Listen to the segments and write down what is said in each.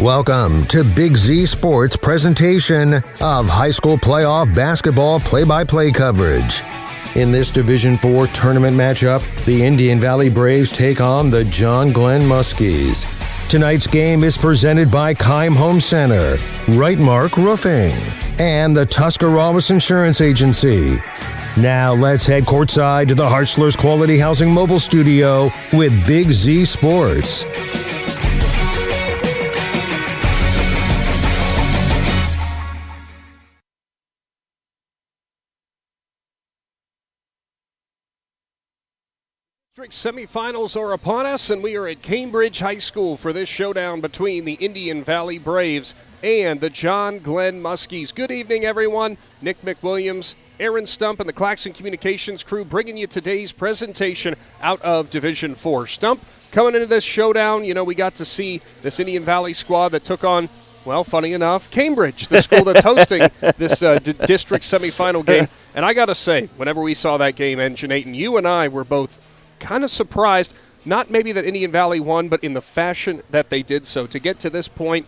Welcome to Big Z Sports' presentation of high school playoff basketball play-by-play coverage. In this Division IV tournament matchup, the Indian Valley Braves take on the John Glenn Muskies. Tonight's game is presented by Keim Home Center, Right Mark Roofing, and the Tuscarawas Insurance Agency. Now let's head courtside to the Hartzler's Quality Housing Mobile Studio with Big Z Sports. Semifinals are upon us, and we are at Cambridge High School for this showdown between the Indian Valley Braves and the John Glenn Muskies. Good evening, everyone. Nick McWilliams, Aaron Stump, and the Claxon Communications crew bringing you today's presentation out of Division IV. Stump, coming into this showdown, we got to see this Indian Valley squad that took on, well, funny enough, Cambridge, the school that's hosting this district semifinal game. And I got to say, whenever we saw that game, Engine 8, and you and I were both kind of surprised, not maybe that Indian Valley won, but in the fashion that they did so. To get to this point,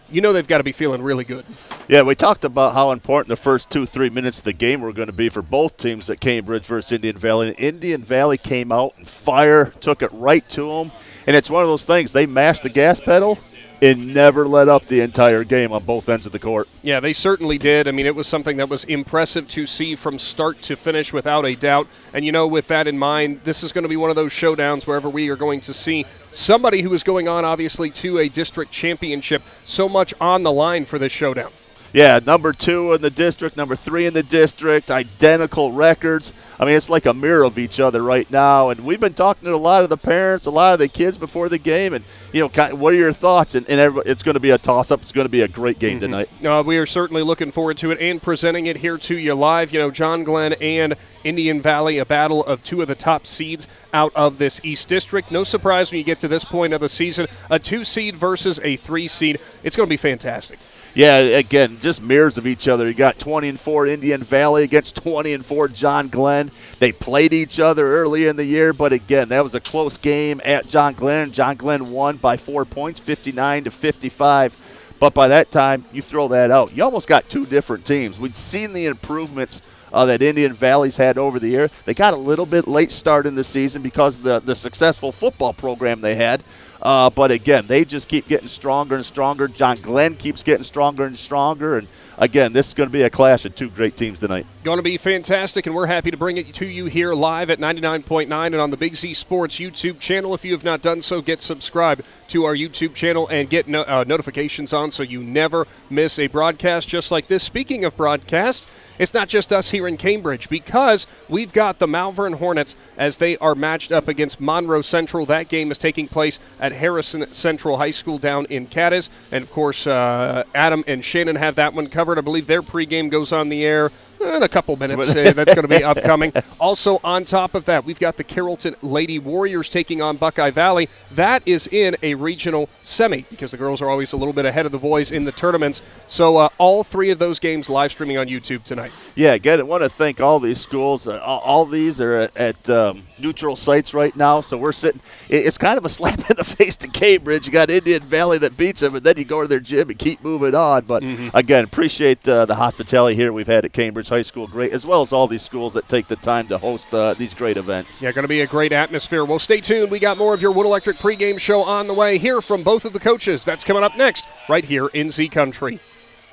they've got to be feeling really good. Yeah, we talked about how important the first 2-3 minutes of the game were going to be for both teams at Cambridge versus Indian Valley. And Indian Valley came out and fire, took it right to them. And it's one of those things, they mashed the gas pedal and never let up the entire game on both ends of the court. Yeah, they certainly did. I mean, it was something that was impressive to see from start to finish without a doubt. And, with that in mind, this is going to be one of those showdowns wherever we are going to see somebody who is going on, obviously, to a district championship. So much on the line for this showdown. Yeah, number 2 in the district, number 3 in the district, identical records. I mean, it's like a mirror of each other right now. And we've been talking to a lot of the parents, a lot of the kids before the game. And, what are your thoughts? And it's going to be a toss-up. It's going to be a great game tonight. We are certainly looking forward to it and presenting it here to you live. John Glenn and Indian Valley, a battle of two of the top seeds out of this East District. No surprise when you get to this point of the season, a 2 seed versus a 3 seed. It's going to be fantastic. Yeah, again, just mirrors of each other. You got 20-4 Indian Valley against 20-4 John Glenn. They played each other early in the year, but again, that was a close game at John Glenn. John Glenn won by 4 points, 59-55. But by that time, you throw that out, you almost got 2 different teams. We'd seen the improvements that Indian Valley's had over the year. They got a little bit late start in the season because of the successful football program they had. But again, they just keep getting stronger and stronger. John Glenn keeps getting stronger and stronger. And again, this is going to be a clash of 2 great teams tonight. Going to be fantastic, and we're happy to bring it to you here live at 99.9 and on the Big Z Sports YouTube channel. If you have not done so, get subscribed to our YouTube channel and get notifications on so you never miss a broadcast just like this. Speaking of broadcasts, it's not just us here in Cambridge because we've got the Malvern Hornets as they are matched up against Monroe Central. That game is taking place at Harrison Central High School down in Cadiz. And, of course, Adam and Shannon have that one covered. I believe their pregame goes on the air in a couple minutes. That's going to be upcoming. Also, on top of that, we've got the Carrollton Lady Warriors taking on Buckeye Valley. That is in a regional semi because the girls are always a little bit ahead of the boys in the tournaments. So all 3 of those games live streaming on YouTube tonight. Yeah, again, I want to thank all these schools. All these are at neutral sites right now. So we're sitting. It's kind of a slap in the face to Cambridge. You got Indian Valley that beats them, and then you go to their gym and keep moving on. But, again, appreciate the hospitality here we've had at Cambridge High School, great, as well as all these schools that take the time to host these great events. Yeah, going to be a great atmosphere. Well, stay tuned. We got more of your Wood Electric pregame show on the way. Hear from both of the coaches. That's coming up next, right here in Z Country.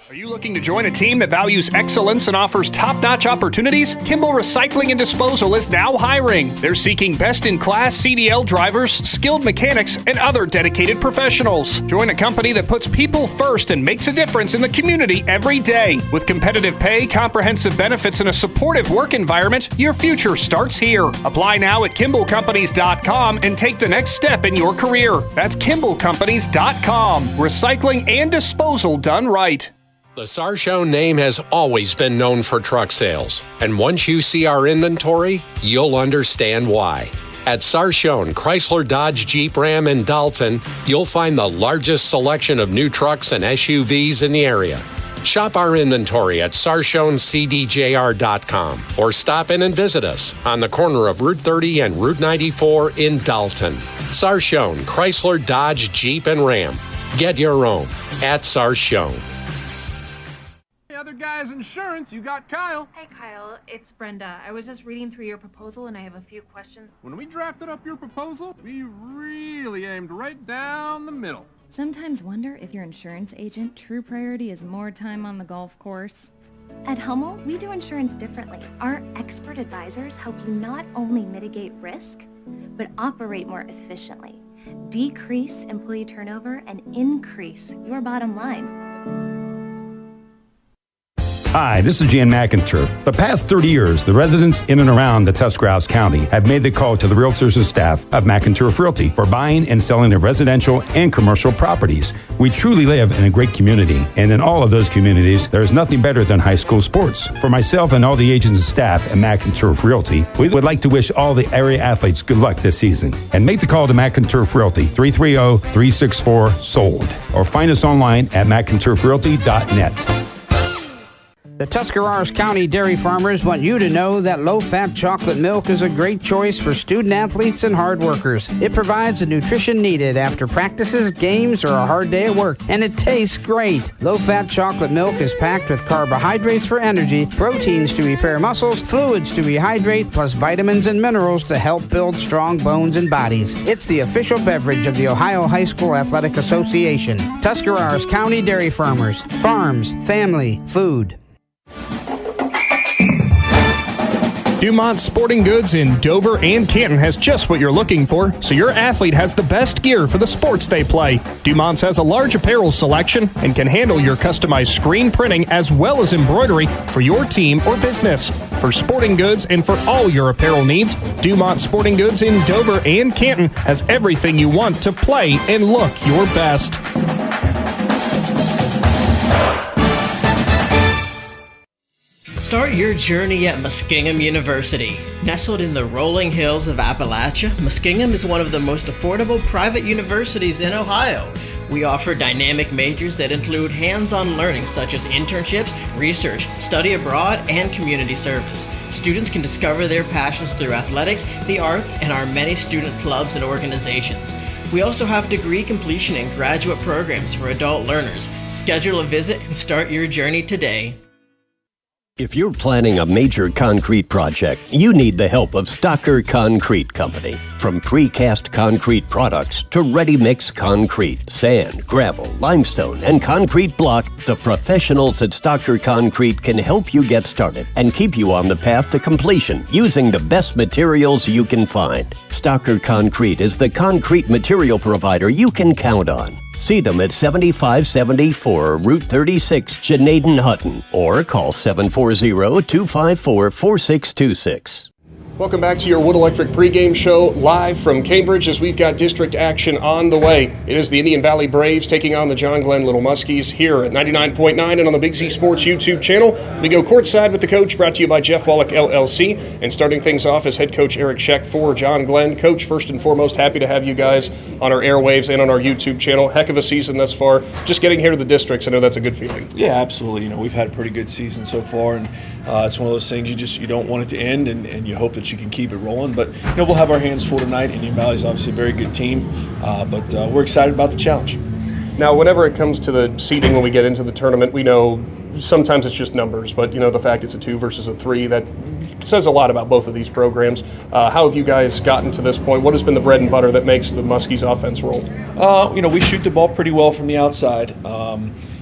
Are you looking to join a team that values excellence and offers top-notch opportunities? Kimball Recycling and Disposal is now hiring. They're seeking best-in-class CDL drivers, skilled mechanics, and other dedicated professionals. Join a company that puts people first and makes a difference in the community every day. With competitive pay, comprehensive benefits, and a supportive work environment, your future starts here. Apply now at KimballCompanies.com and take the next step in your career. That's KimballCompanies.com. Recycling and disposal done right. The Sarchone name has always been known for truck sales, and once you see our inventory, you'll understand why. At Sarchone Chrysler Dodge Jeep Ram in Dalton, you'll find the largest selection of new trucks and SUVs in the area. Shop our inventory at sarchonecdjr.com or stop in and visit us on the corner of Route 30 and Route 94 in Dalton. Sarchone Chrysler Dodge Jeep and Ram. Get your own at Sarshone. Other guy's insurance, you got Kyle. Hey Kyle, it's Brenda. I was just reading through your proposal and I have a few questions. When we drafted up your proposal, we really aimed right down the middle. Sometimes wonder if your insurance agent true priority is more time on the golf course. At Hummel, we do insurance differently. Our expert advisors help you not only mitigate risk, but operate more efficiently, decrease employee turnover, and increase your bottom line. Hi, this is Jan McInturf. The past 30 years, the residents in and around the Tuscarawas County have made the call to the realtors and staff of McInturf Realty for buying and selling of residential and commercial properties. We truly live in a great community, and in all of those communities, there is nothing better than high school sports. For myself and all the agents and staff at McInturf Realty, we would like to wish all the area athletes good luck this season. And make the call to McInturf Realty, 330-364-SOLD, or find us online at McInturfRealty.net. The Tuscarawas County dairy farmers want you to know that low-fat chocolate milk is a great choice for student athletes and hard workers. It provides the nutrition needed after practices, games, or a hard day at work, and it tastes great. Low-fat chocolate milk is packed with carbohydrates for energy, proteins to repair muscles, fluids to rehydrate, plus vitamins and minerals to help build strong bones and bodies. It's the official beverage of the Ohio High School Athletic Association. Tuscarawas County Dairy Farmers. Farms, family, food. Dumont Sporting Goods in Dover and Canton has just what you're looking for, so your athlete has the best gear for the sports they play. Dumont's has a large apparel selection and can handle your customized screen printing as well as embroidery for your team or business. For sporting goods and for all your apparel needs, Dumont Sporting Goods in Dover and Canton has everything you want to play and look your best. Start your journey at Muskingum University. Nestled in the rolling hills of Appalachia, Muskingum is one of the most affordable private universities in Ohio. We offer dynamic majors that include hands-on learning such as internships, research, study abroad, and community service. Students can discover their passions through athletics, the arts, and our many student clubs and organizations. We also have degree completion and graduate programs for adult learners. Schedule a visit and start your journey today. If you're planning a major concrete project, you need the help of Stocker Concrete Company. From precast concrete products to ready-mix concrete, sand, gravel, limestone, and concrete block, the professionals at Stocker Concrete can help you get started and keep you on the path to completion using the best materials you can find. Stocker Concrete is the concrete material provider you can count on. See them at 7574 Route 36, Janaden-Hutton, or call 740-254-4626. Welcome back to your Wood Electric pregame show live from Cambridge as we've got district action on the way. It is the Indian Valley Braves taking on the John Glenn Little Muskies here at 99.9 and on the Big Z Sports YouTube channel. We go courtside with the coach, brought to you by Jeff Wallach LLC. And starting things off is head coach Eric Scheck for John Glenn. Coach, first and foremost, happy to have you guys on our airwaves and on our YouTube channel. Heck of a season thus far. Just getting here to the districts, I know that's a good feeling. Yeah, absolutely. You know, we've had a pretty good season so far, and it's one of those things you don't want it to end, and you hope that you can keep it rolling. But you know, we'll have our hands full tonight. Indian Valley's obviously a very good team, but we're excited about the challenge. Now, whenever it comes to the seeding when we get into the tournament, we know sometimes it's just numbers, but you know, the fact it's a 2 versus a 3, that says a lot about both of these programs. How have you guys gotten to this point? What has been the bread and butter that makes the Muskies offense roll? You know, we shoot the ball pretty well from the outside.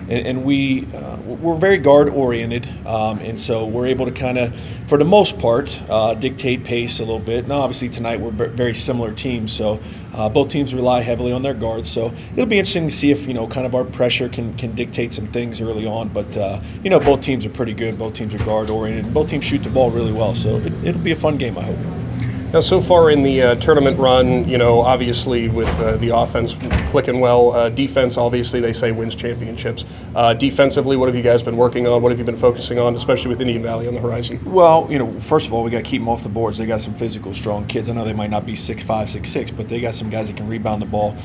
And we're very guard oriented, and so we're able to kind of, for the most part, dictate pace a little bit. Now, obviously tonight we're very similar teams, so both teams rely heavily on their guards. So it'll be interesting to see if kind of our pressure can dictate some things early on. But both teams are pretty good. Both teams are guard oriented. And both teams shoot the ball really well. So it'll be a fun game, I hope. Now, so far in the tournament run, obviously with the offense clicking well, defense, obviously they say wins championships. Defensively, what have you guys been working on? What have you been focusing on, especially with Indian Valley on the horizon? Well, first of all, we got to keep them off the boards. They got some physical, strong kids. I know they might not be 6'5", 6'6", but they got some guys that can rebound the ball.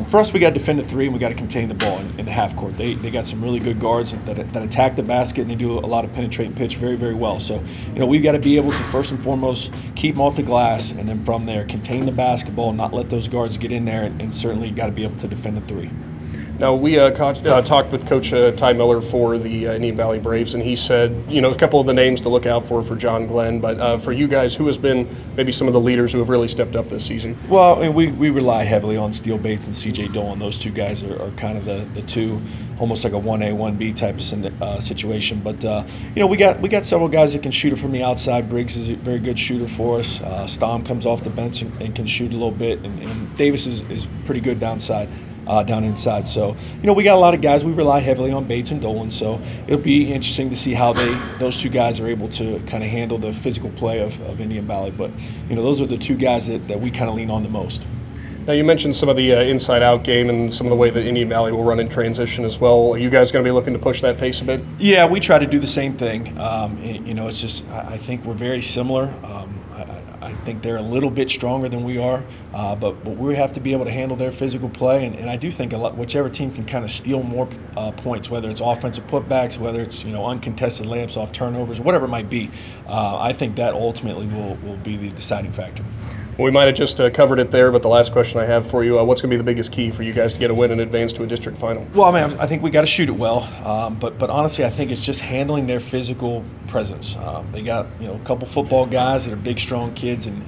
For us, we got to defend the 3, and we got to contain the ball in the half court. They got some really good guards that attack the basket, and they do a lot of penetrate and pitch very, very well. So, we've got to be able to, first and foremost, keep them off the glass, and then from there contain the basketball, not let those guards get in there, and certainly got to be able to defend the 3. Now, we talked with Coach Ty Miller for the Indian Valley Braves, and he said, a couple of the names to look out for John Glenn, but for you guys, who has been maybe some of the leaders who have really stepped up this season? Well, I mean, we rely heavily on Steele Bates and C.J. Dolan. Those two guys are kind of the two, almost like a 1A, 1B type of situation. But, we got several guys that can shoot it from the outside. Briggs is a very good shooter for us. Stom comes off the bench and can shoot a little bit, and Davis is pretty good down inside. So, we got a lot of guys. We rely heavily on Bates and Dolan, so it'll be interesting to see how those two guys are able to kind of handle the physical play of Indian Valley. But, those are the two guys that we kind of lean on the most. Now, you mentioned some of the inside-out game and some of the way that Indian Valley will run in transition as well. Are you guys going to be looking to push that pace a bit? Yeah, we try to do the same thing. It's just I think we're very similar. I think they're a little bit stronger than we are, but we have to be able to handle their physical play, and I do think whichever team can kind of steal more points, whether it's offensive putbacks, whether it's uncontested layups off turnovers, whatever it might be, I think that ultimately will be the deciding factor. Well, we might have just covered it there, but the last question I have for you, what's going to be the biggest key for you guys to get a win and advance to a district final? Well, I mean, I think we got to shoot it well, but honestly, I think it's just handling their physical presence. They got a couple football guys that are big, strong kids, and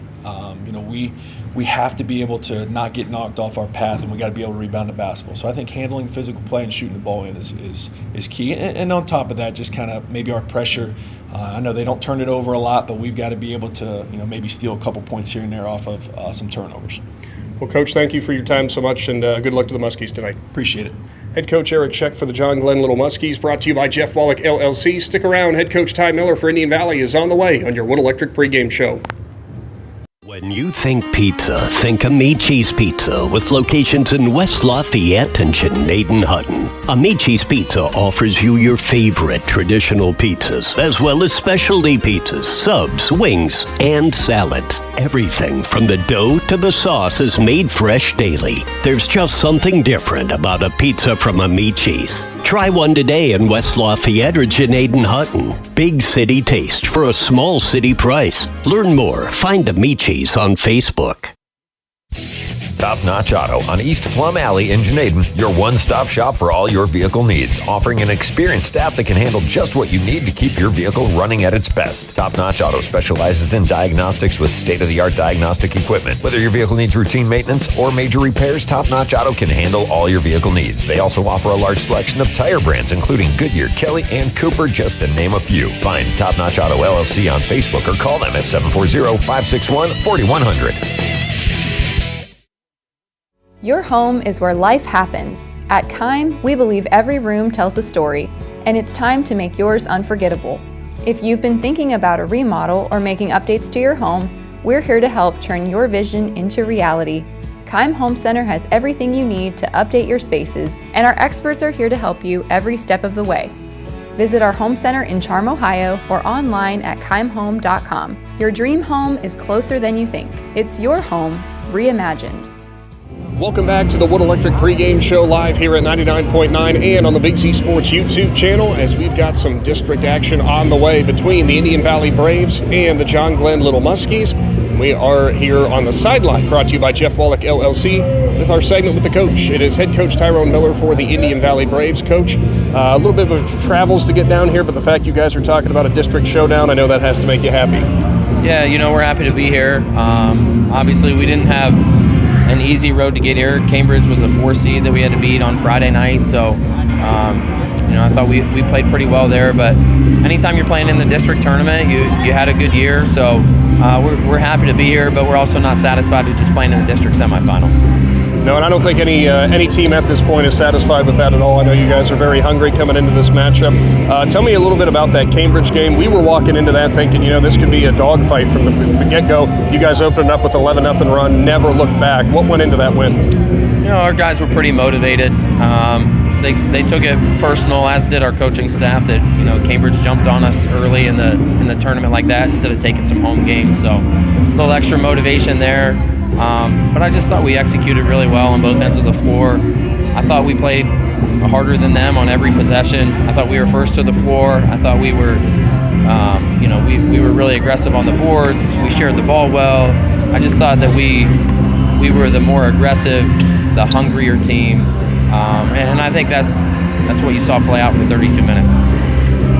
we have to be able to not get knocked off our path, and we got to be able to rebound the basketball. So I think handling physical play and shooting the ball in is key. And on top of that, just kind of maybe our pressure. I know they don't turn it over a lot, but we've got to be able to maybe steal a couple points here and there off of some turnovers. Well, Coach, thank you for your time so much, and good luck to the Muskies tonight. Appreciate it. Head Coach Eric Scheck for the John Glenn Little Muskies, brought to you by Jeff Wallach LLC. Stick around. Head Coach Ty Miller for Indian Valley is on the way on your Wood Electric pregame show. When you think pizza, think Amici's Pizza, with locations in West Lafayette and Grenada-Hutton. Amici's Pizza offers you your favorite traditional pizzas, as well as specialty pizzas, subs, wings, and salads. Everything from the dough to the sauce is made fresh daily. There's just something different about a pizza from Amici's. Try one today in West Lafayette or Grenada-Hutton. Big city taste for a small city price. Learn more. Find Amici's on Facebook. Top Notch Auto on East Plum Alley in Grenada, your one-stop shop for all your vehicle needs, offering an experienced staff that can handle just what you need to keep your vehicle running at its best. Top Notch Auto specializes in diagnostics with state-of-the-art diagnostic equipment. Whether your vehicle needs routine maintenance or major repairs, Top Notch Auto can handle all your vehicle needs. They also offer a large selection of tire brands, including Goodyear, Kelly, and Cooper, just to name a few. Find Top Notch Auto LLC on Facebook or call them at 740-561-4100. Your home is where life happens. At Keim, we believe every room tells a story, and it's time to make yours unforgettable. If you've been thinking about a remodel or making updates to your home, we're here to help turn your vision into reality. Keim Home Center has everything you need to update your spaces, and our experts are here to help you every step of the way. Visit our home center in Charm, Ohio, or online at keimhome.com. Your dream home is closer than you think. It's your home reimagined. Welcome back to the Wood Electric pregame show, live here at 99.9 and on the Big Z Sports YouTube channel, as we've got some district action on the way between the Indian Valley Braves and the John Glenn Little Muskies. We are here on the sideline, brought to you by Jeff Wallach LLC, with our segment with the coach. It is head coach Tyrone Miller for the Indian Valley Braves. Coach, a little bit of travels to get down here, but the fact you guys are talking about a district showdown, I know that has to make you happy. Yeah, we're happy to be here. Obviously, we didn't have an easy road to get here. Cambridge was a 4 seed that we had to beat on Friday night, so I thought we played pretty well there. But anytime you're playing in the district tournament, you had a good year, so we're happy to be here, but we're also not satisfied with just playing in the district semifinal. No, and I don't think any team at this point is satisfied with that at all. I know you guys are very hungry coming into this matchup. Tell me a little bit about that Cambridge game. We were walking into that thinking, this could be a dogfight from the get-go. You guys opened up with 11-0 run, never looked back. What went into that win? Our guys were pretty motivated. They took it personal, as did our coaching staff, that Cambridge jumped on us early in the tournament like that instead of taking some home games. So a little extra motivation there. But I just thought we executed really well on both ends of the floor. I thought we played harder than them on every possession. I thought we were first to the floor. I thought we were, we were really aggressive on the boards. We shared the ball well. I just thought that we were the more aggressive, the hungrier team. And I think that's what you saw play out for 32 minutes.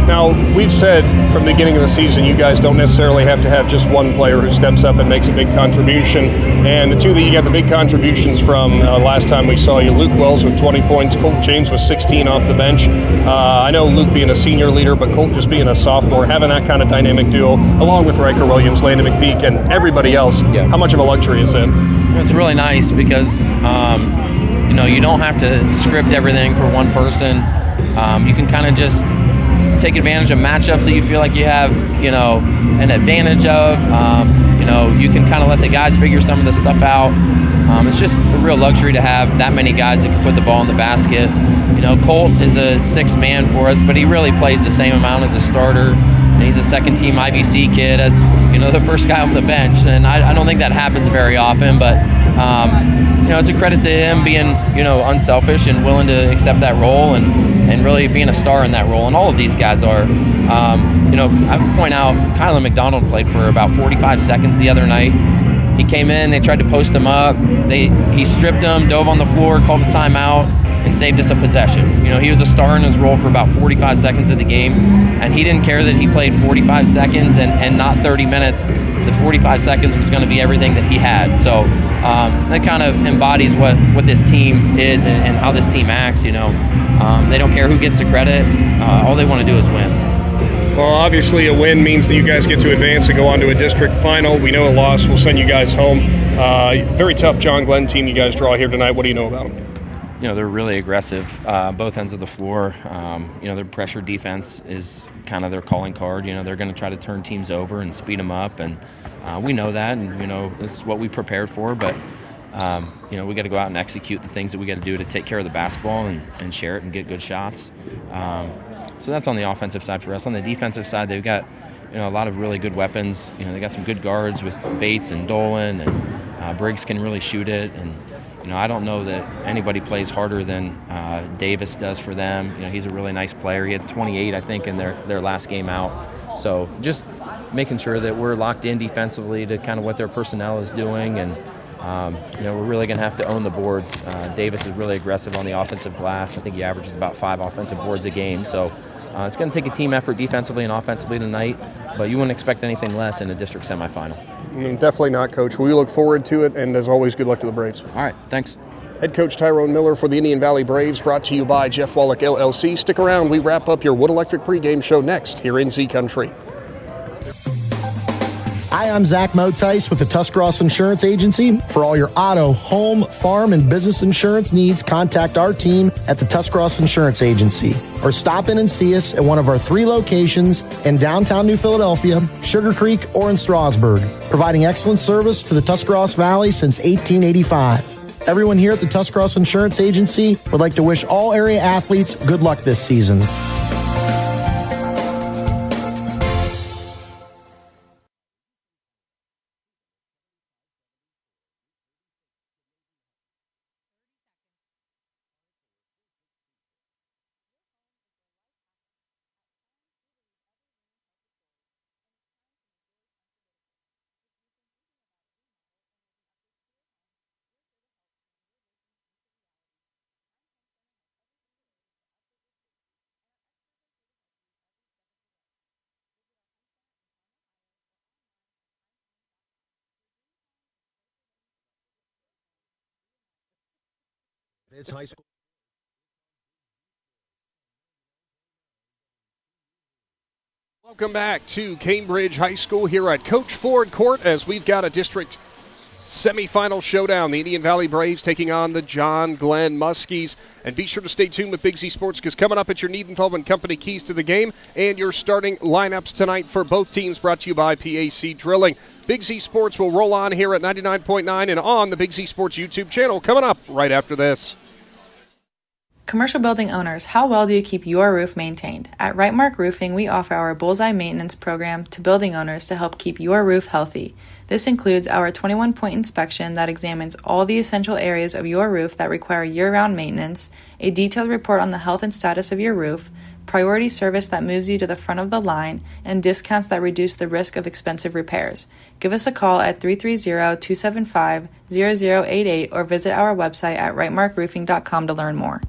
Now, we've said from the beginning of the season, you guys don't necessarily have to have just one player who steps up and makes a big contribution. And the two that you got the big contributions from last time we saw you, Luke Wells with 20 points, Colt James with 16 off the bench. I know Luke being a senior leader, but Colt just being a sophomore, having that kind of dynamic duo, along with Riker Williams, Landon McPeak, and everybody else, how much of a luxury is that? It's really nice because, you don't have to script everything for one person. You can kind of just take advantage of matchups that you feel like you have, an advantage of. You can kind of let the guys figure some of the stuff out. It's just a real luxury to have that many guys that can put the ball in the basket. Colt is a sixth man for us, but he really plays the same amount as a starter. And he's a second-team IBC kid as, the first guy off the bench. And I don't think that happens very often, but, it's a credit to him being, unselfish and willing to accept that role and really being a star in that role. And all of these guys are. I would point out Kylan McDonald played for about 45 seconds the other night. He came in, they tried to post him up. He stripped him, dove on the floor, called a timeout, and saved us a possession. He was a star in his role for about 45 seconds of the game, and he didn't care that he played 45 seconds and not 30 minutes. The 45 seconds was going to be everything that he had. So that kind of embodies what this team is and how this team acts. They don't care who gets the credit. All they want to do is win. Well, obviously a win means that you guys get to advance and go on to a district final. We know a loss will send you guys home. Very tough John Glenn team you guys draw here tonight. What do you know about them? They're really aggressive, both ends of the floor. Their pressure defense is kind of their calling card. They're going to try to turn teams over and speed them up, and we know that, and this is what we prepared for. But we got to go out and execute the things that we got to do to take care of the basketball and share it and get good shots. So that's on the offensive side for us. On the defensive side, they've got a lot of really good weapons. They got some good guards with Bates and Dolan, and Briggs can really shoot it. And I don't know that anybody plays harder than Davis does for them. He's a really nice player. He had 28, I think, in their last game out. So just making sure that we're locked in defensively to kind of what their personnel is doing, and we're really going to have to own the boards. Davis is really aggressive on the offensive glass. I think he averages about 5 offensive boards a game. So it's going to take a team effort defensively and offensively tonight, but you wouldn't expect anything less in a district semifinal. Definitely not, Coach. We look forward to it, and as always, good luck to the Braves. All right, thanks. Head coach Tyrone Miller for the Indian Valley Braves, brought to you by Jeff Wallach LLC. Stick around. We wrap up your Wood Electric pregame show next here in Z Country. Hi, I'm Zach Motice with the Tuscarawas Insurance Agency. For all your auto, home, farm, and business insurance needs, contact our team at the Tuscarawas Insurance Agency. Or stop in and see us at one of our 3 locations in downtown New Philadelphia, Sugar Creek, or in Strasburg, providing excellent service to the Tuscarawas Valley since 1885. Everyone here at the Tuscarawas Insurance Agency would like to wish all area athletes good luck this season. It's high school. Welcome back to Cambridge High School here at Coach Ford Court, as we've got a district semifinal showdown. The Indian Valley Braves taking on the John Glenn Muskies. And be sure to stay tuned with Big Z Sports, because coming up at your Needenthal & Company keys to the game and your starting lineups tonight for both teams, brought to you by PAC Drilling. Big Z Sports will roll on here at 99.9 and on the Big Z Sports YouTube channel coming up right after this. Commercial building owners, how well do you keep your roof maintained? At Rightmark Roofing, we offer our Bullseye Maintenance Program to building owners to help keep your roof healthy. This includes our 21-point inspection that examines all the essential areas of your roof that require year-round maintenance, a detailed report on the health and status of your roof, priority service that moves you to the front of the line, and discounts that reduce the risk of expensive repairs. Give us a call at 330-275-0088 or visit our website at rightmarkroofing.com to learn more.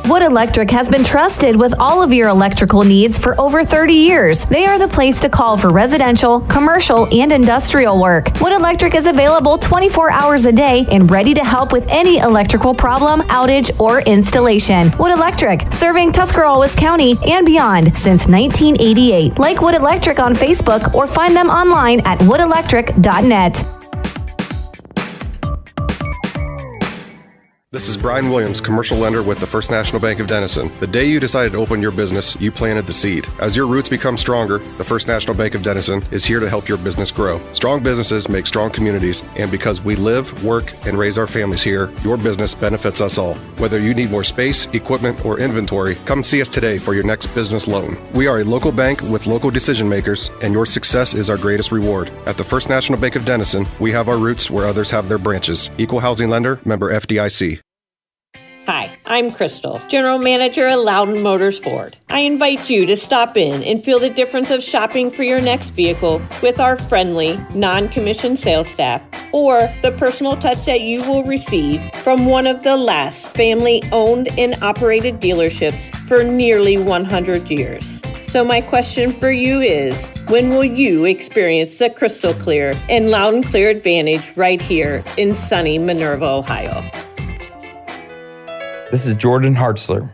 Wood Electric has been trusted with all of your electrical needs for over 30 years. They are the place to call for residential, commercial, and industrial work. Wood Electric is available 24 hours a day and ready to help with any electrical problem, outage, or installation. Wood Electric, serving Tuscarawas County and beyond since 1988. Like Wood Electric on Facebook or find them online at woodelectric.net. This is Brian Williams, commercial lender with the First National Bank of Denison. The day you decided to open your business, you planted the seed. As your roots become stronger, the First National Bank of Denison is here to help your business grow. Strong businesses make strong communities, and because we live, work, and raise our families here, your business benefits us all. Whether you need more space, equipment, or inventory, come see us today for your next business loan. We are a local bank with local decision makers, and your success is our greatest reward. At the First National Bank of Denison, we have our roots where others have their branches. Equal housing lender, member FDIC. Hi, I'm Crystal, General Manager at Loudon Motors Ford. I invite you to stop in and feel the difference of shopping for your next vehicle with our friendly, non-commissioned sales staff, or the personal touch that you will receive from one of the last family-owned and operated dealerships for nearly 100 years. So my question for you is, when will you experience the crystal clear and loud and clear advantage right here in sunny Minerva, Ohio? This is Jordan Hartzler.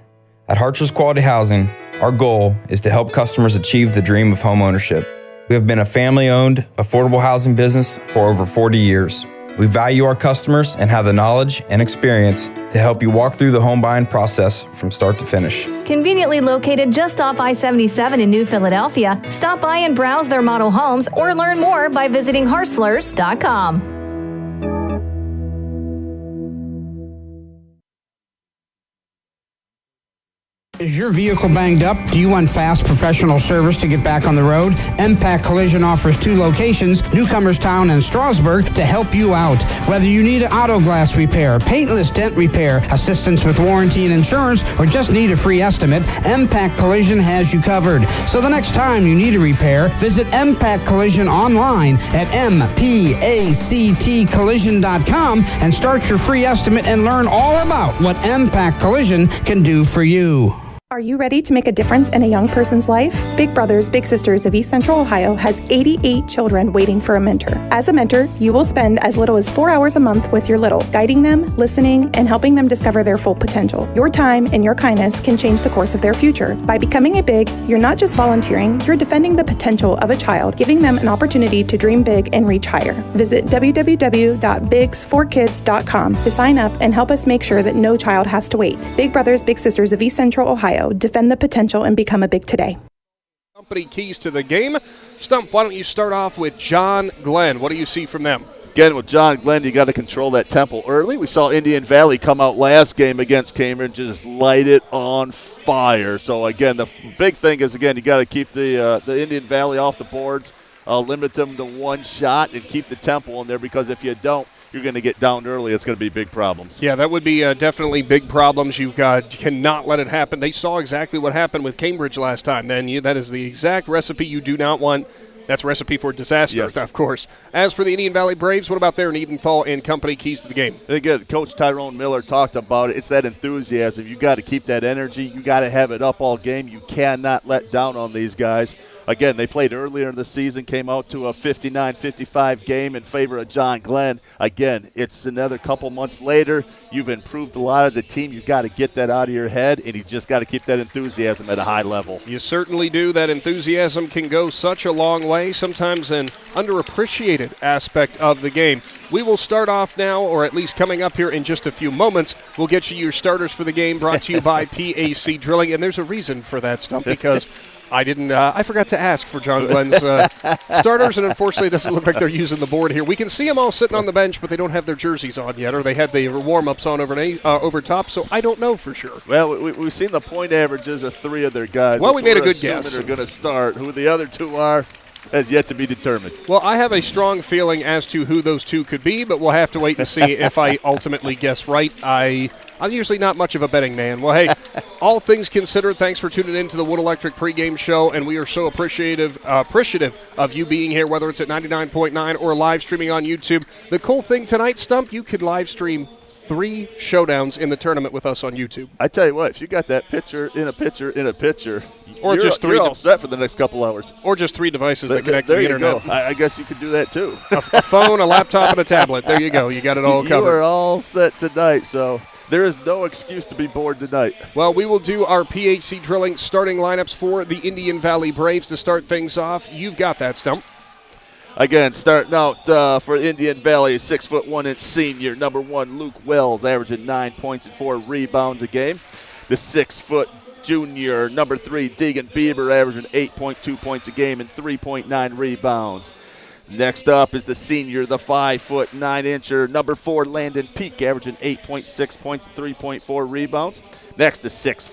At Hartzler's Quality Housing, our goal is to help customers achieve the dream of home ownership. We have been a family-owned, affordable housing business for over 40 years. We value our customers and have the knowledge and experience to help you walk through the home buying process from start to finish. Conveniently located just off I-77 in New Philadelphia, stop by and browse their model homes or learn more by visiting hartzlers.com. Is your vehicle banged up? Do you want fast professional service to get back on the road? MPAC Collision offers 2 locations, Newcomerstown and Strasburg, to help you out. Whether you need auto glass repair, paintless dent repair, assistance with warranty and insurance, or just need a free estimate, MPAC Collision has you covered. So the next time you need a repair, visit MPAC Collision online at mpactcollision.com and start your free estimate and learn all about what MPAC Collision can do for you. Are you ready to make a difference in a young person's life? Big Brothers Big Sisters of East Central Ohio has 88 children waiting for a mentor. As a mentor, you will spend as little as 4 hours a month with your little, guiding them, listening, and helping them discover their full potential. Your time and your kindness can change the course of their future. By becoming a Big, you're not just volunteering, you're defending the potential of a child, giving them an opportunity to dream big and reach higher. Visit www.bigs4kids.com to sign up and help us make sure that no child has to wait. Big Brothers Big Sisters of East Central Ohio. Defend the potential and become a Big today. Company keys to the game. Stump, why don't you start off with John Glenn? What do you see from them? Again, with John Glenn, you got to control that tempo early. We saw Indian Valley come out last game against Cambridge, just light it on fire. So, again, the big thing is, again, you got to keep the Indian Valley off the boards, limit them to 1 shot, and keep the tempo in there, because if you don't, you're going to get down early. It's going to be big problems. Yeah, that would be definitely big problems. You cannot let it happen. They saw exactly what happened with Cambridge last time. That is the exact recipe you do not want. That's a recipe for disaster, yes, of course. As for the Indian Valley Braves, what about their Niedenthal and company keys to the game? And again, Coach Tyrone Miller talked about it. It's that enthusiasm. You got to keep that energy. You got to have it up all game. You cannot let down on these guys. Again, they played earlier in the season, came out to a 59-55 game in favor of John Glenn. Again, it's another couple months later. You've improved a lot as a team. You've got to get that out of your head, and you just got to keep that enthusiasm at a high level. You certainly do. That enthusiasm can go such a long way, sometimes an underappreciated aspect of the game. We will start off now, or at least coming up here in just a few moments. We'll get you your starters for the game, brought to you by PAC Drilling, and there's a reason for that, Stump, because I forgot to ask for John Glenn's starters, and unfortunately it doesn't look like they're using the board here. We can see them all sitting on the bench, but they don't have their jerseys on yet, or they had the warm-ups on over top, so I don't know for sure. Well, we've seen the point averages of 3 of their guys. Well, we made a good guess. They're going to start. Who the other 2 are, has yet to be determined. Well, I have a strong feeling as to who those two could be, but we'll have to wait and see if I ultimately guess right. I'm usually not much of a betting man. Well, hey, all things considered, thanks for tuning in to the Wood Electric pregame show, and we are so appreciative of you being here, whether it's at 99.9 or live streaming on YouTube. The cool thing tonight, Stump, you could live stream 3 showdowns in the tournament with us on YouTube. I tell you what, if you got that pitcher in a pitcher in a pitcher, or just 3, you're all set for the next couple hours. Or just 3 devices that connect to the internet. There you go. I guess you could do that too. a phone, a laptop, and a tablet. There you go. You got it all covered. You are all set tonight, so there is no excuse to be bored tonight. Well, we will do our PHC drilling starting lineups for the Indian Valley Braves to start things off. You've got that, Stump. Again, starting out for Indian Valley, 6'1" senior, number 1, Luke Wells, averaging 9 points and 4 rebounds a game. The 6' junior, number 3, Deegan Bieber, averaging 8.2 points a game and 3.9 rebounds. Next up is the senior, the 5'9", number 4, Landon Peak, averaging 8.6 points and 3.4 rebounds. Next, the 6'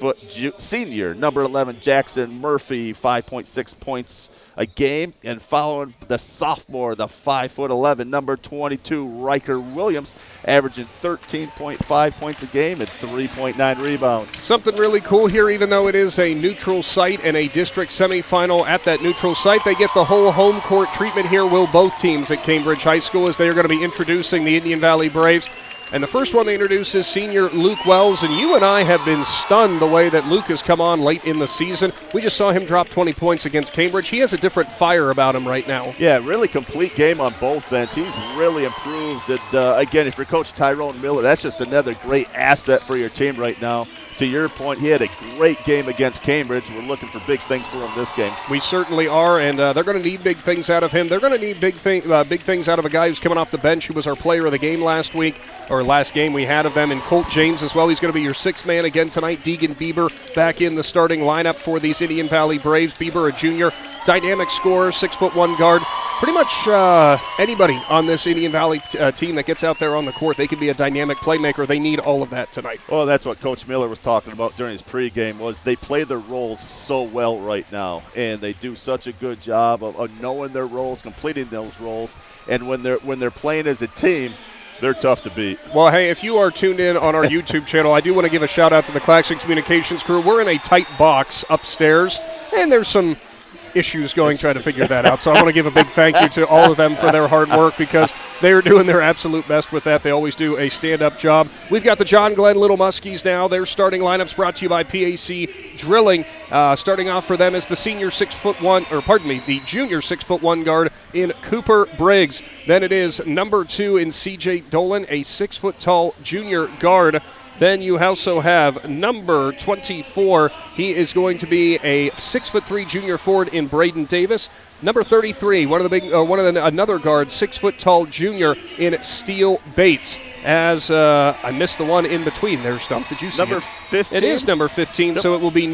senior, number 11, Jackson Murphy, 5.6 points a game. And following the sophomore, the 5'11", number 22, Riker Williams, averaging 13.5 points a game and 3.9 rebounds. Something really cool here, even though it is a neutral site and a district semifinal at that neutral site, they get the whole home court treatment here, will both teams at Cambridge High School, as they are going to be introducing the Indian Valley Braves. And the first one they introduce is senior Luke Wells, and you and I have been stunned the way that Luke has come on late in the season. We just saw him drop 20 points against Cambridge. He has a different fire about him right now. Yeah, really complete game on both ends. He's really improved. And, again, if you're Coach Tyrone Miller, that's just another great asset for your team right now. To your point, he had a great game against Cambridge. We're looking for big things for him this game. We certainly are, and they're going to need big things out of him. They're going to need big things out of a guy who's coming off the bench, who was our player of the game last game we had of them, and Colt James as well. He's going to be your 6th man again tonight. Deegan Bieber back in the starting lineup for these Indian Valley Braves. Bieber, a junior, dynamic scorer, 6'1" guard. Pretty much anybody on this Indian Valley team that gets out there on the court, they can be a dynamic playmaker. They need all of that tonight. Well, that's what Coach Miller was talking about during his pregame, was they play their roles so well right now, and they do such a good job of knowing their roles, completing those roles, and when they're playing as a team, they're tough to beat. Well, hey, if you are tuned in on our YouTube channel, I do want to give a shout-out to the Claxon Communications crew. We're in a tight box upstairs, and there's some issues going trying to figure that out. So I want to give a big thank you to all of them for their hard work, because they are doing their absolute best with that. They always do a stand-up job. We've got the John Glenn Little Muskies now. Their starting lineups brought to you by PAC Drilling. Starting off for them is the junior 6'1" guard in Cooper Briggs. Then it is number 2 in CJ Dolan, a 6-foot-tall junior guard. Then you also have number 24. He is going to be a 6'3" junior forward in Braden Davis. Number 33, another guard, 6-foot-tall junior in Steele Bates. As I missed the one in between there, Stump. Did you see number it? 15? It is number 15, so it will be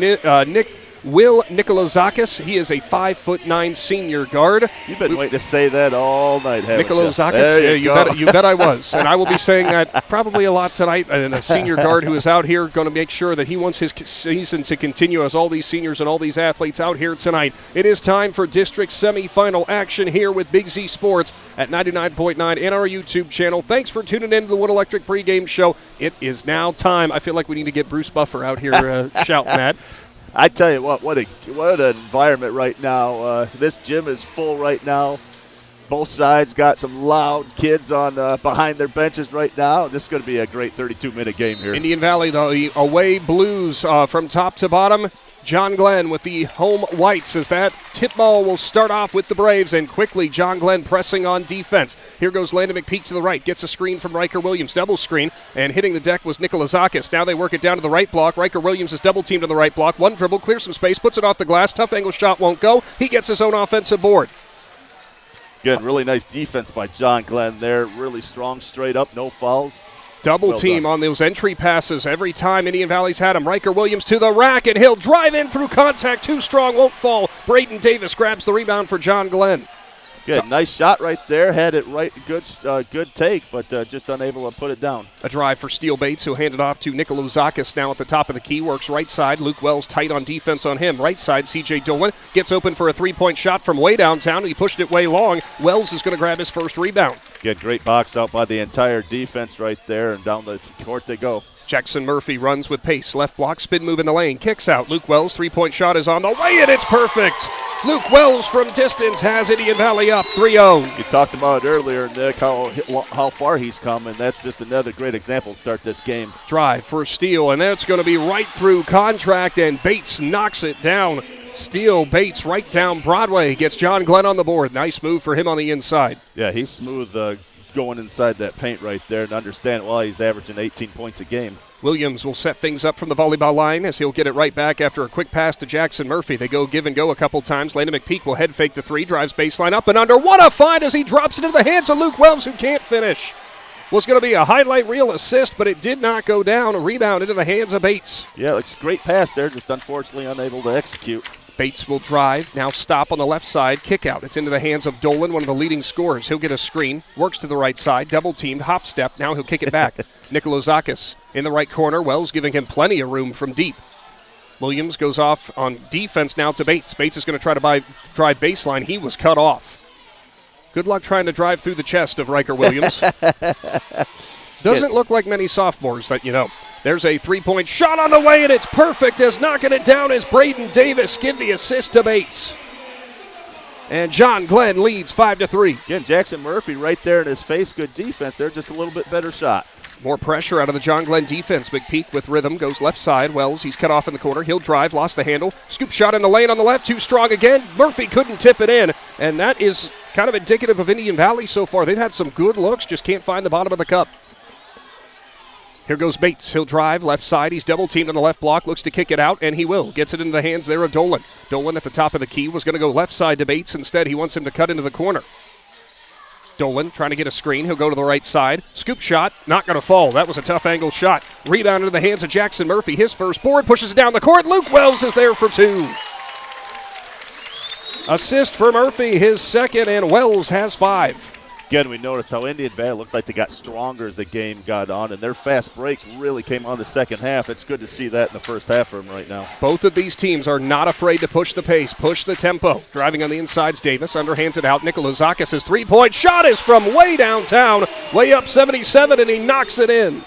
Will Nikolozakis. He is a 5'9" senior guard. You've been waiting to say that all night, haven't you? Nikolozakis, you bet I was. And I will be saying that probably a lot tonight. And a senior guard who is out here going to make sure that he wants his season to continue, as all these seniors and all these athletes out here tonight. It is time for district semifinal action here with Big Z Sports at 99.9 in our YouTube channel. Thanks for tuning in to the Wood Electric pregame show. It is now time. I feel like we need to get Bruce Buffer out here shouting that. I tell you what an environment right now. This gym is full right now. Both sides got some loud kids on behind their benches right now. This is going to be a great 32-minute game here. Indian Valley, the away Blues from top to bottom. John Glenn with the home whites, as that tip ball will start off with the Braves, and quickly John Glenn pressing on defense. Here goes Landon McPeak to the right, gets a screen from Riker Williams, double screen, and hitting the deck was Nikolozakis. Now they work it down to the right block. Riker Williams is double teamed on the right block. One dribble, clears some space, puts it off the glass. Tough angle shot won't go. He gets his own offensive board. Good, really nice defense by John Glenn there. Really strong, straight up, no fouls. Double team on those entry passes every time Indian Valley's had him. Riker Williams to the rack, and he'll drive in through contact. Too strong, won't fall. Braden Davis grabs the rebound for John Glenn. Good, nice shot right there. Had it right, good take, but just unable to put it down. A drive for Steele Bates, who'll hand it off to Nikolozakis now at the top of the key. Works right side. Luke Wells tight on defense on him. Right side, C.J. Dolan gets open for a three-point shot from way downtown. He pushed it way long. Wells is going to grab his first rebound. Good, great box out by the entire defense right there, and down the court they go. Jackson Murphy runs with pace. Left block, spin move in the lane. Kicks out. Luke Wells, three-point shot is on the way, and it's perfect. Luke Wells from distance has Indian Valley up 3-0. You talked about it earlier, Nick, how far he's come, and that's just another great example to start this game. Drive for Steele, and that's going to be right through contract, and Bates knocks it down. Steele, Bates right down Broadway. Gets John Glenn on the board. Nice move for him on the inside. Yeah, he's smooth going inside that paint right there, and understand why he's averaging 18 points a game. Williams will set things up from the volleyball line as he'll get it right back after a quick pass to Jackson Murphy. They go give and go a couple times. Landon McPeak will head fake the three, drives baseline up and under. What a find as he drops it into the hands of Luke Wells, who can't finish. Was going to be a highlight reel assist, but it did not go down. A rebound into the hands of Bates. Yeah, it's a great pass there, just unfortunately unable to execute. Bates will drive, now stop on the left side, kick out. It's into the hands of Dolan, one of the leading scorers. He'll get a screen, works to the right side, double teamed, hop step. Now he'll kick it back. Nikolozakis in the right corner. Wells giving him plenty of room from deep. Williams goes off on defense now to Bates. Bates is going to try to drive baseline. He was cut off. Good luck trying to drive through the chest of Riker Williams. Doesn't look like many sophomores that you know. There's a three-point shot on the way, and it's perfect as knocking it down as Braden Davis give the assist to Bates. And John Glenn leads 5-3. Again, Jackson Murphy right there in his face. Good defense there, just a little bit better shot. More pressure out of the John Glenn defense. McPeak with rhythm goes left side. Wells, he's cut off in the corner. He'll drive, lost the handle. Scoop shot in the lane on the left, too strong again. Murphy couldn't tip it in, and that is kind of indicative of Indian Valley so far. They've had some good looks, just can't find the bottom of the cup. Here goes Bates. He'll drive left side. He's double teamed on the left block. Looks to kick it out, and he will. Gets it into the hands there of Dolan. Dolan at the top of the key was going to go left side to Bates. Instead, he wants him to cut into the corner. Dolan trying to get a screen. He'll go to the right side. Scoop shot. Not going to fall. That was a tough angle shot. Rebound into the hands of Jackson Murphy. His first board pushes it down the court. Luke Wells is there for two. Assist for Murphy, his second, and Wells has 5. Again, we noticed how Indian Valley looked like they got stronger as the game got on, and their fast break really came on the second half. It's good to see that in the first half for them right now. Both of these teams are not afraid to push the pace, push the tempo. Driving on the insides, Davis underhands it out. Nikolozakis' three-point shot is from way downtown, way up 77, and he knocks it in.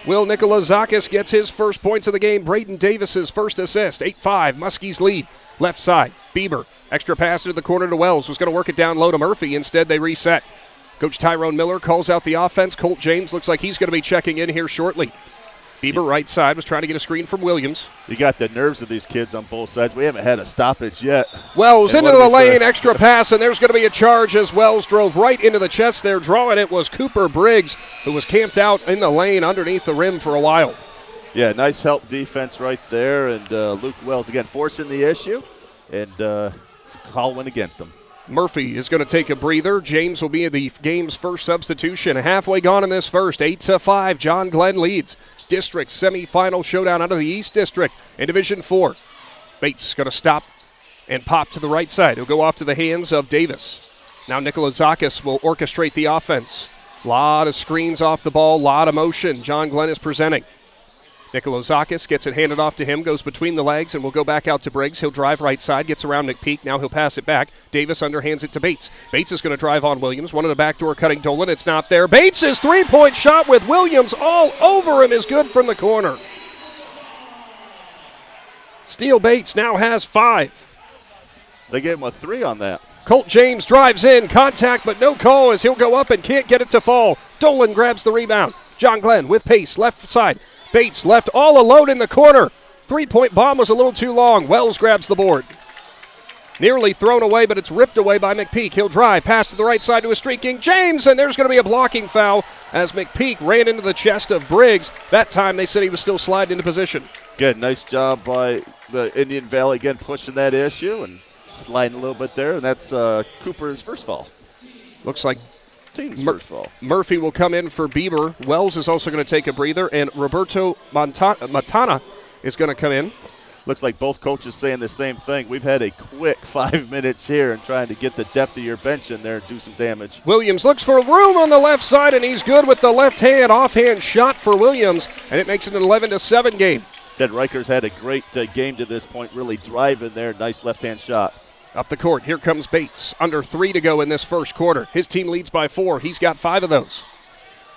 Will Nikolozakis gets his first points of the game. Braden Davis' first assist. 8-5, Muskies lead. Left side, Bieber. Extra pass to the corner to Wells. Was going to work it down low to Murphy. Instead, they reset. Coach Tyrone Miller calls out the offense. Colt James looks like he's going to be checking in here shortly. Bieber, right side, was trying to get a screen from Williams. You got the nerves of these kids on both sides. We haven't had a stoppage yet. Wells into the lane, extra pass, and there's going to be a charge as Wells drove right into the chest there. Drawing it was Cooper Briggs, who was camped out in the lane underneath the rim for a while. Yeah, nice help defense right there, and Luke Wells, again, forcing the issue, and call went against him. Murphy is going to take a breather. James will be the game's first substitution. Halfway gone in this first. 8-5. John Glenn leads. District semifinal showdown out of the East District in Division 4. Bates going to stop and pop to the right side. He'll go off to the hands of Davis. Now Nikolozakis will orchestrate the offense. Lot of screens off the ball, lot of motion. John Glenn is presenting. Nikolozakis gets it handed off to him, goes between the legs, and will go back out to Briggs. He'll drive right side, gets around McPeak. Now he'll pass it back. Davis underhands it to Bates. Bates is going to drive on Williams. One in the back door cutting Dolan. It's not there. Bates' three-point shot with Williams all over him is good from the corner. Steele Bates now has 5. They gave him a 3 on that. Colt James drives in. Contact, but no call as he'll go up and can't get it to fall. Dolan grabs the rebound. John Glenn with pace, left side. Bates left all alone in the corner. Three-point bomb was a little too long. Wells grabs the board. Nearly thrown away, but it's ripped away by McPeak. He'll drive, pass to the right side to a streaking James, and there's going to be a blocking foul as McPeak ran into the chest of Briggs. That time they said he was still sliding into position. Good, nice job by the Indian Valley, again, pushing that issue and sliding a little bit there, and that's Cooper's first foul. Looks like team's first foul. Murphy will come in for Bieber. Wells is also going to take a breather, and Roberto Matana is going to come in. Looks like both coaches saying the same thing. We've had a quick 5 minutes here and trying to get the depth of your bench in there and do some damage. Williams looks for room on the left side, and he's good with the left-hand offhand shot for Williams, and it makes it an 11-7 game. Then Riker's had a great game to this point, really driving there. Nice left-hand shot. Up the court, here comes Bates. Under 3 to go in this first quarter. His team leads by 4. He's got 5 of those.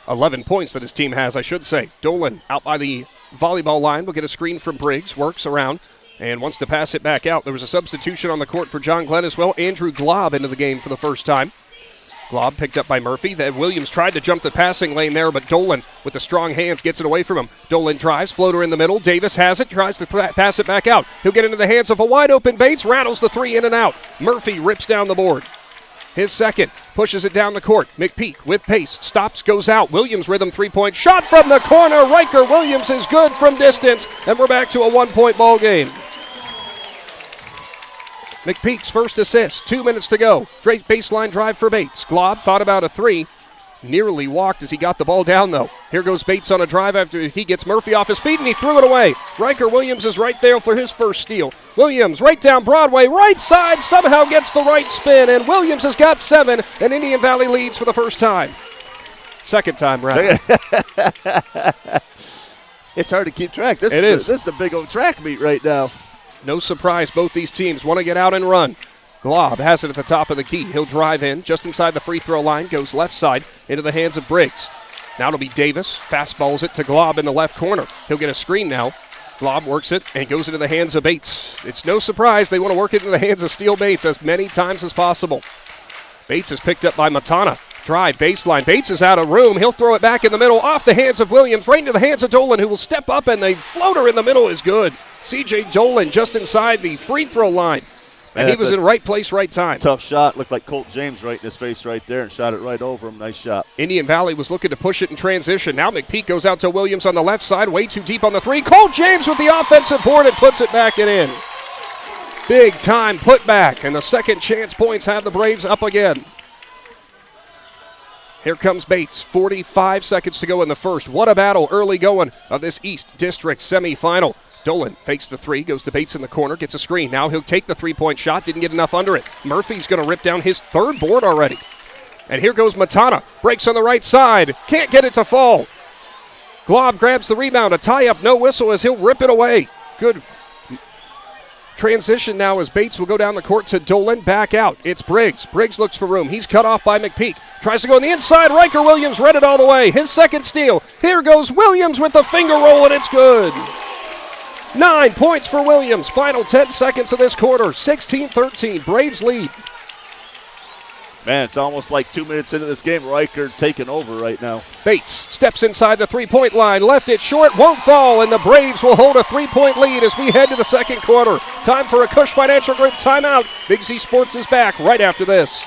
11 points that his team has, I should say. Dolan out by the volleyball line will get a screen from Briggs, works around, and wants to pass it back out. There was a substitution on the court for John Glenn as well. Andrew Glob into the game for the first time. Glob picked up by Murphy. Then Williams tried to jump the passing lane there, but Dolan with the strong hands gets it away from him. Dolan drives, floater in the middle. Davis has it, tries to pass it back out. He'll get into the hands of a wide-open Bates, rattles the 3 in and out. Murphy rips down the board. His second, pushes it down the court. McPeak with pace, stops, goes out. Williams rhythm 3-point shot from the corner. Riker Williams is good from distance, and we're back to a 1-point ball game. McPeak's first assist, 2 minutes to go. Straight baseline drive for Bates. Glob thought about a 3. Nearly walked as he got the ball down, though. Here goes Bates on a drive after he gets Murphy off his feet, and he threw it away. Riker Williams is right there for his first steal. Williams right down Broadway, right side, somehow gets the right spin, and Williams has got 7, and Indian Valley leads for the first time. Second time, rather. It's hard to keep track. This is a big old track meet right now. No surprise, both these teams want to get out and run. Glob has it at the top of the key. He'll drive in just inside the free throw line, goes left side into the hands of Briggs. Now it'll be Davis, fastballs it to Glob in the left corner. He'll get a screen now. Glob works it and goes into the hands of Bates. It's no surprise they want to work it into the hands of Steele Bates as many times as possible. Bates is picked up by Matana. Drive, baseline. Bates is out of room. He'll throw it back in the middle, off the hands of Williams, right into the hands of Dolan, who will step up, and the floater in the middle is good. C.J. Dolan just inside the free throw line. And he was in right place, right time. Tough shot. Looked like Colt James right in his face right there and shot it right over him. Nice shot. Indian Valley was looking to push it in transition. Now McPeak goes out to Williams on the left side, way too deep on the 3. Colt James with the offensive board and puts it back and in. Big time put back, and the second chance points have the Braves up again. Here comes Bates, 45 seconds to go in the first. What a battle early going of this East District semifinal. Dolan fakes the 3, goes to Bates in the corner, gets a screen. Now he'll take the 3-point shot, didn't get enough under it. Murphy's going to rip down his 3rd board already. And here goes Matana, breaks on the right side, can't get it to fall. Glob grabs the rebound, a tie-up, no whistle as he'll rip it away. Good transition now as Bates will go down the court to Dolan, back out. It's Briggs. Briggs looks for room. He's cut off by McPeak. Tries to go on the inside. Riker Williams read it all the way. His second steal. Here goes Williams with the finger roll, and it's good. 9 points for Williams. Final 10 seconds of this quarter. 16-13. Braves lead. Man, it's almost like 2 minutes into this game. Riker taking over right now. Bates steps inside the 3-point line. Left it short. Won't fall. And the Braves will hold a 3-point lead as we head to the second quarter. Time for a Cush Financial Group timeout. Big Z Sports is back right after this.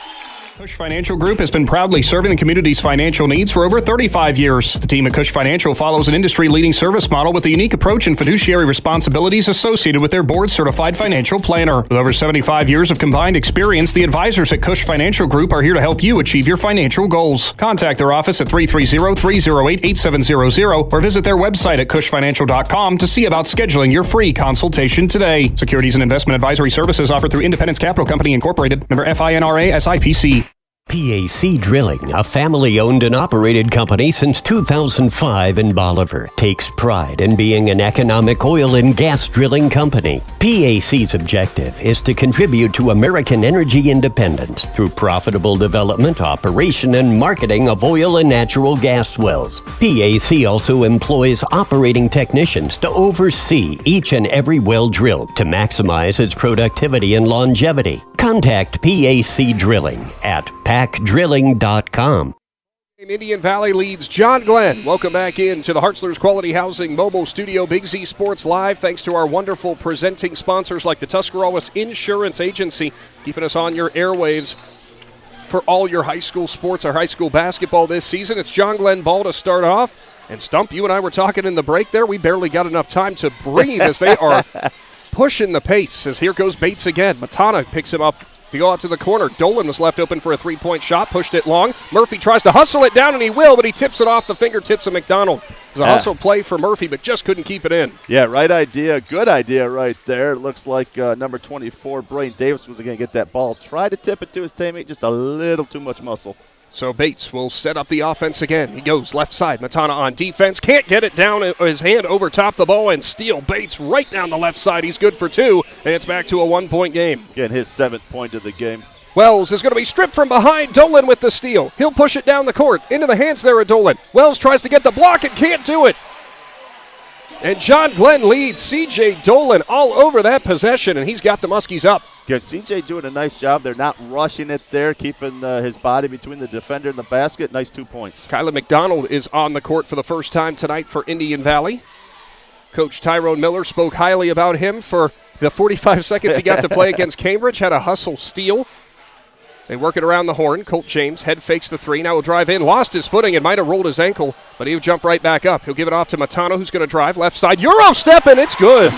Cush Financial Group has been proudly serving the community's financial needs for over 35 years. The team at Cush Financial follows an industry-leading service model with a unique approach and fiduciary responsibilities associated with their board-certified financial planner. With over 75 years of combined experience, the advisors at Cush Financial Group are here to help you achieve your financial goals. Contact their office at 330-308-8700 or visit their website at cushfinancial.com to see about scheduling your free consultation today. Securities and investment advisory services offered through Independence Capital Company Incorporated, member FINRA SIPC. PAC Drilling, a family-owned and operated company since 2005 in Bolivar, takes pride in being an economic oil and gas drilling company. PAC's objective is to contribute to American energy independence through profitable development, operation, and marketing of oil and natural gas wells. PAC also employs operating technicians to oversee each and every well drilled to maximize its productivity and longevity. Contact PAC Drilling at pacdrilling.com. Indian Valley leads John Glenn. Welcome back into the Hartzler's Quality Housing Mobile Studio. Big Z Sports Live, thanks to our wonderful presenting sponsors like the Tuscarawas Insurance Agency, keeping us on your airwaves for all your high school sports or high school basketball this season. It's John Glenn ball to start off. And Stump, you and I were talking in the break there. We barely got enough time to breathe as they are pushing the pace. As here goes Bates again. Matana picks him up. They go out to the corner. Dolan was left open for a 3-point shot, pushed it long. Murphy tries to hustle it down, and he will, but he tips it off the fingertips of McDonald. It was a hustle play for Murphy, but just couldn't keep it in. Yeah, right idea. Good idea right there. It looks like number 24, Braden Davis, was going to get that ball. Tried to tip it to his teammate, just a little too much muscle. So Bates will set up the offense again. He goes left side. Matana on defense. Can't get it down his hand over top the ball and steal. Bates right down the left side. He's good for 2, and it's back to a 1-point game. Getting his 7th point of the game. Wells is going to be stripped from behind. Dolan with the steal. He'll push it down the court. Into the hands there of Dolan. Wells tries to get the block and can't do it. And John Glenn leads C.J. Dolan all over that possession, and he's got the Muskies up. Good. C.J. doing a nice job. They're not rushing it there, keeping his body between the defender and the basket. Nice 2 points. Kylan McDonald is on the court for the first time tonight for Indian Valley. Coach Tyrone Miller spoke highly about him for the 45 seconds he got to play against Cambridge. Had a hustle steal. They work it around the horn. Colt James head fakes the 3. Now he'll drive in. Lost his footing and might have rolled his ankle, but he'll jump right back up. He'll give it off to Matano, who's going to drive left side. Euro step, and it's good.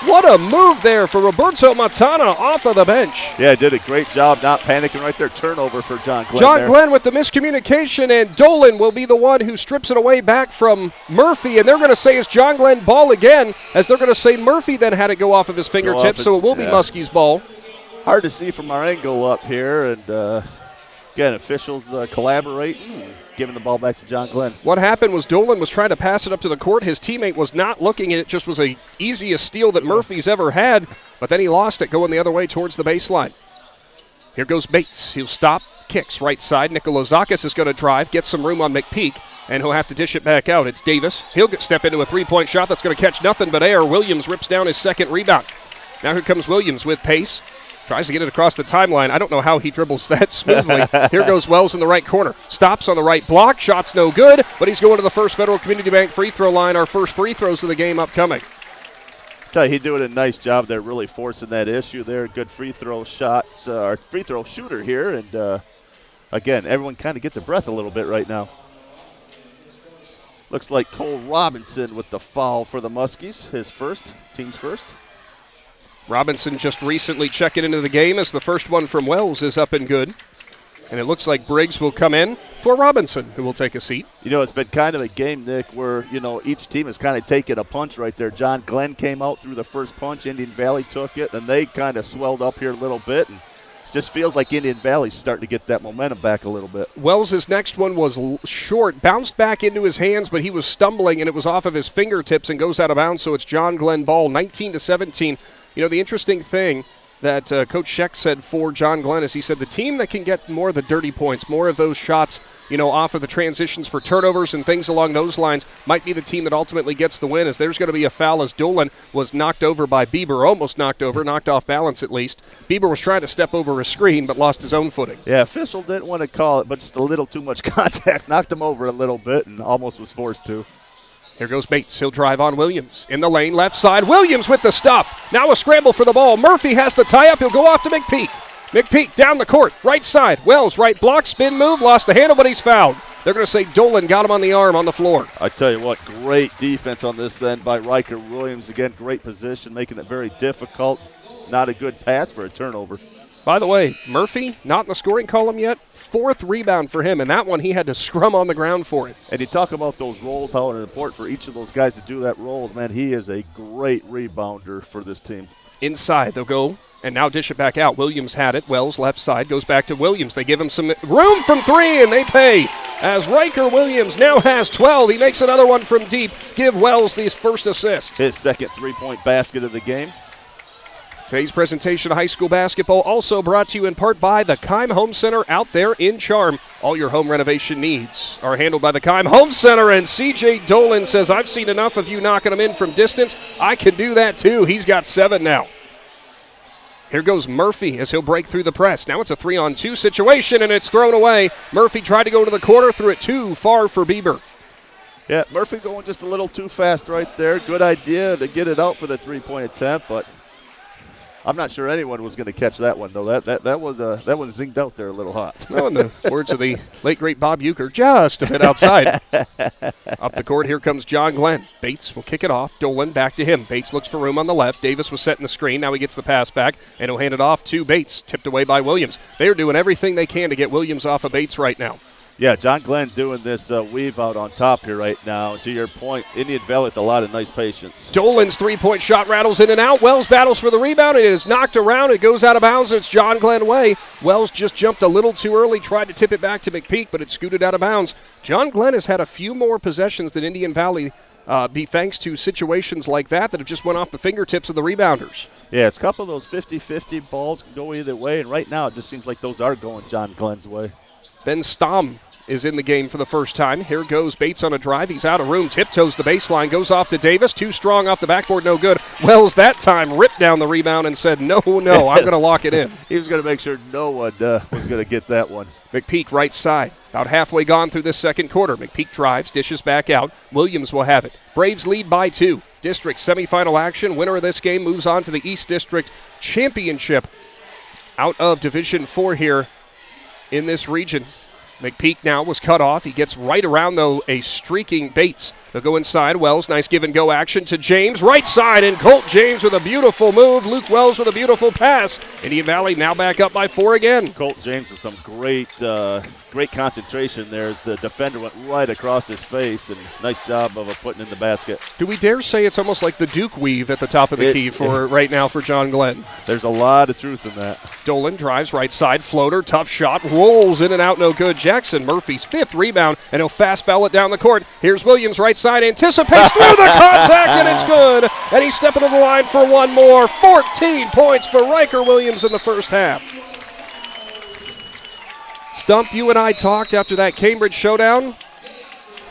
What a move there for Roberto Matana off of the bench. Yeah, did a great job not panicking right there. Turnover for John Glenn. John Glenn with the miscommunication, and Dolan will be the one who strips it away back from Murphy, and they're going to say it's John Glenn ball again, as they're going to say Murphy then had it go off of his fingertips, so it will be Muskies ball. Hard to see from our angle up here, and again, officials collaborate, giving the ball back to John Glenn. What happened was Dolan was trying to pass it up to the court. His teammate was not looking at it. Just was the easiest steal that Murphy's ever had, but then he lost it going the other way towards the baseline. Here goes Bates. He'll stop, kicks right side. Nikolozakis is going to drive, get some room on McPeak, and he'll have to dish it back out. It's Davis. He'll step into a three-point shot that's going to catch nothing but air. Williams rips down his second rebound. Now here comes Williams with pace. Tries to get it across the timeline. I don't know how he dribbles that smoothly. Here goes Wells in the right corner. Stops on the right block. Shot's no good, but he's going to the first Federal Community Bank free throw line. Our first free throws of the game upcoming. He's doing a nice job there, really forcing that issue there. Good free throw shots, our free throw shooter here. And, again, everyone kind of get their breath a little bit right now. Looks like Cole Robinson with the foul for the Muskies, his first, team's first. Robinson just recently checking into the game as the first one from Wells is up and good. And it looks like Briggs will come in for Robinson, who will take a seat. You know, it's been kind of a game, Nick, where, you know, each team has kind of taken a punch right there. John Glenn came out through the first punch. Indian Valley took it, and they kind of swelled up here a little bit. And just feels like Indian Valley's starting to get that momentum back a little bit. Wells' next one was short, bounced back into his hands, but he was stumbling, and it was off of his fingertips and goes out of bounds, so it's John Glenn ball, 19-17. You know, the interesting thing that Coach Scheck said for John Glenn is he said the team that can get more of the dirty points, more of those shots, you know, off of the transitions for turnovers and things along those lines might be the team that ultimately gets the win, as there's going to be a foul as Dolan was knocked over by Bieber, almost knocked over, knocked off balance at least. Bieber was trying to step over a screen but lost his own footing. Yeah, official didn't want to call it, but just a little too much contact. Knocked him over a little bit and almost was forced to. Here goes Bates. He'll drive on Williams. In the lane, left side. Williams with the stuff. Now a scramble for the ball. Murphy has the tie-up. He'll go off to McPeak. McPeak down the court. Right side. Wells, right block, spin move. Lost the handle, but he's fouled. They're going to say Dolan got him on the arm on the floor. I tell you what, great defense on this end by Riker Williams. Again, great position, making it very difficult. Not a good pass for a turnover. By the way, Murphy, not in the scoring column yet. Fourth rebound for him, and that one he had to scrum on the ground for it. And you talk about those rolls, how important for each of those guys to do that rolls. Man, he is a great rebounder for this team. Inside, they'll go and now dish it back out. Williams had it. Wells left side goes back to Williams. They give him some room from three, and they pay. As Riker Williams now has 12. He makes another one from deep. Give Wells his first assist. His second three-point basket of the game. Today's presentation of high school basketball also brought to you in part by the Keim Home Center out there in Charm. All your home renovation needs are handled by the Keim Home Center, and C.J. Dolan says, I've seen enough of you knocking them in from distance. I can do that too. He's got 7 now. Here goes Murphy as he'll break through the press. Now it's a 3-on-2 situation, and it's thrown away. Murphy tried to go to the corner, threw it too far for Bieber. Yeah, Murphy going just a little too fast right there. Good idea to get it out for the three-point attempt, but I'm not sure anyone was going to catch that one, though. That one zinged out there a little hot. Well, in the words of the late, great Bob Euchre, just a bit outside. Up the court, here comes John Glenn. Bates will kick it off. Dolan back to him. Bates looks for room on the left. Davis was setting the screen. Now he gets the pass back, and he'll hand it off to Bates. Tipped away by Williams. They are doing everything they can to get Williams off of Bates right now. Yeah, John Glenn doing this weave out on top here right now. To your point, Indian Valley with a lot of nice patience. Dolan's three-point shot rattles in and out. Wells battles for the rebound. It is knocked around. It goes out of bounds. It's John Glenn way. Wells just jumped a little too early, tried to tip it back to McPeak, but it scooted out of bounds. John Glenn has had a few more possessions than Indian Valley, be thanks to situations like that have just went off the fingertips of the rebounders. Yeah, it's a couple of those 50-50 balls can go either way, and right now it just seems like those are going John Glenn's way. Ben Stom is in the game for the first time. Here goes Bates on a drive. He's out of room, tiptoes the baseline, goes off to Davis. Too strong off the backboard, no good. Wells that time ripped down the rebound and said, no, I'm going to lock it in. He was going to make sure no one was going to get that one. McPeak right side. About halfway gone through this second quarter. McPeak drives, dishes back out. Williams will have it. Braves lead by 2. District semifinal action. Winner of this game moves on to the East District Championship out of Division 4 here in this region. McPeak now was cut off. He gets right around, though, a streaking Bates. They'll go inside. Wells, nice give-and-go action to James. Right side, and Colt James with a beautiful move. Luke Wells with a beautiful pass. Indian Valley now back up by 4 again. Colt James with some great concentration there as the defender went right across his face, and nice job of putting in the basket. Do we dare say it's almost like the Duke weave at the top of the key for right now for John Glenn? There's a lot of truth in that. Dolan drives right side, floater, tough shot, rolls in and out, no good. Jackson Murphy's 5th rebound, and he'll fastball it down the court. Here's Williams right side, anticipates through the contact, and it's good. And he's stepping to the line for one more. 14 points for Riker Williams in the first half. Stump, you and I talked after that Cambridge showdown,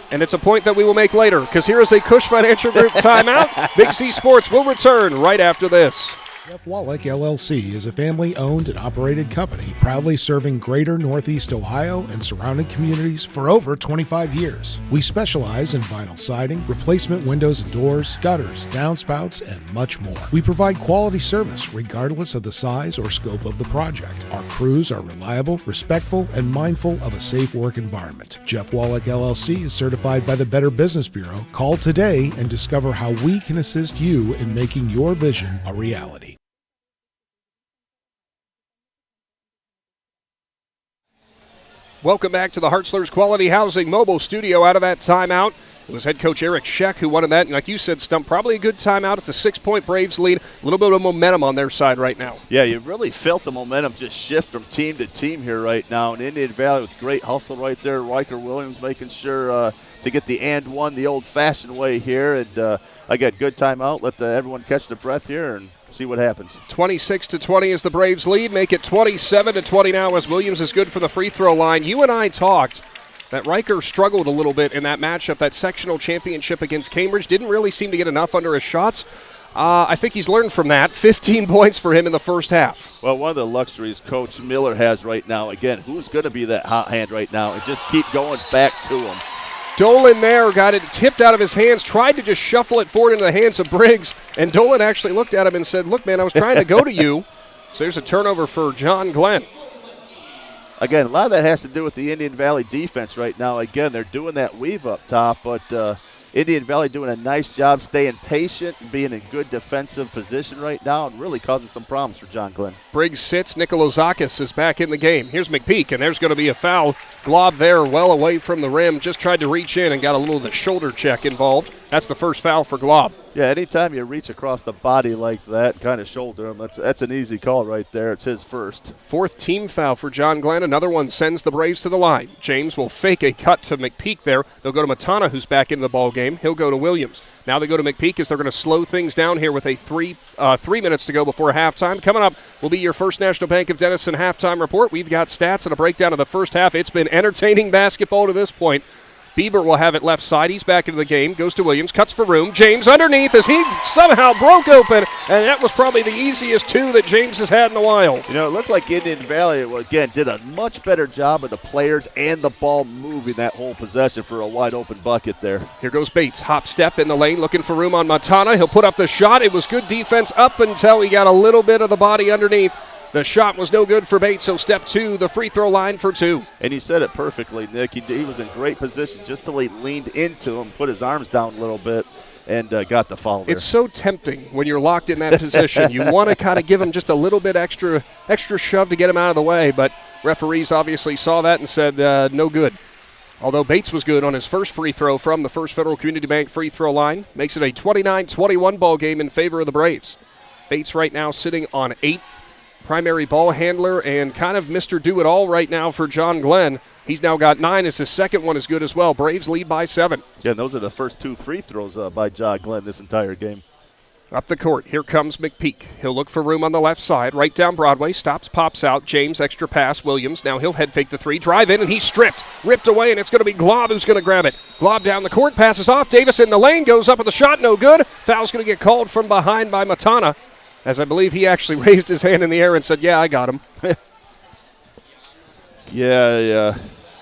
and it's a point that we will make later, because here is a Cush Financial Group timeout. Big Z Sports will return right after this. Jeff Wallach, LLC, is a family-owned and operated company proudly serving greater Northeast Ohio and surrounding communities for over 25 years. We specialize in vinyl siding, replacement windows and doors, gutters, downspouts, and much more. We provide quality service regardless of the size or scope of the project. Our crews are reliable, respectful, and mindful of a safe work environment. Jeff Wallach, LLC is certified by the Better Business Bureau. Call today and discover how we can assist you in making your vision a reality. Welcome back to the Hartzler's Quality Housing Mobile Studio. Out of that timeout, it was head coach Eric Scheck who wanted that. And like you said, Stump, probably a good timeout. It's a 6-point Braves lead. A little bit of momentum on their side right now. Yeah, you really felt the momentum just shift from team to team here right now. And Indian Valley with great hustle right there. Riker Williams making sure to get the and one the old-fashioned way here. And I got good timeout. Let everyone catch their breath here and see what happens. 26-20 is the Braves lead. Make it 27-20 now as Williams is good for the free throw line. You and I talked that Riker struggled a little bit in that matchup, that sectional championship against Cambridge. Didn't really seem to get enough under his shots. I think he's learned from that. 15 points for him in the first half. Well, one of the luxuries Coach Miller has right now, again, who's going to be that hot hand right now, and just keep going back to him. Dolan there got it tipped out of his hands, tried to just shuffle it forward into the hands of Briggs, and Dolan actually looked at him and said, look, man, I was trying to go to you. So there's a turnover for John Glenn. Again, a lot of that has to do with the Indian Valley defense right now. Again, they're doing that weave up top, but Indian Valley doing a nice job staying patient and being in good defensive position right now and really causing some problems for John Glenn. Briggs sits. Nikolozakis is back in the game. Here's McPeak, and there's going to be a foul. Glob there well away from the rim. Just tried to reach in and got a little of the shoulder check involved. That's the first foul for Glob. Yeah, anytime you reach across the body like that, kind of shoulder him, that's an easy call right there. It's his first. 4th team foul for John Glenn. Another one sends the Braves to the line. James will fake a cut to McPeak there. They'll go to Matana, who's back in the ball game. He'll go to Williams. Now they go to McPeak as they're going to slow things down here with a 3 minutes to go before halftime. Coming up will be your First National Bank of Denison halftime report. We've got stats and a breakdown of the first half. It's been entertaining basketball to this point. Bieber will have it left side. He's back into the game. Goes to Williams. Cuts for room. James underneath as he somehow broke open. And that was probably the easiest 2 that James has had in a while. You know, it looked like Indian Valley, again, did a much better job of the players and the ball moving that whole possession for a wide open bucket there. Here goes Bates. Hop step in the lane. Looking for room on Matana. He'll put up the shot. It was good defense up until he got a little bit of the body underneath. The shot was no good for Bates, so step 2, the free throw line for 2. And he said it perfectly, Nick. He was in great position just till he leaned into him, put his arms down a little bit, and got the foul there. It's so tempting when you're locked in that position. You want to kind of give him just a little bit extra shove to get him out of the way, but referees obviously saw that and said no good. Although Bates was good on his first free throw from the First Federal Community Bank free throw line. Makes it a 29-21 ball game in favor of the Braves. Bates right now sitting on 8. Primary ball handler and kind of Mr. Do-It-All right now for John Glenn. He's now got 9 as his second one is good as well. Braves lead by 7. Yeah, and those are the first 2 free throws by John Glenn this entire game. Up the court, here comes McPeak. He'll look for room on the left side, right down Broadway, stops, pops out. James, extra pass, Williams. Now he'll head fake the 3, drive in, and he's stripped. Ripped away, and it's going to be Glob who's going to grab it. Glob down the court, passes off. Davis in the lane, goes up with the shot, no good. Foul's going to get called from behind by Matana, as I believe he actually raised his hand in the air and said, yeah, I got him. Yeah.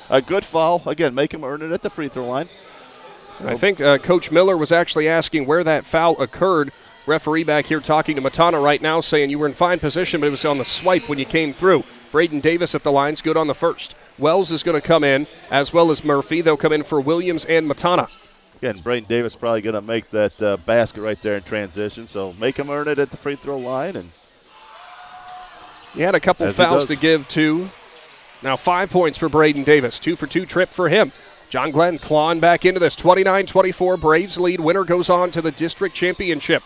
A good foul. Again, make him earn it at the free throw line. I think Coach Miller was actually asking where that foul occurred. Referee back here talking to Matana right now saying you were in fine position, but it was on the swipe when you came through. Braden Davis at the line's good on the first. Wells is going to come in, as well as Murphy. They'll come in for Williams and Matana. Again, Braden Davis probably going to make that basket right there in transition, so make him earn it at the free throw line. And he had a couple fouls to give, too. Now 5 points for Braden Davis. 2-for-2 trip for him. John Glenn clawing back into this. 29-24, Braves lead. Winner goes on to the district championship.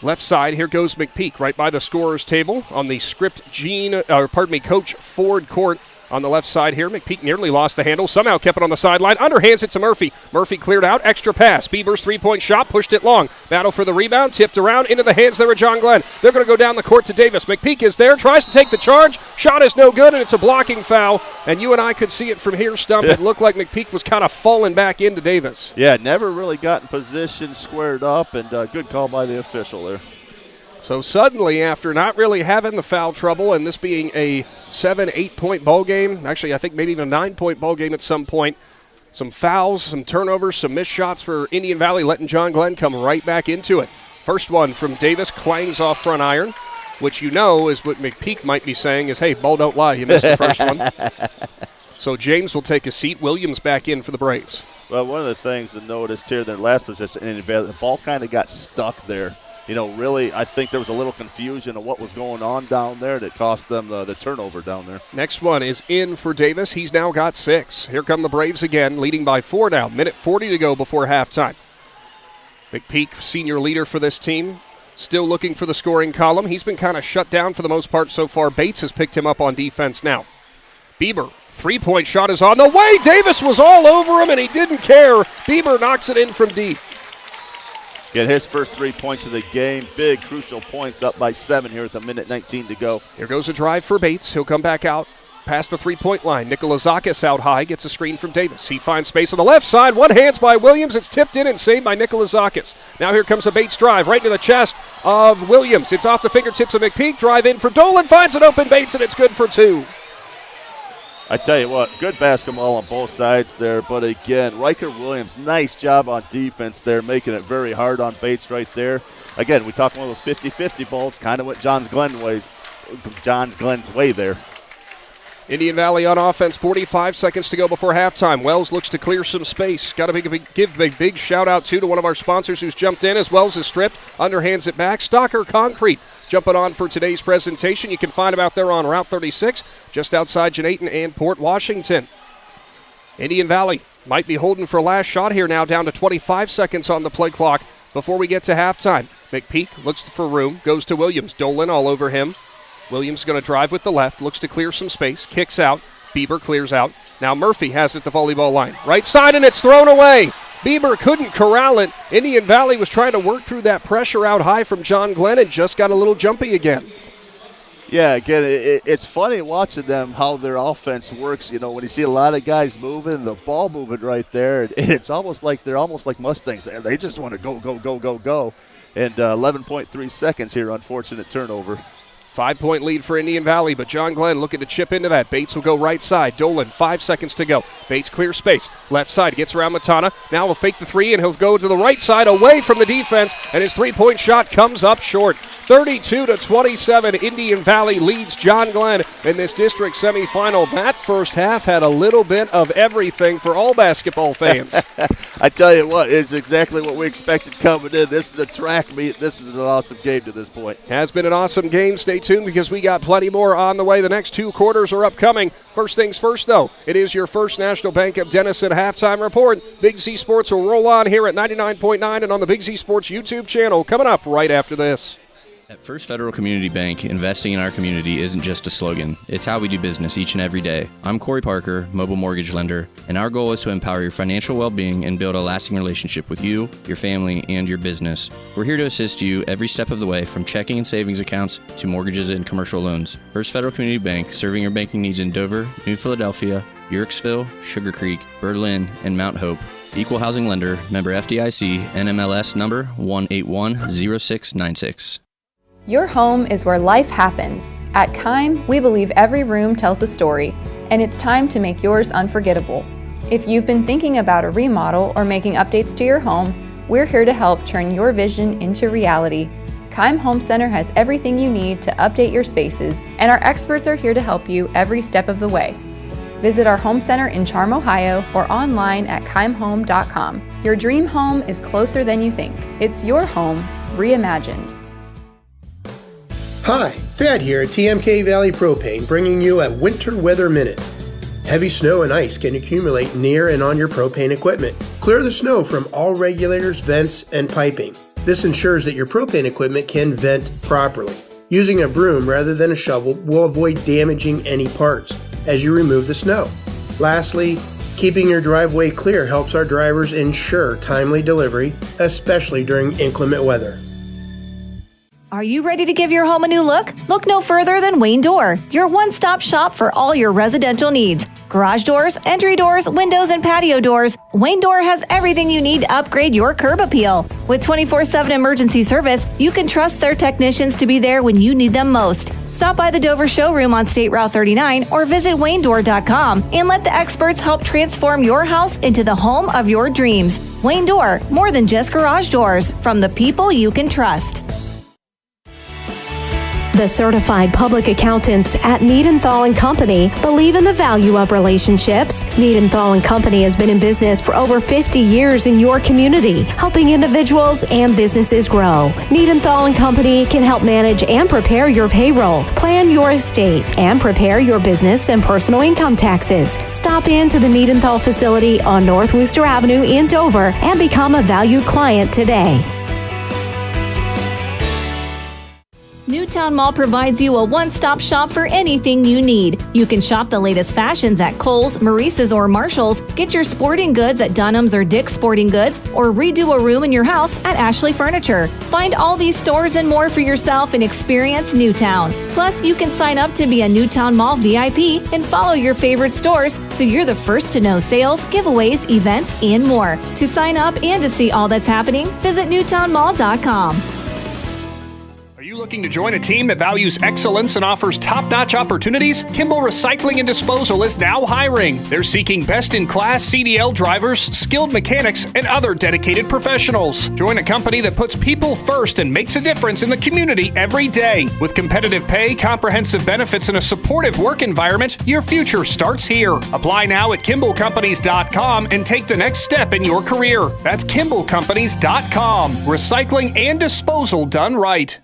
Left side, here goes McPeak right by the scorer's table on the Coach Ford court. On the left side here, McPeak nearly lost the handle, somehow kept it on the sideline, underhands it to Murphy. Murphy cleared out, extra pass. Bieber's three-point shot, pushed it long. Battle for the rebound, tipped around, into the hands there of John Glenn. They're going to go down the court to Davis. McPeak is there, tries to take the charge. Shot is no good, and it's a blocking foul. And you and I could see it from here, Stump. It looked like McPeak was kind of falling back into Davis. Yeah, never really got in position, squared up, and good call by the official there. So suddenly, after not really having the foul trouble and this being a 7-8 point ball game, actually I think maybe even a 9 point ball game at some point, some fouls, some turnovers, some missed shots for Indian Valley, letting John Glenn come right back into it. First one from Davis, clangs off front iron, which you know is what McPeak might be saying is, hey, ball don't lie, you missed the first one. So James will take a seat. Williams back in for the Braves. Well, one of the things to notice here in their last possession, the ball kind of got stuck there. You know, really, I think there was a little confusion of what was going on down there that cost them the turnover down there. Next one is in for Davis. He's now got 6. Here come the Braves again, leading by 4 now. Minute 40 to go before halftime. McPeak, senior leader for this team, still looking for the scoring column. He's been kind of shut down for the most part so far. Bates has picked him up on defense now. Bieber, three-point shot is on the way. Davis was all over him, and he didn't care. Bieber knocks it in from deep. Get his first 3 points of the game. Big, crucial points, up by 7 here with a minute 19 to go. Here goes a drive for Bates. He'll come back out past the three-point line. Nikolazakis out high, gets a screen from Davis. He finds space on the left side. One hands by Williams. It's tipped in and saved by Nikolazakis. Now here comes a Bates drive right into the chest of Williams. It's off the fingertips of McPeak. Drive in for Dolan. Finds an open Bates, and it's good for 2. I tell you what, good basketball on both sides there. But again, Riker Williams, nice job on defense there, making it very hard on Bates right there. Again, we talk one of those 50-50 balls, kind of what John Glenn's way there. Indian Valley on offense, 45 seconds to go before halftime. Wells looks to clear some space. Got to give a big shout out to one of our sponsors who's jumped in as Wells is stripped, underhands it back. Stocker Concrete jumping on for today's presentation. You can find them out there on Route 36, just outside Janayton and Port Washington. Indian Valley might be holding for last shot here now, down to 25 seconds on the play clock before we get to halftime. McPeak looks for room, goes to Williams. Dolan all over him. Williams going to drive with the left, looks to clear some space, kicks out. Bieber clears out. Now Murphy has it at the volleyball line. Right side, and it's thrown away. Bieber couldn't corral it. Indian Valley was trying to work through that pressure out high from John Glenn and just got a little jumpy again. Yeah, again, it's funny watching them, how their offense works. You know, when you see a lot of guys moving, the ball moving right there, and it's almost like they're almost like Mustangs. They just want to go, go, go, go, go. And 11.3 seconds here, unfortunate turnover. 5-point lead for Indian Valley, but John Glenn looking to chip into that. Bates will go right side. Dolan, 5 seconds to go. Bates clears space. Left side, gets around Matana. Now he'll fake the 3, and he'll go to the right side away from the defense, and his 3-point shot comes up short. 32-27, Indian Valley leads John Glenn in this district semifinal. That first half had a little bit of everything for all basketball fans. I tell you what, it's exactly what we expected coming in. This is a track meet. This is an awesome game to this point. Has been an awesome game. Stay tuned because we got plenty more on the way. The next two quarters are upcoming. First things first, though, it is your First National Bank of Denison halftime report. Big Z Sports will roll on here at 99.9 and on the Big Z Sports YouTube channel coming up right after this. At First Federal Community Bank, investing in our community isn't just a slogan. It's how we do business each and every day. I'm Corey Parker, mobile mortgage lender, and our goal is to empower your financial well-being and build a lasting relationship with you, your family, and your business. We're here to assist you every step of the way, from checking and savings accounts to mortgages and commercial loans. First Federal Community Bank, serving your banking needs in Dover, New Philadelphia, Yorksville, Sugar Creek, Berlin, and Mount Hope. Equal housing lender, member FDIC, NMLS number 1810696. Your home is where life happens. At Kime, we believe every room tells a story, and it's time to make yours unforgettable. If you've been thinking about a remodel or making updates to your home, we're here to help turn your vision into reality. Kime Home Center has everything you need to update your spaces, and our experts are here to help you every step of the way. Visit our home center in Charm, Ohio, or online at kimehome.com. Your dream home is closer than you think. It's your home reimagined. Hi, Thad here at TMK Valley Propane, bringing you a Winter Weather Minute. Heavy snow and ice can accumulate near and on your propane equipment. Clear the snow from all regulators, vents, and piping. This ensures that your propane equipment can vent properly. Using a broom rather than a shovel will avoid damaging any parts as you remove the snow. Lastly, keeping your driveway clear helps our drivers ensure timely delivery, especially during inclement weather. Are you ready to give your home a new look? Look no further than Wayne Door, your one-stop shop for all your residential needs. Garage doors, entry doors, windows, and patio doors. Wayne Door has everything you need to upgrade your curb appeal. With 24/7 emergency service, you can trust their technicians to be there when you need them most. Stop by the Dover showroom on State Route 39 or visit WayneDoor.com and let the experts help transform your house into the home of your dreams. Wayne Door, more than just garage doors, from the people you can trust. The certified public accountants at Niedenthal & Company believe in the value of relationships. Niedenthal & Company has been in business for over 50 years in your community, helping individuals and businesses grow. Niedenthal & Company can help manage and prepare your payroll, plan your estate, and prepare your business and personal income taxes. Stop into the Niedenthal facility on North Wooster Avenue in Dover and become a valued client today. Newtown Mall provides you a one-stop shop for anything you need. You can shop the latest fashions at Kohl's, Maurice's, or Marshall's, get your sporting goods at Dunham's or Dick's Sporting Goods, or redo a room in your house at Ashley Furniture. Find all these stores and more for yourself and experience Newtown. Plus, you can sign up to be a Newtown Mall VIP and follow your favorite stores so you're the first to know sales, giveaways, events, and more. To sign up and to see all that's happening, visit newtownmall.com. Are you looking to join a team that values excellence and offers top-notch opportunities? Kimball Recycling and Disposal is now hiring. They're seeking best-in-class CDL drivers, skilled mechanics, and other dedicated professionals. Join a company that puts people first and makes a difference in the community every day. With competitive pay, comprehensive benefits, and a supportive work environment, your future starts here. Apply now at KimballCompanies.com and take the next step in your career. That's KimballCompanies.com. Recycling and disposal done right.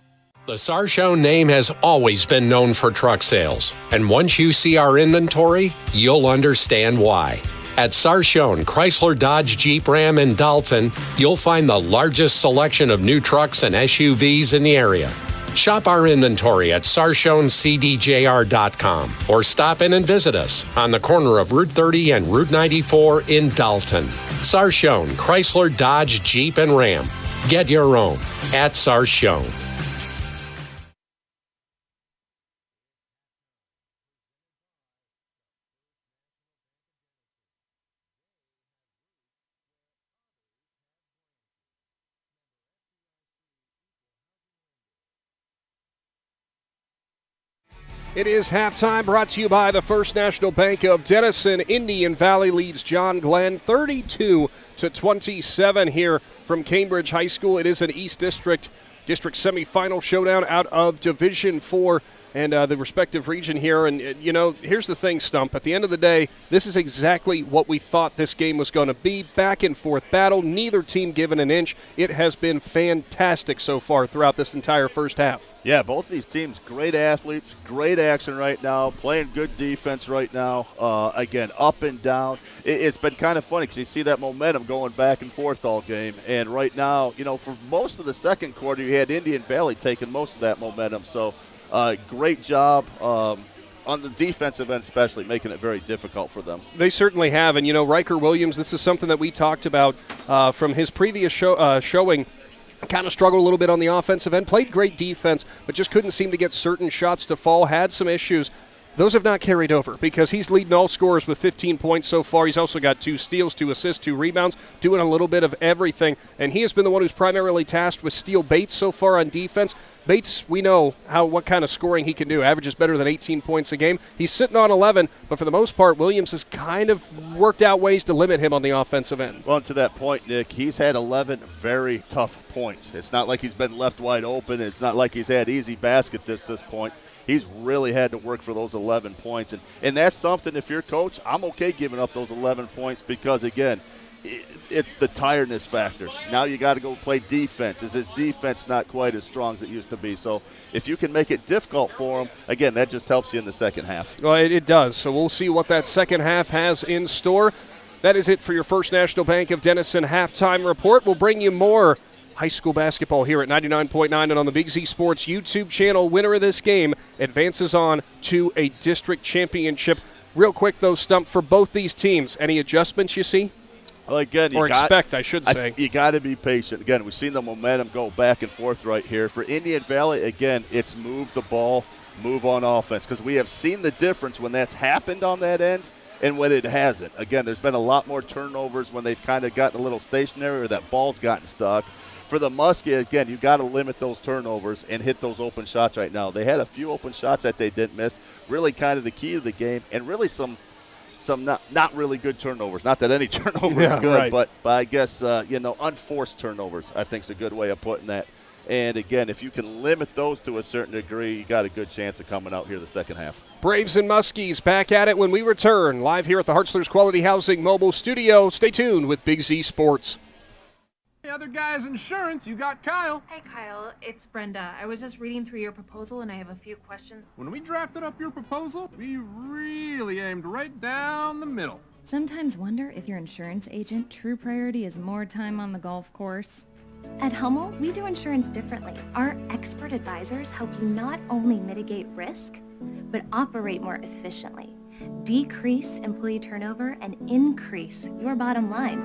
The Sarchone name has always been known for truck sales, and once you see our inventory, you'll understand why. At Sarchone Chrysler Dodge Jeep Ram in Dalton, you'll find the largest selection of new trucks and SUVs in the area. Shop our inventory at SarchoneCDJR.com or stop in and visit us on the corner of Route 30 and Route 94 in Dalton. Sarchone Chrysler Dodge Jeep and Ram. Get your own at Sarchone. It is halftime, brought to you by the First National Bank of Denison. Indian Valley leads John Glenn 32-27 here from Cambridge High School. It is an East District district semifinal showdown out of Division 4 and the respective region here. And, here's the thing, Stump. At the end of the day, this is exactly what we thought this game was going to be. Back and forth battle, neither team given an inch. It has been fantastic so far throughout this entire first half. Yeah, both these teams, great athletes, great action right now, playing good defense right now. Again, up and down. It's been kind of funny because you see that momentum going back and forth all game. And right now, for most of the second quarter, you had Indian Valley taking most of that momentum. So, great job on the defensive end, especially making it very difficult for them. They certainly have. And, Riker Williams, this is something that we talked about from his previous showing. Kind of struggled a little bit on the offensive end, played great defense, but just couldn't seem to get certain shots to fall, had some issues. Those have not carried over because he's leading all scorers with 15 points so far. He's also got 2 steals, 2 assists, 2 rebounds, doing a little bit of everything. And he has been the one who's primarily tasked with Steele Bates so far on defense. Bates, we know what kind of scoring he can do. Averages better than 18 points a game. He's sitting on 11, but for the most part, Williams has kind of worked out ways to limit him on the offensive end. Well, to that point, Nick, he's had 11 very tough points. It's not like he's been left wide open. It's not like he's had easy basket this point. He's really had to work for those 11 points. And that's something, if you're coach, I'm okay giving up those 11 points because, again, it's the tiredness factor. Now you got to go play defense. Is his defense not quite as strong as it used to be? So if you can make it difficult for him, again, that just helps you in the second half. Well, it does. So we'll see what that second half has in store. That is it for your First National Bank of Denison halftime report. We'll bring you more high school basketball here at 99.9 and on the Big Z Sports YouTube channel. Winner of this game advances on to a district championship. Real quick, though, Stump, for both these teams, any adjustments you see? Well, again, I should say. You got to be patient. Again, we've seen the momentum go back and forth right here. For Indian Valley, again, it's move the ball, move on offense, because we have seen the difference when that's happened on that end and when it hasn't. Again, there's been a lot more turnovers when they've kind of gotten a little stationary or that ball's gotten stuck. For the Muskies, again, you got to limit those turnovers and hit those open shots right now. They had a few open shots that they didn't miss, really kind of the key to the game, and really some not really good turnovers. Not that any turnover is good, right. but I guess, unforced turnovers, I think is a good way of putting that. And, again, if you can limit those to a certain degree, you got a good chance of coming out here the second half. Braves and Muskies back at it when we return. Live here at the Hartzler's Quality Housing Mobile Studio. Stay tuned with Big Z Sports. The other guy's insurance, you got Kyle. Hey Kyle, it's Brenda. I was just reading through your proposal and I have a few questions. When we drafted up your proposal, we really aimed right down the middle. Sometimes wonder if your insurance agent true priority is more time on the golf course. At Hummel, we do insurance differently. Our expert advisors help you not only mitigate risk, but operate more efficiently, decrease employee turnover, and increase your bottom line.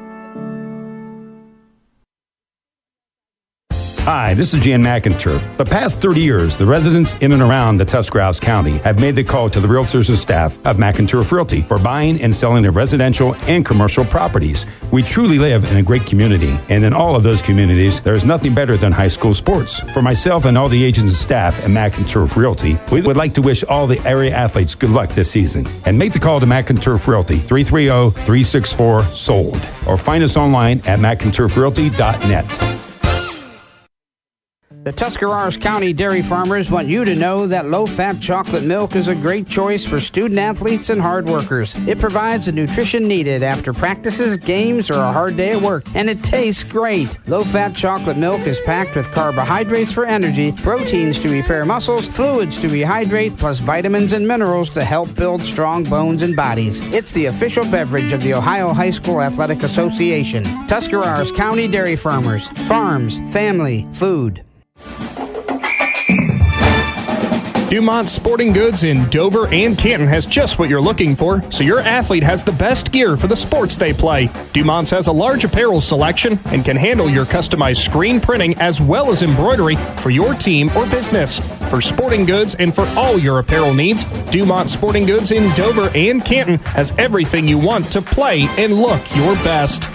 Hi, this is Jan McInturf. The past 30 years, the residents in and around the Tuscarawas County have made the call to the realtors and staff of McInturf Realty for buying and selling of residential and commercial properties. We truly live in a great community, and in all of those communities, there is nothing better than high school sports. For myself and all the agents and staff at McInturf Realty, we would like to wish all the area athletes good luck this season. And make the call to McInturf Realty, 330-364-SOLD, or find us online at McInturfRealty.net. The Tuscarawas County dairy farmers want you to know that low-fat chocolate milk is a great choice for student athletes and hard workers. It provides the nutrition needed after practices, games, or a hard day at work, and it tastes great. Low-fat chocolate milk is packed with carbohydrates for energy, proteins to repair muscles, fluids to rehydrate, plus vitamins and minerals to help build strong bones and bodies. It's the official beverage of the Ohio High School Athletic Association. Tuscarawas County Dairy Farmers. Farms, family, food. Dumont Sporting Goods in Dover and Canton has just what you're looking for, so your athlete has the best gear for the sports they play. Dumont's has a large apparel selection and can handle your customized screen printing as well as embroidery for your team or business. For sporting goods and for all your apparel needs, Dumont Sporting Goods in Dover and Canton has everything you want to play and look your best.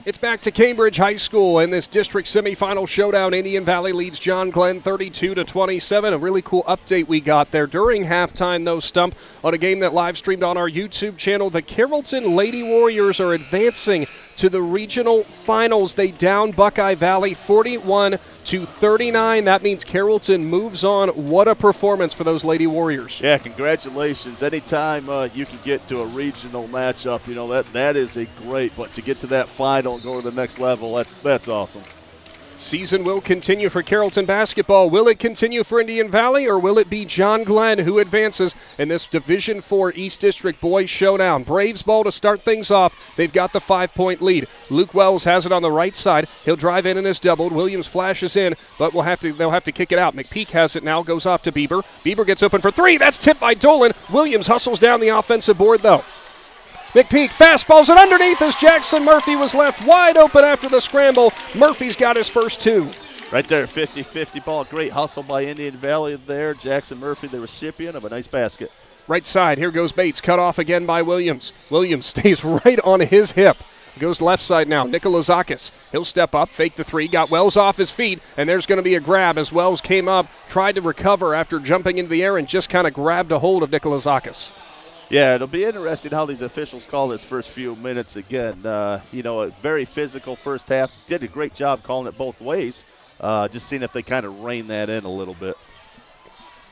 It's back to Cambridge High School in this district semifinal showdown. Indian Valley leads John Glenn 32-27. A really cool update we got there during halftime, though, Stump, on a game that live streamed on our YouTube channel. The Carrollton Lady Warriors are advancing to the regional finals. They down Buckeye Valley 41-39. That means Carrollton moves on. What a performance for those Lady Warriors. Yeah, congratulations. Anytime you can get to a regional matchup, you know, that is a great, but to get to that final and go to the next level, that's awesome. Season will continue for Carrollton basketball. Will it continue for Indian Valley, or will it be John Glenn who advances in this Division IV East District Boys Showdown? Braves ball to start things off. They've got the 5-point lead. Luke Wells has it on the right side. He'll drive in and is doubled. Williams flashes in, but they'll have to kick it out. McPeak has it now, goes off to Bieber. Bieber gets open for three. That's tipped by Dolan. Williams hustles down the offensive board, though. McPeak fastballs it underneath as Jackson Murphy was left wide open after the scramble. Murphy's got his first two. Right there, 50-50 ball. Great hustle by Indian Valley there. Jackson Murphy, the recipient of a nice basket. Right side, here goes Bates. Cut off again by Williams. Williams stays right on his hip. Goes left side now. Nikolazakis. He'll step up, fake the three, got Wells off his feet, and there's going to be a grab as Wells came up, tried to recover after jumping into the air and just kind of grabbed a hold of Nikolazakis. Yeah, it'll be interesting how these officials call this first few minutes again. A very physical first half. Did a great job calling it both ways. Just seeing if they kind of rein that in a little bit.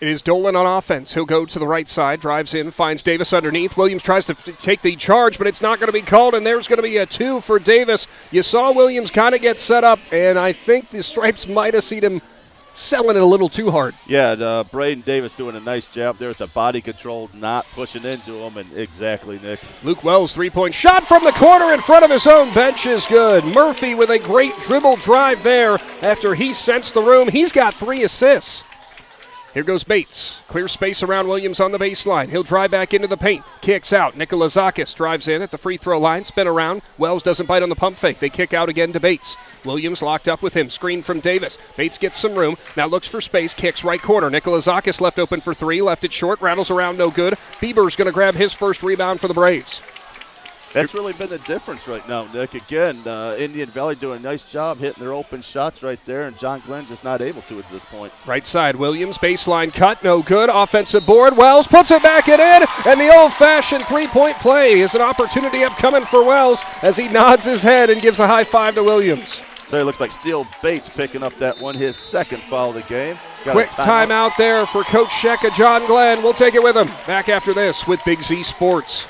It is Dolan on offense. He'll go to the right side, drives in, finds Davis underneath. Williams tries to take the charge, but it's not going to be called, and there's going to be a two for Davis. You saw Williams kind of get set up, and I think the Stripes might have seen him selling it a little too hard. Yeah, Braden Davis doing a nice job there with the body control, not pushing into him, and exactly, Nick. Luke Wells, three-point shot from the corner in front of his own bench is good. Murphy with a great dribble drive there after he sensed the room. He's got 3 assists. Here goes Bates. Clear space around Williams on the baseline. He'll drive back into the paint. Kicks out. Nikolazakis drives in at the free throw line. Spin around. Wells doesn't bite on the pump fake. They kick out again to Bates. Williams locked up with him. Screen from Davis. Bates gets some room. Now looks for space. Kicks right corner. Nikolazakis left open for three. Left it short. Rattles around no good. Bieber's going to grab his first rebound for the Braves. That's really been the difference right now, Nick. Again, Indian Valley doing a nice job hitting their open shots right there, and John Glenn just not able to at this point. Right side, Williams, baseline cut, no good. Offensive board, Wells puts it back and in, and the old-fashioned three-point play is an opportunity upcoming for Wells as he nods his head and gives a high five to Williams. There looks like Steele Bates picking up that one, his second foul of the game. Quick timeout there for Coach Sheck of John Glenn. We'll take it with him. Back after this with Big Z Sports.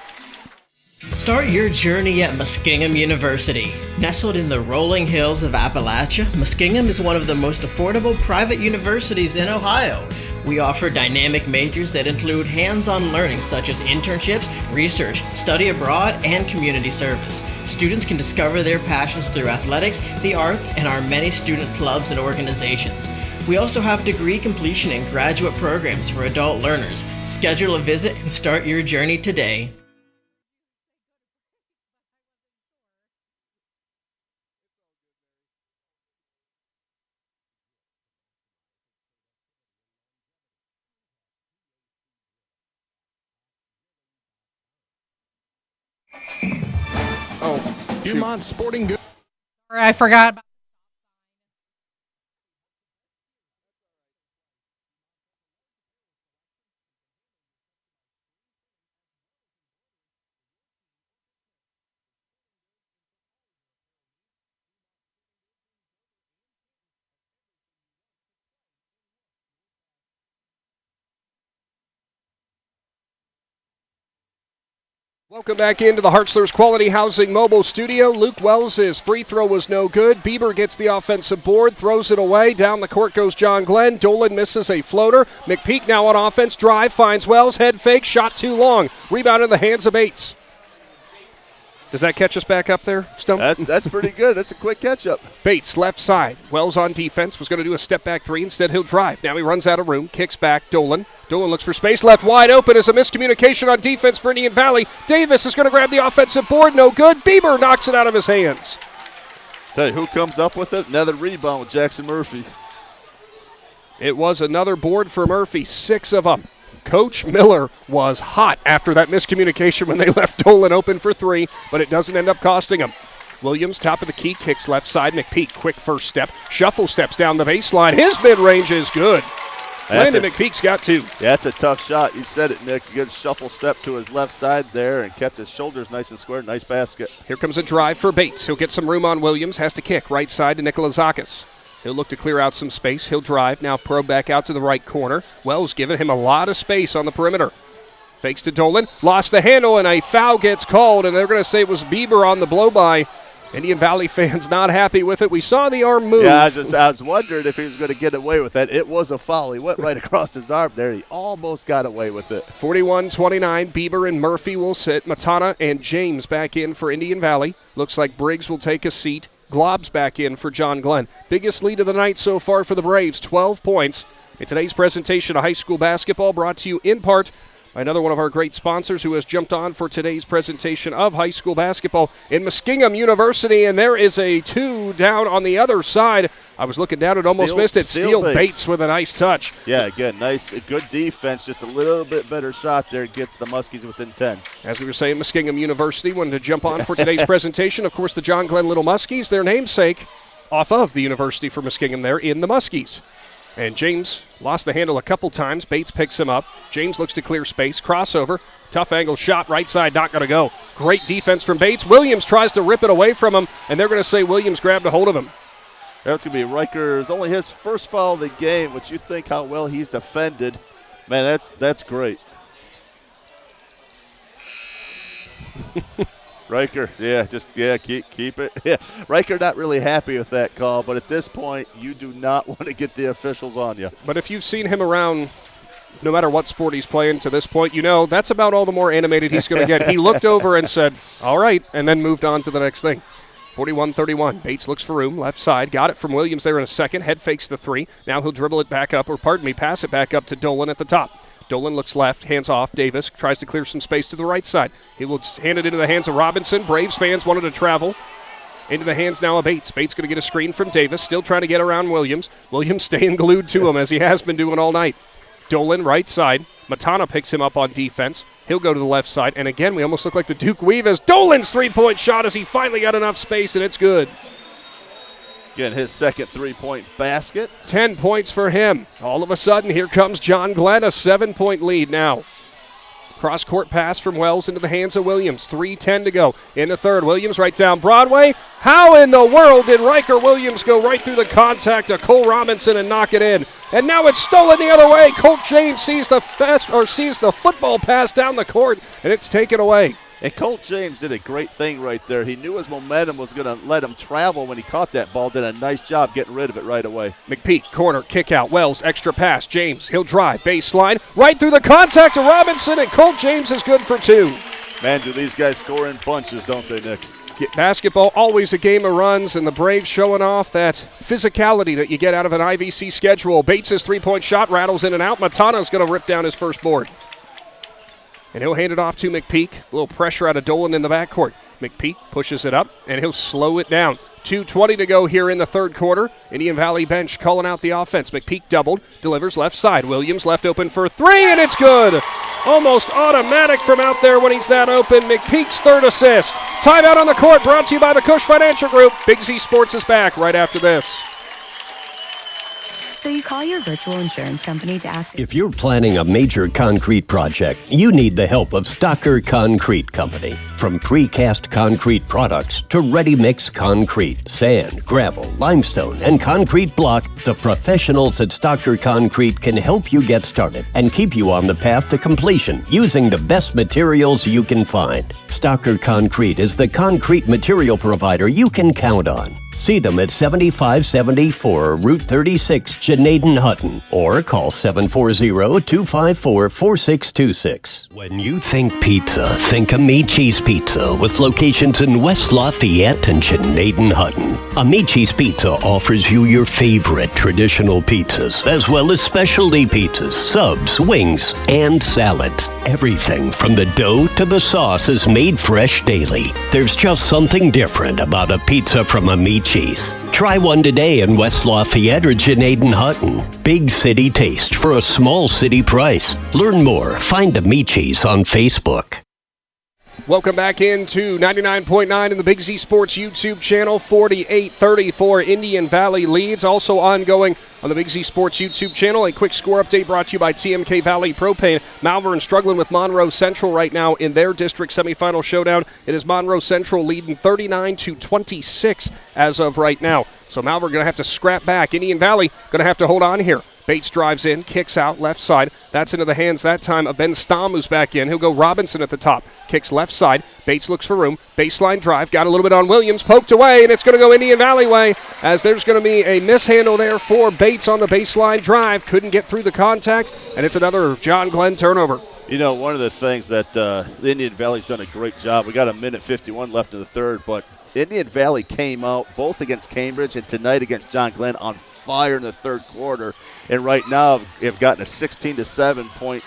Start your journey at Muskingum University. Nestled in the rolling hills of Appalachia, Muskingum is one of the most affordable private universities in Ohio. We offer dynamic majors that include hands-on learning such as internships, research, study abroad, and community service. Students can discover their passions through athletics, the arts, and our many student clubs and organizations. We also have degree completion and graduate programs for adult learners. Schedule a visit and start your journey today. Dumont Sporting Goods. I forgot about Welcome back into the Hartzler's Quality Housing Mobile Studio. Luke Wells' free throw was no good. Bieber gets the offensive board, throws it away. Down the court goes John Glenn. Dolan misses a floater. McPeak now on offense. Drive, finds Wells. Head fake, shot too long. Rebound in the hands of Bates. Does that catch us back up there, Stump? That's pretty good. That's a quick catch-up. Bates, left side. Wells on defense. Was going to do a step-back three. Instead, he'll drive. Now he runs out of room. Kicks back. Dolan. Dolan looks for space. Left wide open is a miscommunication on defense for Indian Valley. Davis is going to grab the offensive board. No good. Bieber knocks it out of his hands. Tell you, who comes up with it? Another rebound with Jackson Murphy. It was another board for Murphy. 6 of them. Coach Miller was hot after that miscommunication when they left Dolan open for three, but it doesn't end up costing him. Williams, top of the key, kicks left side. McPeak, quick first step. Shuffle steps down the baseline. His mid-range is good. Landon McPeak's got 2. Yeah, that's a tough shot. You said it, Nick. Good shuffle step to his left side there and kept his shoulders nice and square. Nice basket. Here comes a drive for Bates. He'll get some room on Williams. Has to kick right side to Nikolazakis. He'll look to clear out some space. He'll drive. Now probe back out to the right corner. Wells giving him a lot of space on the perimeter. Fakes to Dolan. Lost the handle, and a foul gets called, and they're going to say it was Bieber on the blow-by. Indian Valley fans not happy with it. We saw the arm move. Yeah, I was wondering if he was going to get away with that. It was a foul. He went right across his arm there. He almost got away with it. 41-29, Bieber and Murphy will sit. Matana and James back in for Indian Valley. Looks like Briggs will take a seat. Glob's back in for John Glenn. Biggest lead of the night so far for the Braves, 12 points. In today's presentation of high school basketball, brought to you in part by another one of our great sponsors who has jumped on for today's presentation of high school basketball in Muskingum University, and there is a 2 down on the other side. I was looking down and almost missed it. Steele Bates with a nice touch. Yeah, again, nice, good defense. Just a little bit better shot there. Gets the Muskies within 10. As we were saying, Muskingum University wanted to jump on for today's presentation. Of course, the John Glenn Little Muskies, their namesake, off of the University for Muskingum there in the Muskies. And James lost the handle a couple times. Bates picks him up. James looks to clear space. Crossover. Tough angle shot. Right side, not going to go. Great defense from Bates. Williams tries to rip it away from him, and they're going to say Williams grabbed a hold of him. That's going to be Riker's only his first foul of the game, which you think how well he's defended. Man, that's great. Riker, keep it. Yeah, Riker not really happy with that call, but at this point, you do not want to get the officials on you. But if you've seen him around, no matter what sport he's playing to this point, you know that's about all the more animated he's going to get. He looked over and said, all right, and then moved on to the next thing. 41-31. Bates looks for room, left side. Got it from Williams there in a second. Head fakes the 3. Now he'll dribble it back up, pass it back up to Dolan at the top. Dolan looks left, hands off. Davis tries to clear some space to the right side. He will hand it into the hands of Robinson. Braves fans wanted to travel. Into the hands now of Bates. Bates going to get a screen from Davis, still trying to get around Williams. Williams staying glued to him as he has been doing all night. Dolan right side. Matana picks him up on defense. He'll go to the left side. And again, we almost look like the Duke Weave as Dolan's three-point shot as he finally got enough space, and it's good. Again, his second three-point basket. 10 points for him. All of a sudden, here comes John Glenn, a 7-point lead now. Cross-court pass from Wells into the hands of Williams. 3:10 to go in the third. Williams right down Broadway. How in the world did Riker Williams go right through the contact of Cole Robinson and knock it in? And now it's stolen the other way. Colt James sees the football pass down the court, and it's taken away. And Colt James did a great thing right there. He knew his momentum was going to let him travel when he caught that ball. Did a nice job getting rid of it right away. McPeak, corner, kick out. Wells, extra pass. James, he'll drive. Baseline, right through the contact of Robinson, and Colt James is good for 2. Man, do these guys score in bunches, don't they, Nick? Basketball, always a game of runs, and the Braves showing off that physicality that you get out of an IVC schedule. Bates' three-point shot rattles in and out. Matana's going to rip down his first board. And he'll hand it off to McPeak. A little pressure out of Dolan in the backcourt. McPeak pushes it up, and he'll slow it down. 2:20 to go here in the third quarter. Indian Valley bench calling out the offense. McPeak doubled, delivers left side. Williams left open for 3, and it's good. Almost automatic from out there when he's that open. McPeak's third assist. Timeout on the court brought to you by the Cush Financial Group. Big Z Sports is back right after this. So you call your virtual insurance company to ask... If you're planning a major concrete project, you need the help of Stocker Concrete Company. From precast concrete products to ready-mix concrete, sand, gravel, limestone, and concrete block, the professionals at Stocker Concrete can help you get started and keep you on the path to completion using the best materials you can find. Stocker Concrete is the concrete material provider you can count on. See them at 7574 Route 36, Janaden-Hutton, or call 740-254-4626. When you think pizza, think Amici's Pizza with locations in West Lafayette and Janaden-Hutton. Amici's Pizza offers you your favorite traditional pizzas, as well as specialty pizzas, subs, wings, and salads. Everything from the dough to the sauce is made fresh daily. There's just something different about a pizza from Amici's. Try one today in West Lafayette or Janaden-Hutton. Big city taste for a small city price. Learn more. Find Amici's on Facebook. Welcome back into 99.9 in the Big Z Sports YouTube channel. 48-34 Indian Valley leads. Also ongoing on the Big Z Sports YouTube channel. A quick score update brought to you by TMK Valley Propane. Malvern struggling with Monroe Central right now in their district semifinal showdown. It is Monroe Central leading 39-26 as of right now. So Malvern going to have to scrap back. Indian Valley going to have to hold on here. Bates drives in, kicks out, left side. That's into the hands that time of Ben Stamm, who's back in. He'll go Robinson at the top. Kicks left side. Bates looks for room. Baseline drive. Got a little bit on Williams. Poked away, and it's going to go Indian Valley way, as there's going to be a mishandle there for Bates on the baseline drive. Couldn't get through the contact, and it's another John Glenn turnover. You know, one of the things that the Indian Valley's done a great job. We got a minute 51 left in the third, but Indian Valley came out both against Cambridge and tonight against John Glenn on fire in the third quarter, and right now have gotten a 16-7 point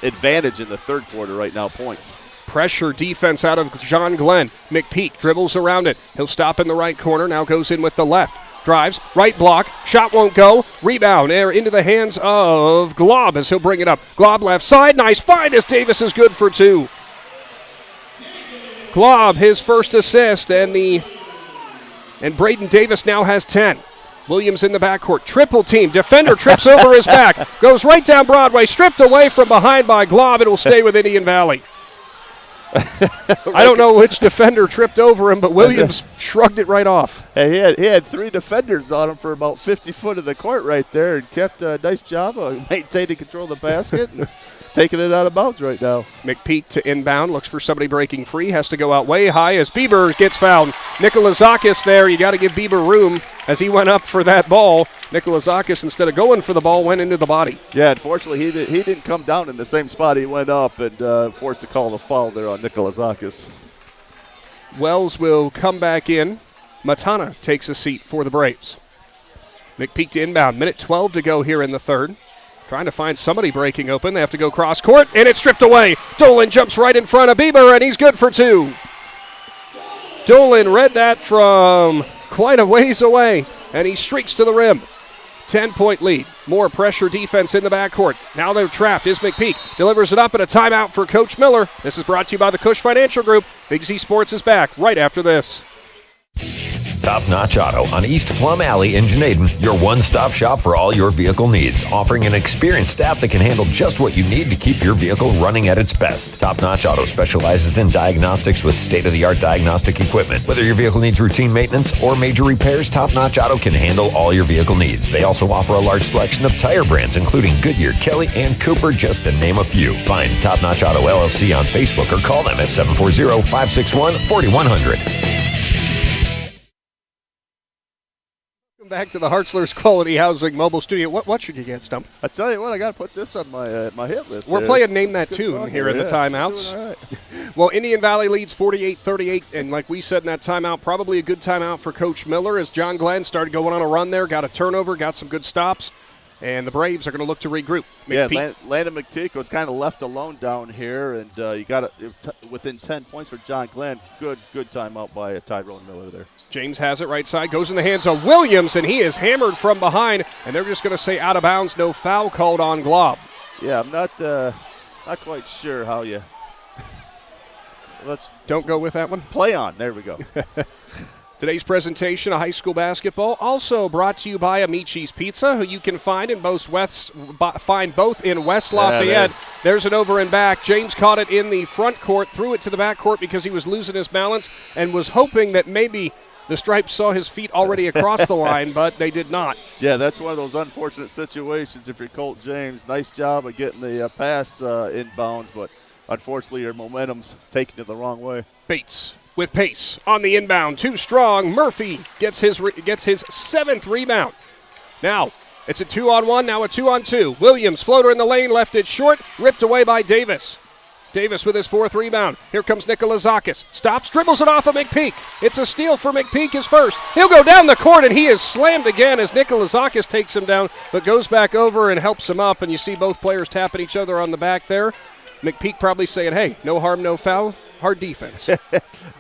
advantage in the third quarter right now, points. Pressure defense out of John Glenn. McPeak dribbles around it. He'll stop in the right corner, now goes in with the left. Drives, right block, shot won't go. Rebound there into the hands of Glob as he'll bring it up. Glob left side, nice find as Davis is good for two. Glob, his first assist, and Braden Davis now has 10. Williams in the backcourt, triple team, defender trips over his back, goes right down Broadway, stripped away from behind by Glob. It will stay with Indian Valley. I don't know which defender tripped over him, but Williams shrugged it right off. Hey, he had three defenders on him for about 50 foot of the court right there, and kept a nice job of maintaining control of the basket. Taking it out of bounds right now. McPeak to inbound, looks for somebody breaking free, has to go out way high as Bieber gets fouled. Nikolazakis there, you got to give Bieber room as he went up for that ball. Nikolazakis, instead of going for the ball, went into the body. Yeah, unfortunately, he didn't come down in the same spot he went up, and forced to call the foul there on Nikolazakis. Wells will come back in. Matana takes a seat for the Braves. McPeak to inbound, minute 12 to go here in the third. Trying to find somebody breaking open. They have to go cross court, and it's stripped away. Dolan jumps right in front of Bieber, and he's good for two. Dolan read that from quite a ways away, and he streaks to the rim. 10-point lead. More pressure defense in the backcourt. Now they're trapped. Is McPeak. Delivers it up, and a timeout for Coach Miller. This is brought to you by the Cush Financial Group. Big Z Sports is back right after this. Top Notch Auto on East Plum Alley in Janaden, your one-stop shop for all your vehicle needs, offering an experienced staff that can handle just what you need to keep your vehicle running at its best. Top Notch Auto specializes in diagnostics with state-of-the-art diagnostic equipment. Whether your vehicle needs routine maintenance or major repairs, Top Notch Auto can handle all your vehicle needs. They also offer a large selection of tire brands, including Goodyear, Kelly, and Cooper, just to name a few. Find Top Notch Auto LLC on Facebook or call them at 740-561-4100. Back to the Hartzler's Quality Housing Mobile Studio. What should you get, Stump? I tell you what, I got to put this on my hit list. We're playing Name That Tune here in the timeouts. All right. Well, Indian Valley leads 48-38, and like we said in that timeout, probably a good timeout for Coach Miller as John Glenn started going on a run there, got a turnover, got some good stops, and the Braves are going to look to regroup. Yeah, Landon McPeak was kind of left alone down here, and you got within 10 points for John Glenn. Good timeout by Tyrone Miller there. James has it right side, goes in the hands of Williams, and he is hammered from behind, and they're just going to say out of bounds, no foul called on Glob. Yeah, I'm not quite sure how you. Don't go with that one. Play on. There we go. Today's presentation of high school basketball also brought to you by Amici's Pizza, who you can find in both West Lafayette. There's an over and back. James caught it in the front court, threw it to the back court because he was losing his balance and was hoping that maybe the Stripes saw his feet already across the line, but they did not. Yeah, that's one of those unfortunate situations if you're Colt James. Nice job of getting the pass inbounds, but unfortunately your momentum's taken it the wrong way. Bates with pace on the inbound, too strong. Murphy gets his seventh rebound. Now it's a 2-on-1, now a 2-on-2. Williams, floater in the lane, left it short, ripped away by Davis. Davis with his fourth rebound. Here comes Nikolazakis. Stops, dribbles it off of McPeak. It's a steal for McPeak, his first. He'll go down the court, and he is slammed again as Nikolazakis takes him down, but goes back over and helps him up, and you see both players tapping each other on the back there. McPeak probably saying, hey, no harm, no foul. Hard defense.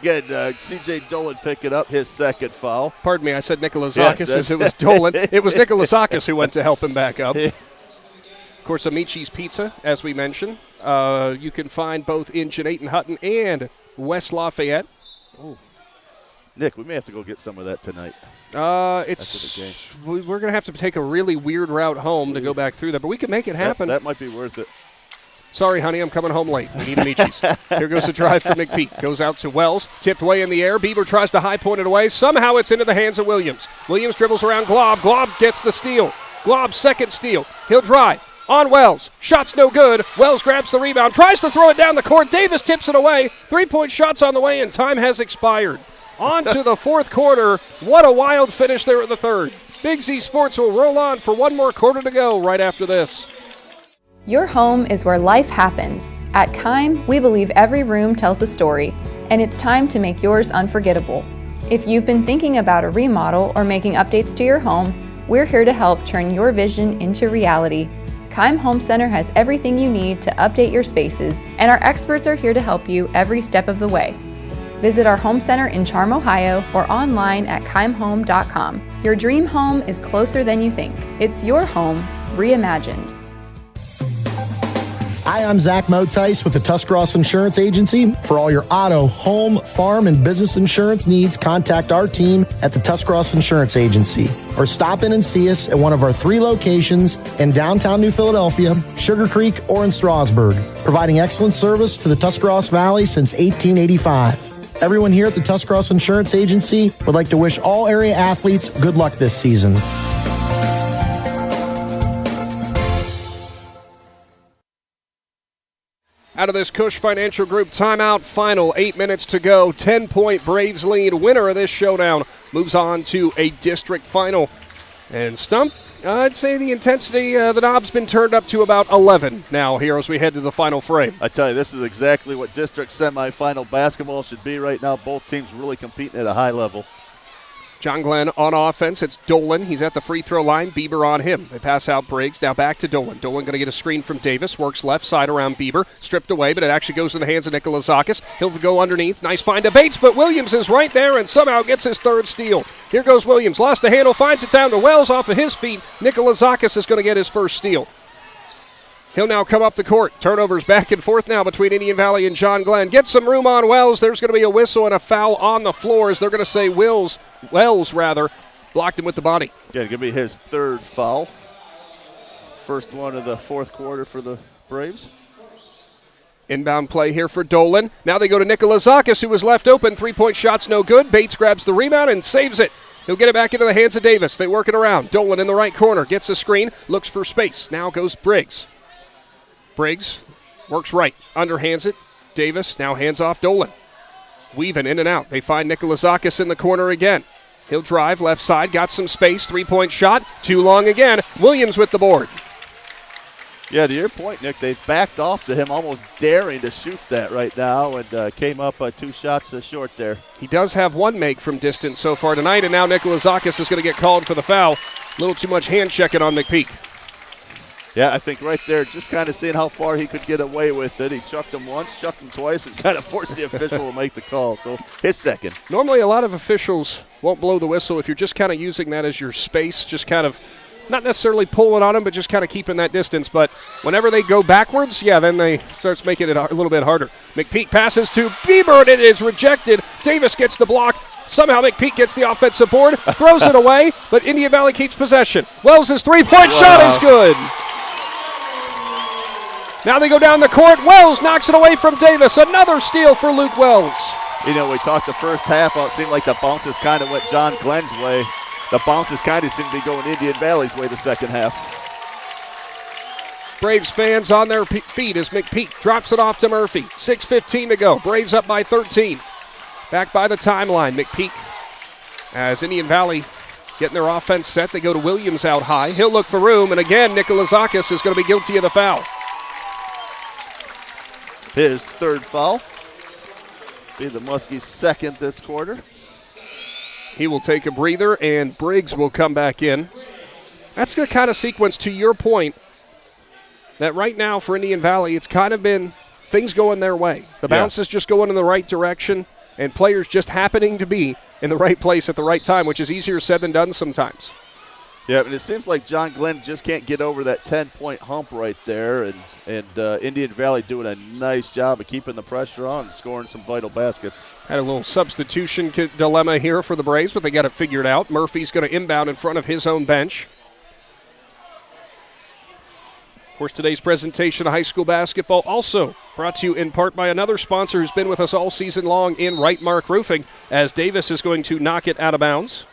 Again, C.J. Dolan picking up his second foul. Pardon me, I said Nikolazakis as it was Dolan. It was Nikolazakis who went to help him back up. Of course, Amici's Pizza, as we mentioned. You can find both in Jeanette Hutton and West Lafayette. Oh. Nick, we may have to go get some of that tonight. We're going to have to take a really weird route home to go back through that, but we can make it happen. That might be worth it. Sorry, honey, I'm coming home late. We need Amici's. Here goes the drive for McPeak. Goes out to Wells. Tipped way in the air. Bieber tries to high point it away. Somehow it's into the hands of Williams. Williams dribbles around Glob. Glob gets the steal. Glob's second steal. He'll drive. On Wells. Shot's no good. Wells grabs the rebound. Tries to throw it down the court. Davis tips it away. 3-point shots on the way, and time has expired. On to the fourth quarter. What a wild finish there at the third. Big Z Sports will roll on for one more quarter to go right after this. Your home is where life happens. At Kime, we believe every room tells a story, and it's time to make yours unforgettable. If you've been thinking about a remodel or making updates to your home, we're here to help turn your vision into reality. Kime Home Center has everything you need to update your spaces, and our experts are here to help you every step of the way. Visit our home center in Charm, Ohio, or online at kimehome.com. Your dream home is closer than you think. It's your home reimagined. Hi, I'm Zach Motice with the Tuscarawas Insurance Agency. For all your auto, home, farm, and business insurance needs, contact our team at the Tuscarawas Insurance Agency or stop in and see us at one of our 3 locations in downtown New Philadelphia, Sugar Creek, or in Strasburg, providing excellent service to the Tuscarawas Valley since 1885. Everyone here at the Tuscarawas Insurance Agency would like to wish all area athletes good luck this season. Out of this Cush Financial Group timeout, final 8 minutes to go. 10-point Braves lead. Winner of this showdown moves on to a district final. And Stump, I'd say the intensity, the knob's been turned up to about 11 now here as we head to the final frame. I tell you, this is exactly what district semifinal basketball should be right now. Both teams really competing at a high level. John Glenn on offense. It's Dolan. He's at the free throw line. Bieber on him. They pass out Briggs. Now back to Dolan. Dolan going to get a screen from Davis. Works left side around Bieber. Stripped away, but it actually goes in the hands of Nikolazakis. He'll go underneath. Nice find to Bates, but Williams is right there and somehow gets his third steal. Here goes Williams. Lost the handle. Finds it down to Wells off of his feet. Nikolazakis is going to get his first steal. He'll now come up the court. Turnovers back and forth now between Indian Valley and John Glenn. Gets some room on Wells. There's going to be a whistle and a foul on the floor as they're going to say Wells blocked him with the body. Yeah, going to be his third foul. First one of the fourth quarter for the Braves. Inbound play here for Dolan. Now they go to Nikolazakis, who was left open. 3-point shot's no good. Bates grabs the rebound and saves it. He'll get it back into the hands of Davis. They work it around. Dolan in the right corner. Gets a screen. Looks for space. Now goes Briggs. Briggs works right. Underhands it. Davis now hands off Dolan. Weaving in and out. They find Nikolazakis in the corner again. He'll drive left side. Got some space. 3-point shot. Too long again. Williams with the board. Yeah, to your point, Nick, they backed off to him, almost daring to shoot that right now, and came up 2 shots short there. He does have one make from distance so far tonight, and now Nikolazakis is going to get called for the foul. A little too much hand checking on McPeak. Yeah, I think right there, just kind of seeing how far he could get away with it. He chucked him once, chucked him twice, and kind of forced the official to make the call. So his second. Normally a lot of officials won't blow the whistle if you're just kind of using that as your space, just kind of not necessarily pulling on them, but just kind of keeping that distance. But whenever they go backwards, yeah, then they starts making it a little bit harder. McPeak passes to Bieber, and it is rejected. Davis gets the block. Somehow McPeak gets the offensive board, throws it away, but Indian Valley keeps possession. Wells' 3-point shot is good. Now they go down the court. Wells knocks it away from Davis. Another steal for Luke Wells. You know, we talked the first half, it seemed like the bounces kind of went John Glenn's way. The bounces kind of seem to be going Indian Valley's way the second half. Braves fans on their feet as McPeak drops it off to Murphy. 6:15 to go. Braves up by 13. Back by the timeline. McPeak, as Indian Valley getting their offense set, they go to Williams out high. He'll look for room, and again, Nikolazakis is going to be guilty of the foul. His third foul. Be the Muskies' second this quarter. He will take a breather, and Briggs will come back in. That's the kind of sequence, to your point, that right now for Indian Valley, it's kind of been things going their way. The bounce is just going in the right direction, and players just happening to be in the right place at the right time, which is easier said than done sometimes. Yeah, and it seems like John Glenn just can't get over that 10-point hump right there, and Indian Valley doing a nice job of keeping the pressure on and scoring some vital baskets. Had a little substitution dilemma here for the Braves, but they got it figured out. Murphy's going to inbound in front of his own bench. Of course, today's presentation of high school basketball also brought to you in part by another sponsor who's been with us all season long in Right Mark Roofing, as Davis is going to knock it out of bounds.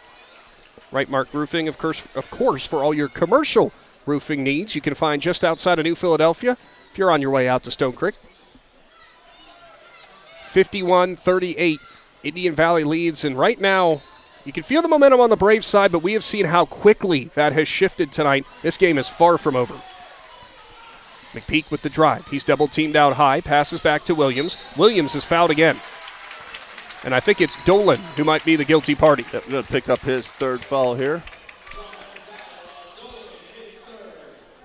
Right Mark Roofing, of course, for all your commercial roofing needs. You can find just outside of New Philadelphia if you're on your way out to Stone Creek. 51-38, Indian Valley leads, and right now you can feel the momentum on the Braves side, but we have seen how quickly that has shifted tonight. This game is far from over. McPeak with the drive. He's double-teamed out high, passes back to Williams. Williams is fouled again. And I think it's Dolan who might be the guilty party. Yep, going to pick up his third foul here.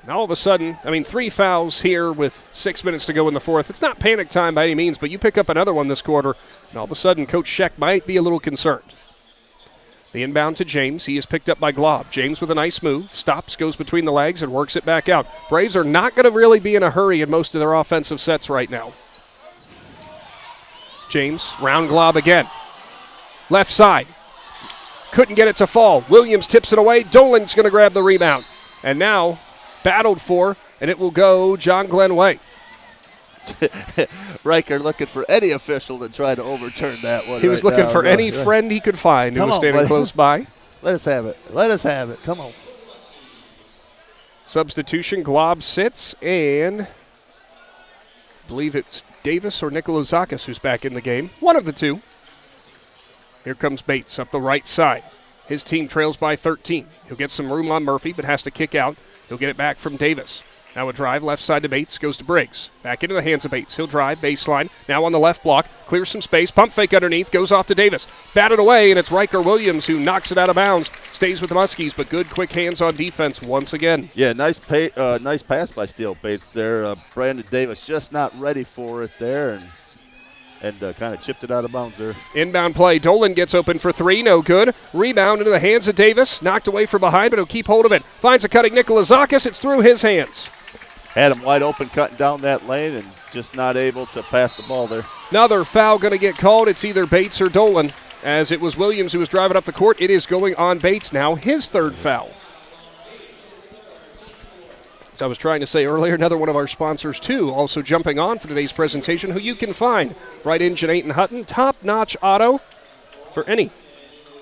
Now all of a sudden, 3 fouls here with 6 minutes to go in the fourth. It's not panic time by any means, but you pick up another one this quarter, and all of a sudden Coach Scheck might be a little concerned. The inbound to James. He is picked up by Glob. James with a nice move. Stops, goes between the legs, and works it back out. Braves are not going to really be in a hurry in most of their offensive sets right now. James, round Glob again. Left side. Couldn't get it to fall. Williams tips it away. Dolan's going to grab the rebound. And now, battled for, and it will go John Glenn way. Riker looking for any official to try to overturn that one. He was looking for any friend he could find who was standing close by. Let us have it. Let us have it. Come on. Substitution. Glob sits, and I believe it's Davis or Nikolozakis who's back in the game. One of the two. Here comes Bates up the right side. His team trails by 13. He'll get some room on Murphy, but has to kick out. He'll get it back from Davis. Now a drive left side to Bates, goes to Briggs. Back into the hands of Bates. He'll drive, baseline. Now on the left block, clears some space. Pump fake underneath, goes off to Davis. Batted away, and it's Riker Williams who knocks it out of bounds. Stays with the Muskies, but good quick hands on defense once again. Yeah, nice pass by Steele Bates there. Brandon Davis just not ready for it there, and kind of chipped it out of bounds there. Inbound play. Dolan gets open for 3. No good. Rebound into the hands of Davis. Knocked away from behind, but he'll keep hold of it. Finds a cutting Nikolozakis. It's through his hands. Had him wide open cutting down that lane and just not able to pass the ball there. Another foul going to get called. It's either Bates or Dolan. As it was Williams who was driving up the court, it is going on Bates now. His third foul. As I was trying to say earlier, another one of our sponsors, too, also jumping on for today's presentation, who you can find right in Jeanette and Hutton. Top Notch Auto. For any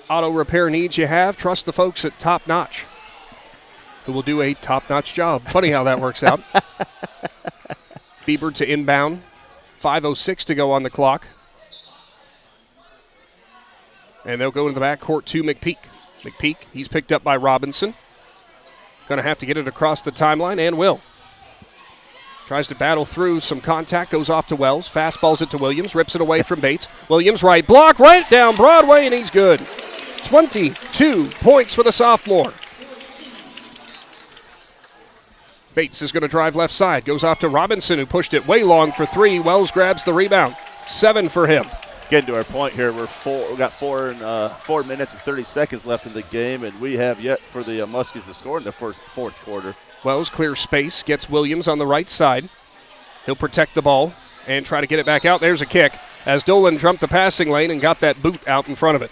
auto repair needs you have, trust the folks at Top Notch, who will do a top-notch job. Funny how that works out. Bieber to inbound. 5:06 to go on the clock. And they'll go to the backcourt to McPeak. McPeak, he's picked up by Robinson. Going to have to get it across the timeline, and will. Tries to battle through some contact, goes off to Wells. Fastballs it to Williams, rips it away from Bates. Williams right block, right down Broadway, and he's good. 22 points for the sophomore. Bates is going to drive left side. Goes off to Robinson, who pushed it way long for 3. Wells grabs the rebound. 7 for him. Getting to our point here, we got 4 minutes and 30 seconds left in the game, and we have yet for the Muskies to score in the fourth quarter. Wells clears space, gets Williams on the right side. He'll protect the ball and try to get it back out. There's a kick as Dolan jumped the passing lane and got that boot out in front of it.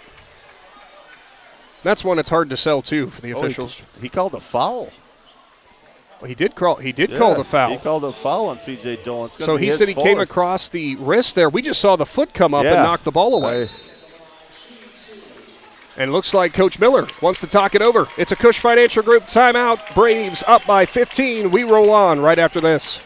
That's one that's hard to sell, too, for the officials. He called a foul. Well, he did call the foul. He called a foul on C.J. Dolan. So he said he came across the wrist there. We just saw the foot come up and knock the ball away. And it looks like Coach Miller wants to talk it over. It's a Cush Financial Group timeout. Braves up by 15. We roll on right after this.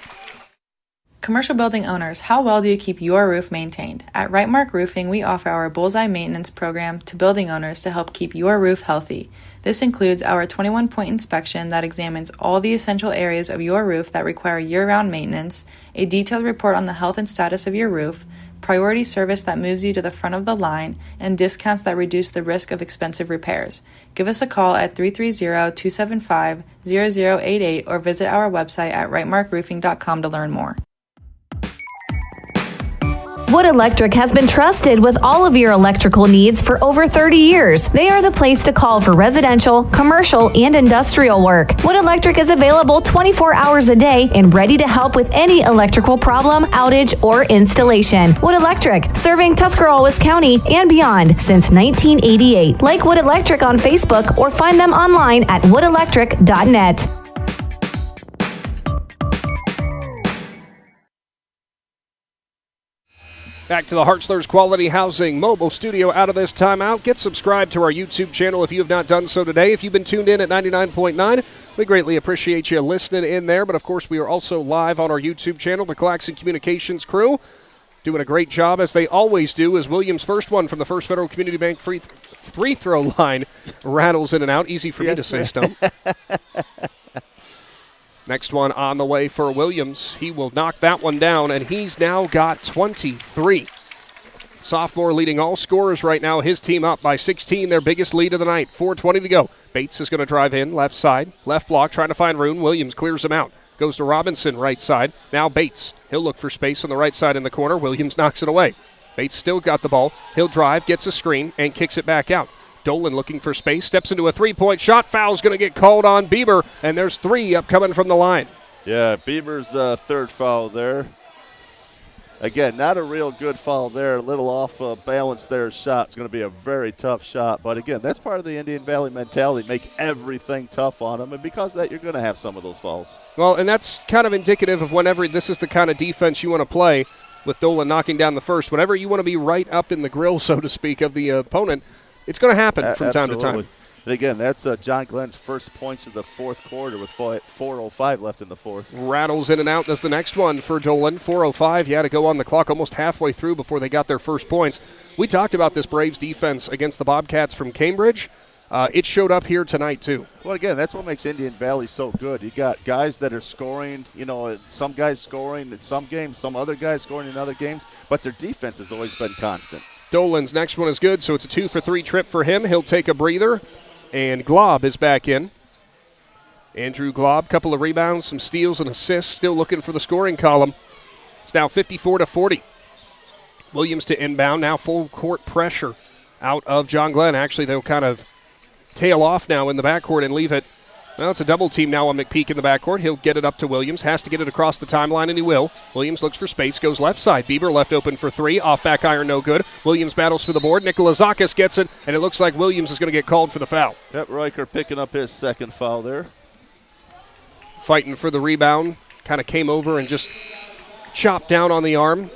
Commercial building owners, how well do you keep your roof maintained? At Right Mark Roofing, we offer our Bullseye Maintenance Program to building owners to help keep your roof healthy. This includes our 21-point inspection that examines all the essential areas of your roof that require year-round maintenance, a detailed report on the health and status of your roof, priority service that moves you to the front of the line, and discounts that reduce the risk of expensive repairs. Give us a call at 330-275-0088 or visit our website at rightmarkroofing.com to learn more. Wood Electric has been trusted with all of your electrical needs for over 30 years. They are the place to call for residential, commercial, and industrial work. Wood Electric is available 24 hours a day and ready to help with any electrical problem, outage, or installation. Wood Electric, serving Tuscarawas County and beyond since 1988. Like Wood Electric on Facebook or find them online at woodelectric.net. Back to the Hartzler's Quality Housing mobile studio out of this timeout. Get subscribed to our YouTube channel if you have not done so today. If you've been tuned in at 99.9, we greatly appreciate you listening in there. But, of course, we are also live on our YouTube channel. The Claxon Communications crew doing a great job, as they always do, as Williams' first one from the First Federal Community Bank free throw line rattles in and out. Easy for me to say, Stump. Next one on the way for Williams. He will knock that one down, and he's now got 23. Sophomore leading all scorers right now. His team up by 16, their biggest lead of the night. 4:20 to go. Bates is going to drive in, left side, left block, trying to find Roon. Williams clears him out. Goes to Robinson, right side. Now Bates. He'll look for space on the right side in the corner. Williams knocks it away. Bates still got the ball. He'll drive, gets a screen, and kicks it back out. Dolan looking for space, steps into a three-point shot. Foul's going to get called on Bieber, and there's 3 upcoming from the line. Yeah, Bieber's third foul there. Again, not a real good foul there. A little off balance there. Shot's going to be a very tough shot. But, again, that's part of the Indian Valley mentality. Make everything tough on them. And because of that, you're going to have some of those fouls. Well, and that's kind of indicative of whenever this is the kind of defense you want to play, with Dolan knocking down the first. Whenever you want to be right up in the grill, so to speak, of the opponent, it's going to happen from time to time. And again, that's John Glenn's first points of the fourth quarter with 4:05 left in the fourth. Rattles in and out does the next one for Dolan. 4:05, he had to go on the clock almost halfway through before they got their first points. We talked about this Braves defense against the Bobcats from Cambridge. It showed up here tonight, too. Well, again, that's what makes Indian Valley so good. You got guys that are scoring, some guys scoring in some games, some other guys scoring in other games, but their defense has always been constant. Dolan's next one is good, so it's a 2-for-3 trip for him. He'll take a breather, and Glob is back in. Andrew Glob, couple of rebounds, some steals and assists, still looking for the scoring column. It's now 54-40. Williams to inbound, now full court pressure out of John Glenn. Actually, they'll kind of tail off now in the backcourt and leave it. Well, it's a double team now on McPeak in the backcourt. He'll get it up to Williams. Has to get it across the timeline, and he will. Williams looks for space, goes left side. Bieber left open for 3. Off back iron, no good. Williams battles for the board. Nikolazakis gets it, and it looks like Williams is going to get called for the foul. Yep, Riker picking up his second foul there. Fighting for the rebound. Kind of came over and just chopped down on the arm.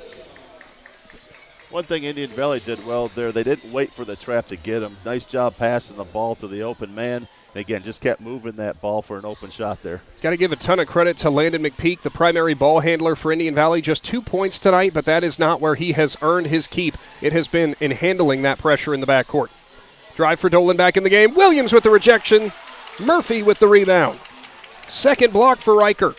One thing Indian Valley did well there, they didn't wait for the trap to get him. Nice job passing the ball to the open man. And again, just kept moving that ball for an open shot there. Got to give a ton of credit to Landon McPeak, the primary ball handler for Indian Valley. Just 2 points tonight, but that is not where he has earned his keep. It has been in handling that pressure in the backcourt. Drive for Dolan back in the game. Williams with the rejection. Murphy with the rebound. Second block for Riker.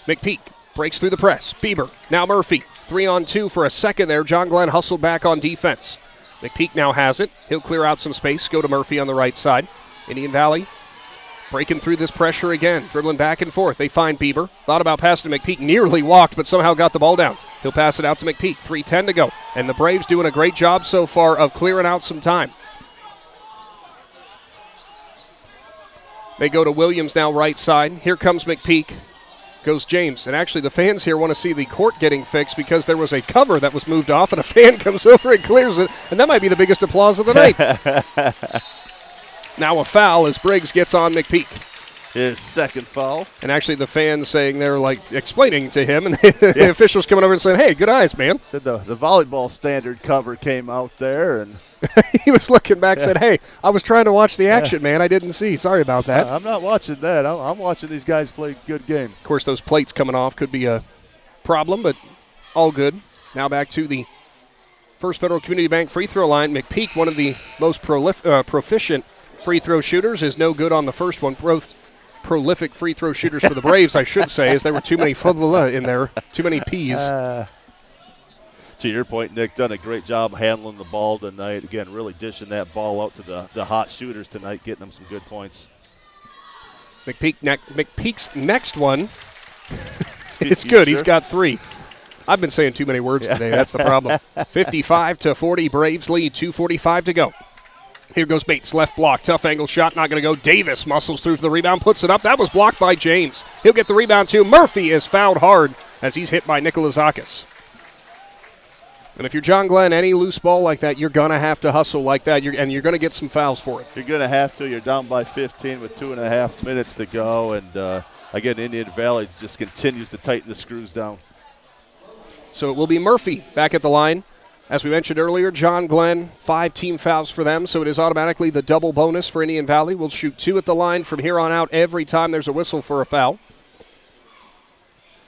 McPeak breaks through the press. Bieber, now Murphy. 3-on-2 for a second there. John Glenn hustled back on defense. McPeak now has it. He'll clear out some space. Go to Murphy on the right side. Indian Valley breaking through this pressure again. Dribbling back and forth. They find Bieber. Thought about passing to McPeak. Nearly walked, but somehow got the ball down. He'll pass it out to McPeak. 3:10 to go. And the Braves doing a great job so far of clearing out some time. They go to Williams now right side. Here comes McPeak. Goes James. And actually the fans here want to see the court getting fixed because there was a cover that was moved off and a fan comes over and clears it. And that might be the biggest applause of the night. Now a foul as Briggs gets on McPeak. His second foul. And actually the fans saying they're like explaining to him and the officials coming over and saying, hey, good eyes, man. Said the volleyball standard cover came out there and he was looking back, said, hey, I was trying to watch the action, man. I didn't see. Sorry about that. I'm not watching that. I'm watching these guys play a good game. Of course, those plates coming off could be a problem, but all good. Now back to the First Federal Community Bank free throw line. McPeak, one of the most proficient free throw shooters, is no good on the first one. Both prolific free throw shooters for the Braves, I should say, as there were too many in there, too many P's. To your point, Nick, done a great job handling the ball tonight. Again, really dishing that ball out to the hot shooters tonight, getting them some good points. McPeak's next one. It's good. Sure? He's got 3. I've been saying too many words today. That's the problem. 55-40, Braves lead, 2:45 to go. Here goes Bates, left block, tough angle shot, not going to go. Davis muscles through for the rebound, puts it up. That was blocked by James. He'll get the rebound too. Murphy is fouled hard as he's hit by Nikolazakis. And if you're John Glenn, any loose ball like that, you're going to have to hustle like that, and you're going to get some fouls for it. You're going to have to. You're down by 15 with 2.5 minutes to go. And, again, Indian Valley just continues to tighten the screws down. So it will be Murphy back at the line. As we mentioned earlier, John Glenn, 5 team fouls for them, so it is automatically the double bonus for Indian Valley. We'll shoot 2 at the line from here on out every time there's a whistle for a foul.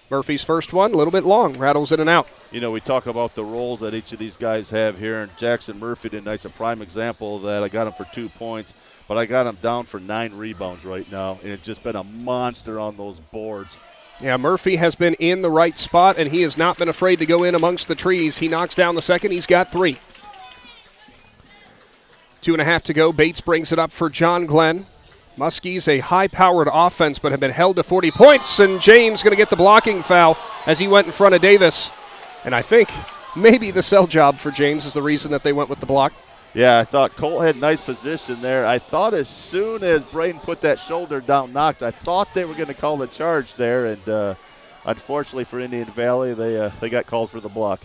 Murphy's first one, a little bit long, rattles in and out. You know, we talk about the roles that each of these guys have here, and Jackson Murphy tonight's a prime example of that. I got him for 2 points, but I got him down for 9 rebounds right now, and it's just been a monster on those boards. Yeah, Murphy has been in the right spot, and he has not been afraid to go in amongst the trees. He knocks down the second. He's got 3. 2.5 to go. Bates brings it up for John Glenn. Muskies, a high-powered offense, but have been held to 40 points, and James going to get the blocking foul as he went in front of Davis. And I think maybe the sell job for James is the reason that they went with the block. Yeah, I thought Colt had nice position there. I thought as soon as Braden put that shoulder down, knocked, I thought they were going to call the charge there, and unfortunately for Indian Valley, they got called for the block.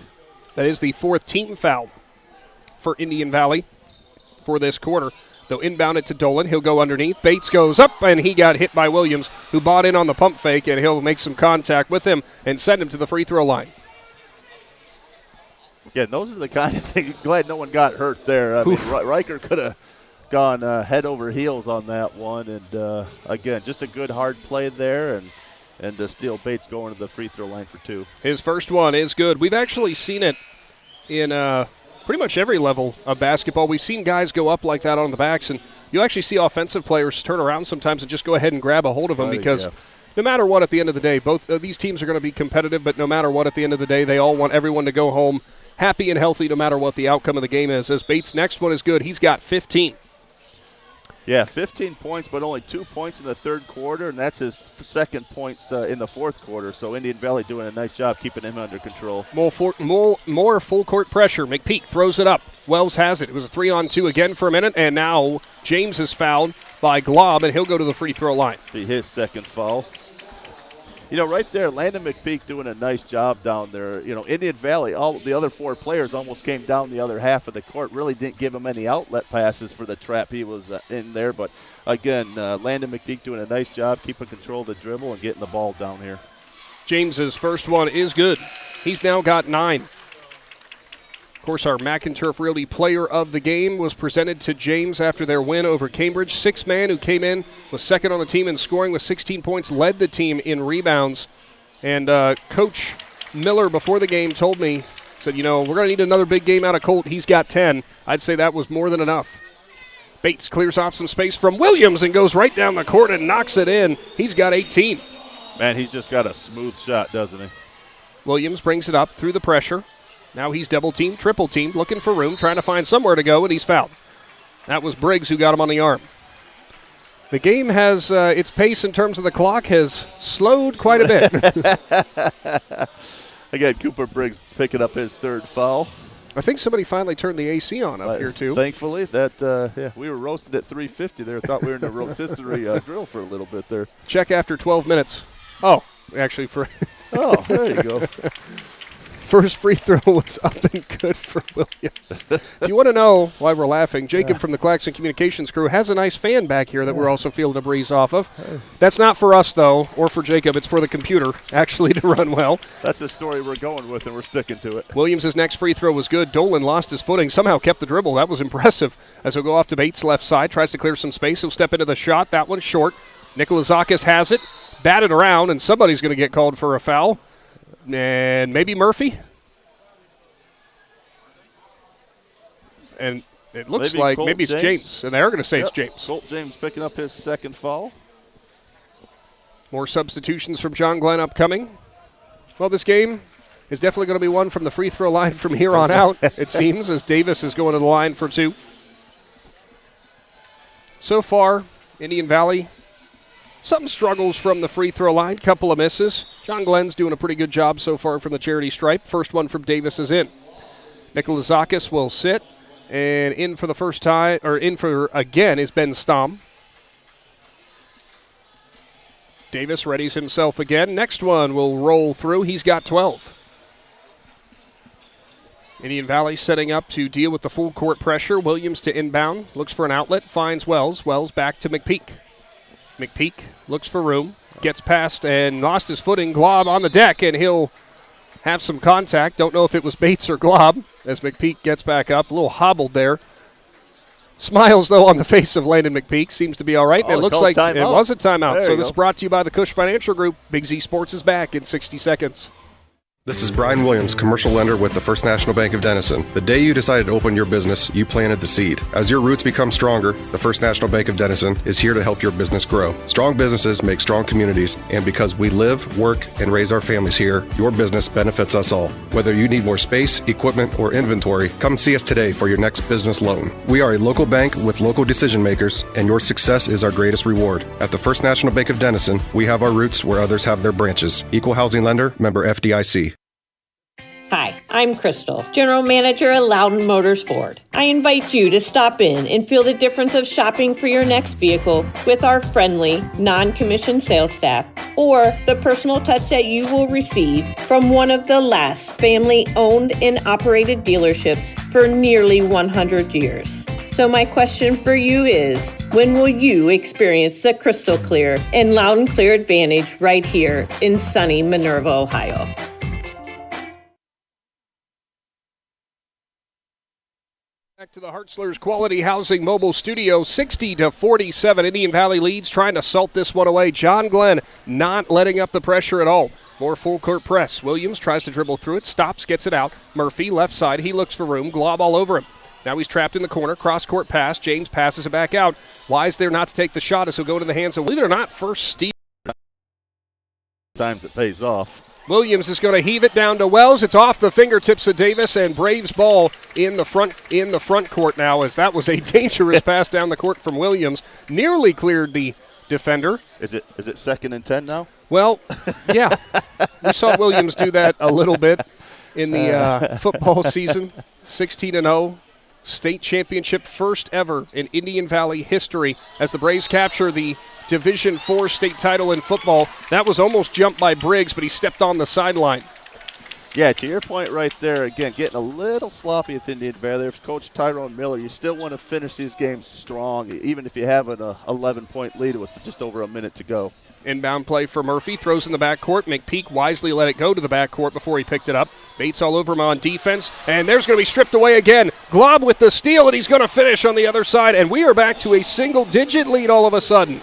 That is the 4th team foul for Indian Valley for this quarter. They'll inbound it to Dolan. He'll go underneath. Bates goes up, and he got hit by Williams, who bought in on the pump fake, and he'll make some contact with him and send him to the free throw line. Yeah, those are the kind of things. Glad no one got hurt there. I mean, Riker could have gone head over heels on that one. And, again, just a good hard play there, and Steele Bates going to the free throw line for 2. His first one is good. We've actually seen it in pretty much every level of basketball. We've seen guys go up like that on the backs, and you actually see offensive players turn around sometimes and just go ahead and grab a hold of them because no matter what at the end of the day, both these teams are going to be competitive, but no matter what at the end of the day, they all want everyone to go home happy and healthy no matter what the outcome of the game is. As Bates' next one is good. He's got 15. Yeah, 15 points, but only 2 points in the third quarter, and that's his second points in the fourth quarter. So Indian Valley doing a nice job keeping him under control. More full court pressure. McPeak throws it up. Wells has it. It was a 3-on-2 again for a minute, and now James is fouled by Glob, and he'll go to the free throw line. Be his second foul. You know, right there, Landon McPeak doing a nice job down there. You know, Indian Valley, all the other 4 players almost came down the other half of the court. Really didn't give him any outlet passes for the trap he was in there. But, again, Landon McPeak doing a nice job keeping control of the dribble and getting the ball down here. James's first one is good. He's now got 9. Of course, our McInturf Realty Player of the Game was presented to James after their win over Cambridge. 6th man who came in, was second on the team in scoring with 16 points, led the team in rebounds. And Coach Miller before the game told me, said, you know, we're going to need another big game out of Colt. He's got 10. I'd say that was more than enough. Bates clears off some space from Williams and goes right down the court and knocks it in. He's got 18. Man, he's just got a smooth shot, doesn't he? Williams brings it up through the pressure. Now he's double-teamed, triple-teamed, looking for room, trying to find somewhere to go, and he's fouled. That was Briggs who got him on the arm. The game has its pace in terms of the clock has slowed quite a bit. Again, Cooper Briggs picking up his 3rd foul. I think somebody finally turned the AC on up here, too. Thankfully, we were roasted at 350 there. Thought we were in a rotisserie drill for a little bit there. Check after 12 minutes. Oh, actually for oh, there you go. First free throw was up and good for Williams. If you want to know why we're laughing, Jacob from the Claxon Communications crew has a nice fan back here that we're also feeling a breeze off of. That's not for us, though, or for Jacob. It's for the computer, actually, to run well. That's the story we're going with, and we're sticking to it. Williams' next free throw was good. Dolan lost his footing, somehow kept the dribble. That was impressive. As he'll go off to Bates' left side, tries to clear some space. He'll step into the shot. That one's short. Nikolazakis has it, batted around, and somebody's going to get called for a foul. And maybe Murphy? And it looks like maybe it's James. And they're going to say it's James. Colt James picking up his 2nd foul. More substitutions from John Glenn upcoming. Well, this game is definitely going to be one from the free throw line from here on out, it seems, as Davis is going to the line for 2. So far, Indian Valley some struggles from the free throw line, couple of misses. John Glenn's doing a pretty good job so far from the charity stripe. First one from Davis is in. Nikolazakis will sit, and in for the first time, or in for again, is Ben Stom. Davis readies himself again. Next one will roll through. He's got 12. Indian Valley setting up to deal with the full court pressure. Williams to inbound, looks for an outlet, finds Wells. Wells back to McPeak. McPeak looks for room, gets past and lost his footing. Glob on the deck, and he'll have some contact. Don't know if it was Bates or Glob as McPeak gets back up. A little hobbled there. Smiles, though, on the face of Landon McPeak. Seems to be all right. And it looks like it was a timeout. So this is brought to you by the Cush Financial Group. Big Z Sports is back in 60 seconds. This is Brian Williams, commercial lender with the First National Bank of Denison. The day you decided to open your business, you planted the seed. As your roots become stronger, the First National Bank of Denison is here to help your business grow. Strong businesses make strong communities, and because we live, work, and raise our families here, your business benefits us all. Whether you need more space, equipment, or inventory, come see us today for your next business loan. We are a local bank with local decision makers, and your success is our greatest reward. At the First National Bank of Denison, we have our roots where others have their branches. Equal housing lender, member FDIC. Hi, I'm Crystal, General Manager at Loudon Motors Ford. I invite you to stop in and feel the difference of shopping for your next vehicle with our friendly, non-commissioned sales staff, or the personal touch that you will receive from one of the last family-owned and operated dealerships for nearly 100 years. So my question for you is, when will you experience the crystal clear and loud and clear advantage right here in sunny Minerva, Ohio? Back to the Hartzler's Quality Housing Mobile Studio, 60-47. Indian Valley leads, trying to salt this one away. John Glenn not letting up the pressure at all. More full court press. Williams tries to dribble through it, stops, gets it out. Murphy, left side, he looks for room. Glob all over him. Now he's trapped in the corner. Cross-court pass. James passes it back out. Wise there not to take the shot as he'll go to the hands of, believe it or not, first steal. Times it pays off. Williams is going to heave it down to Wells. It's off the fingertips of Davis, and Braves ball in the front court now, as that was a dangerous pass down the court from Williams. Nearly cleared the defender. Is it 2nd and 10 now? Well, yeah. We saw Williams do that a little bit in the football season. 16-0. State championship, first ever in Indian Valley history, as the Braves capture the Division IV state title in football. That was almost jumped by Briggs, but he stepped on the sideline. Yeah, to your point right there, again, getting a little sloppy with Indian Valley. If Coach Tyrone Miller, you still want to finish these games strong, even if you have an 11-point lead with just over a minute to go. Inbound play for Murphy, throws in the backcourt. McPeak wisely let it go to the backcourt before he picked it up. Bates all over him on defense, and there's going to be stripped away again. Glob with the steal, and he's going to finish on the other side, and we are back to a single-digit lead all of a sudden.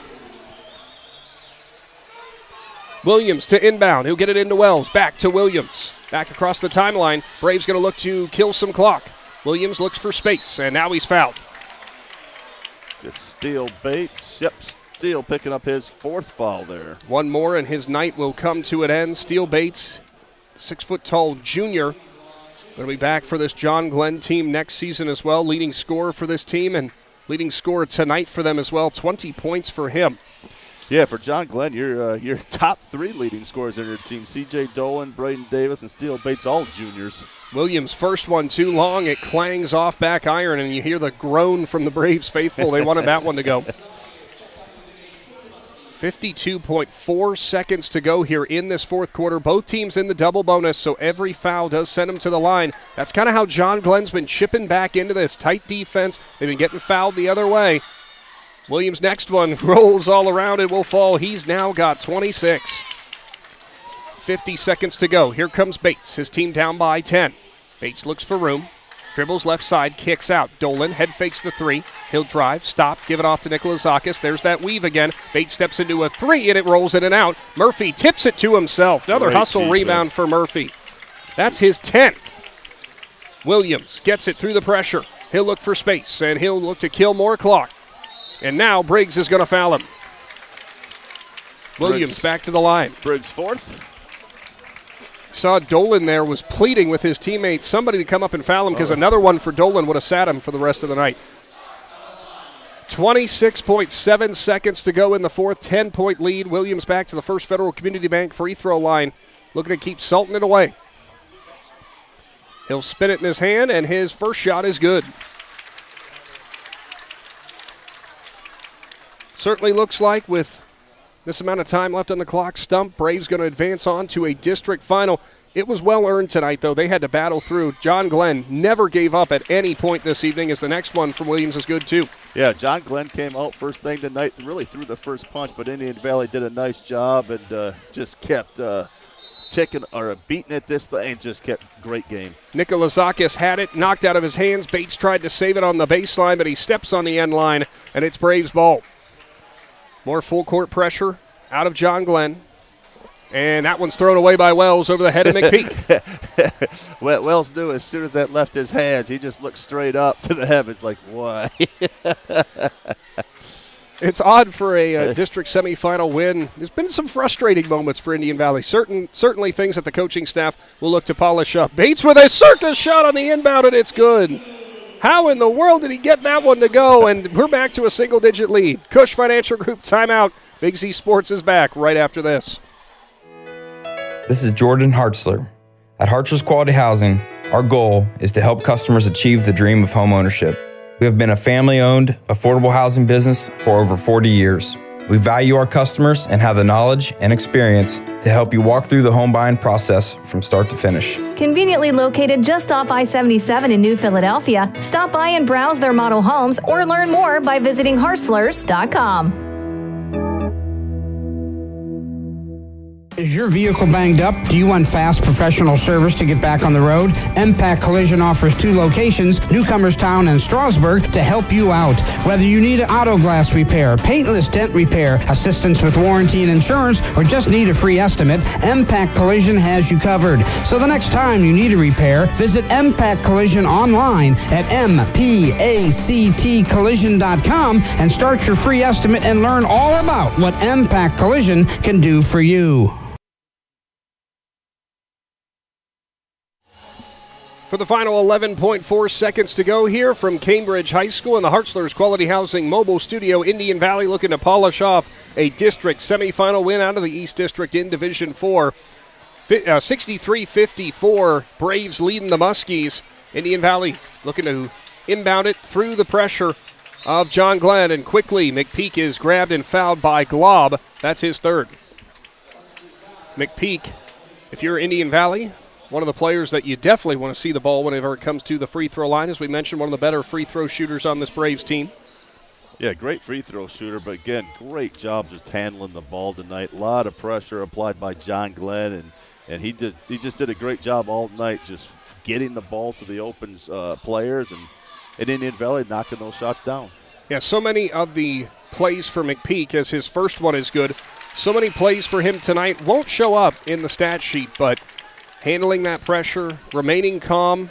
Williams to inbound. He'll get it into Wells. Back to Williams. Back across the timeline. Braves going to look to kill some clock. Williams looks for space, and now he's fouled. Just steal Bates. Yep, Steele picking up his 4th foul there. One more, and his night will come to an end. Steele Bates, 6-foot-tall junior, going to be back for this John Glenn team next season as well. Leading scorer for this team, and leading scorer tonight for them as well. 20 points for him. Yeah, for John Glenn, your top 3 leading scorers in your team. C.J. Dolan, Braden Davis, and Steele Bates, all juniors. Williams, first one too long. It clangs off back iron, and you hear the groan from the Braves faithful. They wanted that one to go. 52.4 seconds to go here in this 4th quarter. Both teams in the double bonus, so every foul does send them to the line. That's kind of how John Glenn's been chipping back into this tight defense. They've been getting fouled the other way. Williams' next one rolls all around and will fall. He's now got 26. 50 seconds to go. Here comes Bates. His team down by 10. Bates looks for room. Dribbles left side, kicks out. Dolan head fakes the 3. He'll drive, stop, give it off to Nikolazakis. There's that weave again. Bates steps into a 3, and it rolls in and out. Murphy tips it to himself. Another hustle rebound for Murphy. That's his 10th. Williams gets it through the pressure. He'll look for space, and he'll look to kill more clock. And now Briggs is going to foul him. Williams back to the line. Briggs 4th. Saw Dolan there was pleading with his teammates, somebody to come up and foul him, because another one for Dolan would have sat him for the rest of the night. 26.7 seconds to go in the fourth, 10-point lead. Williams back to the First Federal Community Bank free throw line, looking to keep salting it away. He'll spin it in his hand, and his first shot is good. Certainly looks like with this amount of time left on the clock, Stump, Braves going to advance on to a district final. It was well earned tonight, though. They had to battle through. John Glenn never gave up at any point this evening, as the next one from Williams is good, too. Yeah, John Glenn came out first thing tonight, really threw the first punch, but Indian Valley did a nice job and just kept beating it this thing and just kept great game. Nikolazakis had it, knocked out of his hands. Bates tried to save it on the baseline, but he steps on the end line, and it's Braves ball. More full court pressure out of John Glenn. And that one's thrown away by Wells over the head of McPeak. Wells knew as soon as that left his hands, he just looked straight up to the heavens like, why? It's odd for a district semifinal win. There's been some frustrating moments for Indian Valley. Certainly things that the coaching staff will look to polish up. Bates with a circus shot on the inbound, and it's good. How in the world did he get that one to go? And we're back to a single-digit lead. Cush Financial Group timeout. Big Z Sports is back right after this. This is Jordan Hartzler. At Hartzler's Quality Housing, our goal is to help customers achieve the dream of home ownership. We have been a family-owned, affordable housing business for over 40 years. We value our customers and have the knowledge and experience to help you walk through the home buying process from start to finish. Conveniently located just off I-77 in New Philadelphia, stop by and browse their model homes or learn more by visiting hartzlers.com. Is your vehicle banged up? Do you want fast professional service to get back on the road? MPAC Collision offers 2 locations, Newcomerstown and Strasburg, to help you out. Whether you need auto glass repair, paintless dent repair, assistance with warranty and insurance, or just need a free estimate, MPAC Collision has you covered. So the next time you need a repair, visit MPAC Collision online at mpactcollision.com and start your free estimate and learn all about what MPAC Collision can do for you. For the final 11.4 seconds to go here from Cambridge High School in the Hartzler's Quality Housing Mobile Studio, Indian Valley looking to polish off a district semifinal win out of the East District in Division 4. 63-54, Braves leading the Muskies. Indian Valley looking to inbound it through the pressure of John Glenn, and quickly McPeak is grabbed and fouled by Glob. That's his third. McPeak, if you're Indian Valley, one of the players that you definitely want to see the ball whenever it comes to the free throw line. As we mentioned, one of the better free throw shooters on this Braves team. Yeah, great free throw shooter, but again, great job just handling the ball tonight. A lot of pressure applied by John Glenn, and he just did a great job all night just getting the ball to the open players and Indian Valley knocking those shots down. Yeah, so many of the plays for McPeak, as his first one is good, so many plays for him tonight won't show up in the stat sheet, but handling that pressure, remaining calm,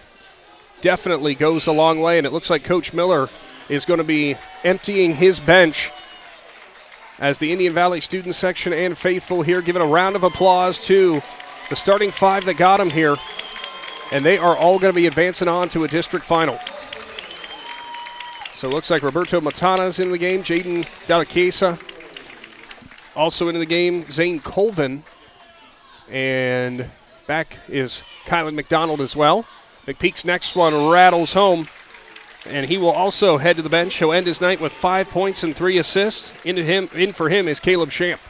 definitely goes a long way, and it looks like Coach Miller is going to be emptying his bench as the Indian Valley student section and faithful here giving a round of applause to the starting 5 that got him here, and they are all going to be advancing on to a district final. So it looks like Roberto Matana's in the game, Jaden Delaquesa also into the game, Zane Colvin, and back is Kylan McDonald as well. McPeak's next one rattles home, and he will also head to the bench. He'll end his night with 5 points and 3 assists. In for him is Caleb Shamp.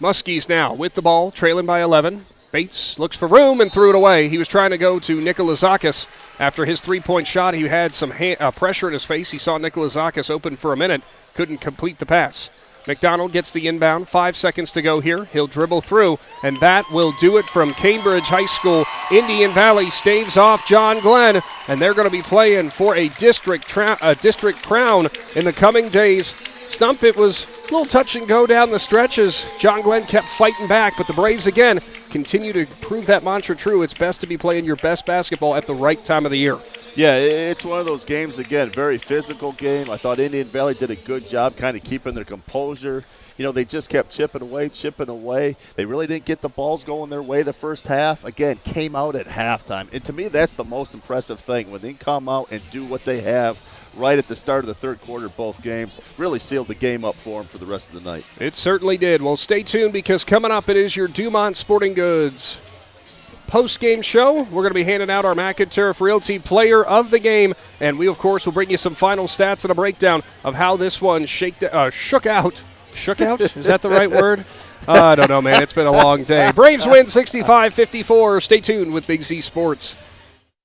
Muskies now with the ball, trailing by 11. Bates looks for room and threw it away. He was trying to go to Nikolazakis after his three-point shot. He had some pressure in his face. He saw Nikolazakis open for a minute, couldn't complete the pass. McDonald gets the inbound, 5 seconds to go here. He'll dribble through, and that will do it from Cambridge High School. Indian Valley staves off John Glenn, and they're going to be playing for a district crown in the coming days. Stump, it was a little touch and go down the stretches. John Glenn kept fighting back, but the Braves again continue to prove that mantra true. It's best to be playing your best basketball at the right time of the year. Yeah, it's one of those games, again, very physical game. I thought Indian Valley did a good job kind of keeping their composure, they just kept chipping away. They really didn't get the balls going their way the first half. Again, came out at halftime. And to me, that's the most impressive thing. When they come out and do what they have right at the start of the third quarter, both games, really sealed the game up for them for the rest of the night. It certainly did. Well, stay tuned because coming up it is your Dumont Sporting Goods post-game show. We're going to be handing out our McInturf Realty Player of the Game, and we, of course, will bring you some final stats and a breakdown of how this one shook out? Shook out? Is that the right word? I don't know, man. It's been a long day. Braves win 65-54. Stay tuned with Big Z Sports.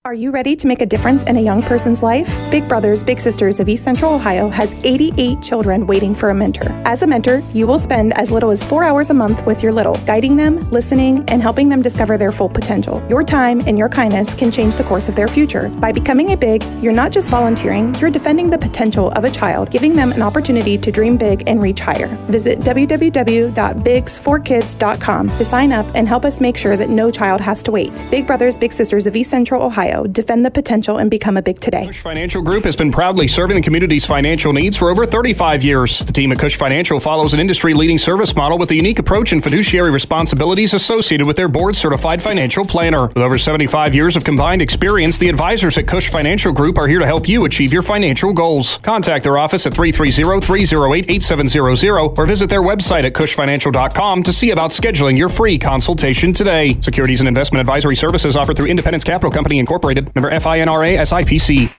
Are you ready to make a difference in a young person's life? Big Brothers Big Sisters of East Central Ohio has 88 children waiting for a mentor. As a mentor, you will spend as little as 4 hours a month with your little, guiding them, listening, and helping them discover their full potential. Your time and your kindness can change the course of their future. By becoming a Big, you're not just volunteering, you're defending the potential of a child, giving them an opportunity to dream big and reach higher. Visit www.bigs4kids.com to sign up and help us make sure that no child has to wait. Big Brothers Big Sisters of East Central Ohio. Defend the potential and become a Big today. Cush Financial Group has been proudly serving the community's financial needs for over 35 years. The team at Cush Financial follows an industry-leading service model with a unique approach and fiduciary responsibilities associated with their board-certified financial planner. With over 75 years of combined experience, the advisors at Cush Financial Group are here to help you achieve your financial goals. Contact their office at 330-308-8700 or visit their website at cushfinancial.com to see about scheduling your free consultation today. Securities and investment advisory services offered through Independence Capital Company Incorporated. Member FINRA SIPC.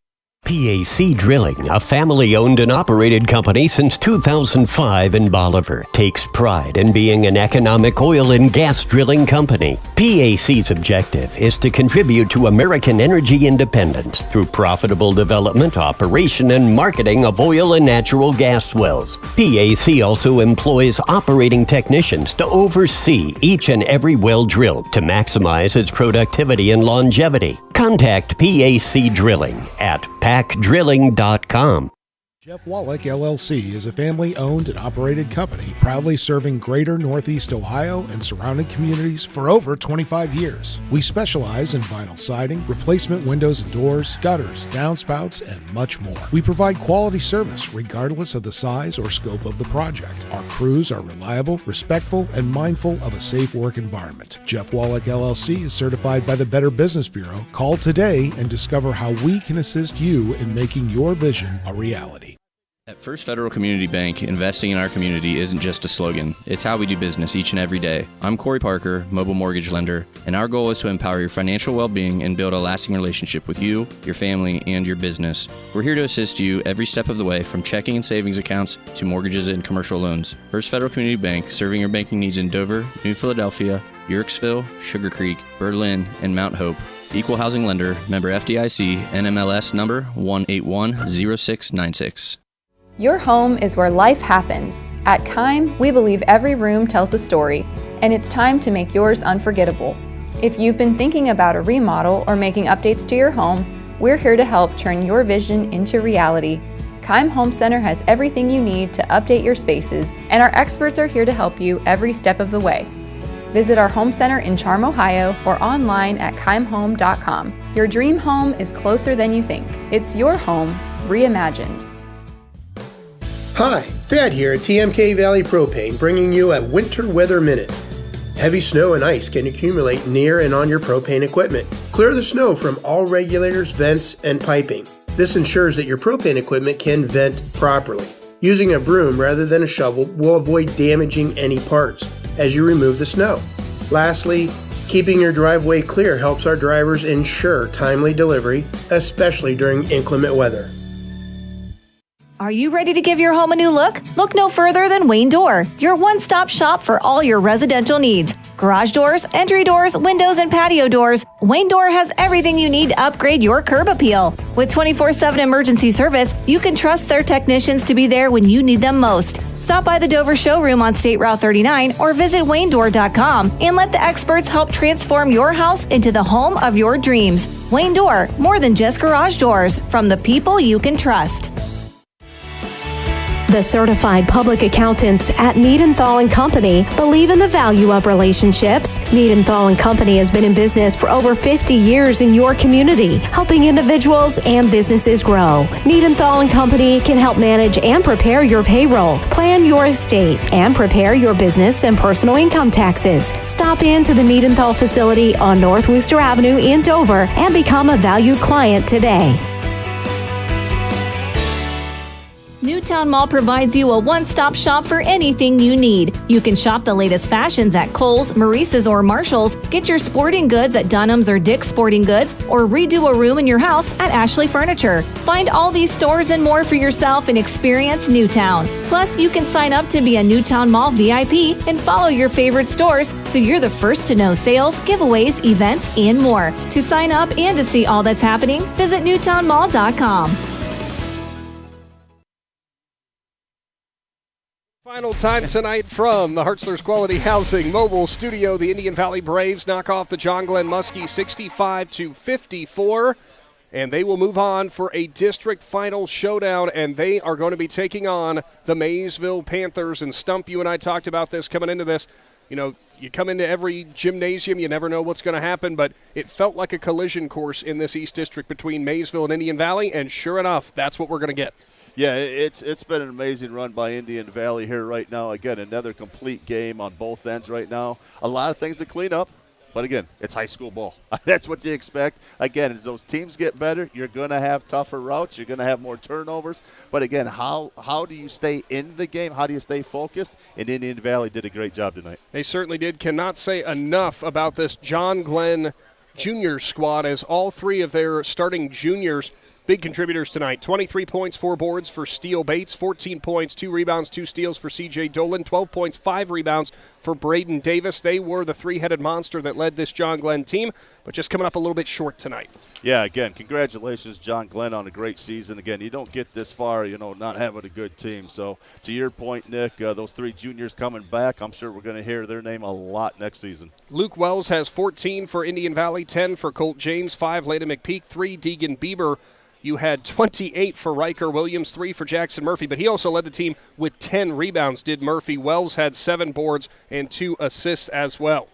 PAC Drilling, a family-owned and operated company since 2005 in Bolivar, takes pride in being an economic oil and gas drilling company. PAC's objective is to contribute to American energy independence through profitable development, operation, and marketing of oil and natural gas wells. PAC also employs operating technicians to oversee each and every well drilled to maximize its productivity and longevity. Contact PAC Drilling at pacdrilling.com. Jeff Wallach, LLC, is a family-owned and operated company proudly serving greater Northeast Ohio and surrounding communities for over 25 years. We specialize in vinyl siding, replacement windows and doors, gutters, downspouts, and much more. We provide quality service regardless of the size or scope of the project. Our crews are reliable, respectful, and mindful of a safe work environment. Jeff Wallach, LLC is certified by the Better Business Bureau. Call today and discover how we can assist you in making your vision a reality. At First Federal Community Bank, investing in our community isn't just a slogan. It's how we do business each and every day. I'm Corey Parker, mobile mortgage lender, and our goal is to empower your financial well-being and build a lasting relationship with you, your family, and your business. We're here to assist you every step of the way, from checking and savings accounts to mortgages and commercial loans. First Federal Community Bank, serving your banking needs in Dover, New Philadelphia, Yerkesville, Sugar Creek, Berlin, and Mount Hope. Equal housing lender, member FDIC, NMLS number 1810696. Your home is where life happens. At Kime, we believe every room tells a story, and it's time to make yours unforgettable. If you've been thinking about a remodel or making updates to your home, we're here to help turn your vision into reality. Kime Home Center has everything you need to update your spaces, and our experts are here to help you every step of the way. Visit our home center in Charm, Ohio, or online at kimehome.com. Your dream home is closer than you think. It's your home reimagined. Hi, Thad here at TMK Valley Propane, bringing you a Winter Weather Minute. Heavy snow and ice can accumulate near and on your propane equipment. Clear the snow from all regulators, vents, and piping. This ensures that your propane equipment can vent properly. Using a broom rather than a shovel will avoid damaging any parts as you remove the snow. Lastly, keeping your driveway clear helps our drivers ensure timely delivery, especially during inclement weather. Are you ready to give your home a new look? Look no further than Wayne Door, your one-stop shop for all your residential needs. Garage doors, entry doors, windows, and patio doors. Wayne Door has everything you need to upgrade your curb appeal. With 24/7 emergency service, you can trust their technicians to be there when you need them most. Stop by the Dover showroom on State Route 39 or visit WayneDoor.com and let the experts help transform your house into the home of your dreams. Wayne Door, more than just garage doors, from the people you can trust. The certified public accountants at Niedenthal & Company believe in the value of relationships. Niedenthal & Company has been in business for over 50 years in your community, helping individuals and businesses grow. Niedenthal & Company can help manage and prepare your payroll, plan your estate, and prepare your business and personal income taxes. Stop into the Niedenthal facility on North Worcester Avenue in Dover and become a valued client today. Newtown Mall provides you a one-stop shop for anything you need. You can shop the latest fashions at Kohl's, Maurice's, or Marshall's, get your sporting goods at Dunham's or Dick's Sporting Goods, or redo a room in your house at Ashley Furniture. Find all these stores and more for yourself and experience Newtown. Plus, you can sign up to be a Newtown Mall VIP and follow your favorite stores so you're the first to know sales, giveaways, events, and more. To sign up and to see all that's happening, visit newtownmall.com. Final time tonight from the Hartzler's Quality Housing Mobile Studio. The Indian Valley Braves knock off the John Glenn Muskies 65-54, and they will move on for a district final showdown, and they are going to be taking on the Maysville Panthers. And Stump, you and I talked about this coming into this. You know, you come into every gymnasium, you never know what's going to happen, but it felt like a collision course in this East District between Maysville and Indian Valley, and sure enough, that's what we're going to get. Yeah, it's been an amazing run by Indian Valley here right now. Again, another complete game on both ends right now. A lot of things to clean up, but again, it's high school ball. That's what you expect. Again, as those teams get better, you're going to have tougher routes. You're going to have more turnovers. But again, how do you stay in the game? How do you stay focused? And Indian Valley did a great job tonight. They certainly did. Cannot say enough about this John Glenn junior squad, as all three of their starting juniors big contributors tonight. 23 points, 4 boards for Steele Bates, 14 points, 2 rebounds, 2 steals for C.J. Dolan, 12 points, 5 rebounds for Braden Davis. They were the three-headed monster that led this John Glenn team, but just coming up a little bit short tonight. Yeah, again, congratulations, John Glenn, on a great season. Again, you don't get this far, not having a good team. So to your point, Nick, those 3 juniors coming back, I'm sure we're going to hear their name a lot next season. Luke Wells has 14 for Indian Valley, 10 for Colt James, 5 Layden McPeak, 3 Deegan Bieber. You had 28 for Riker Williams, 3 for Jackson Murphy, but he also led the team with 10 rebounds, did Murphy. Wells had 7 boards and 2 assists as well.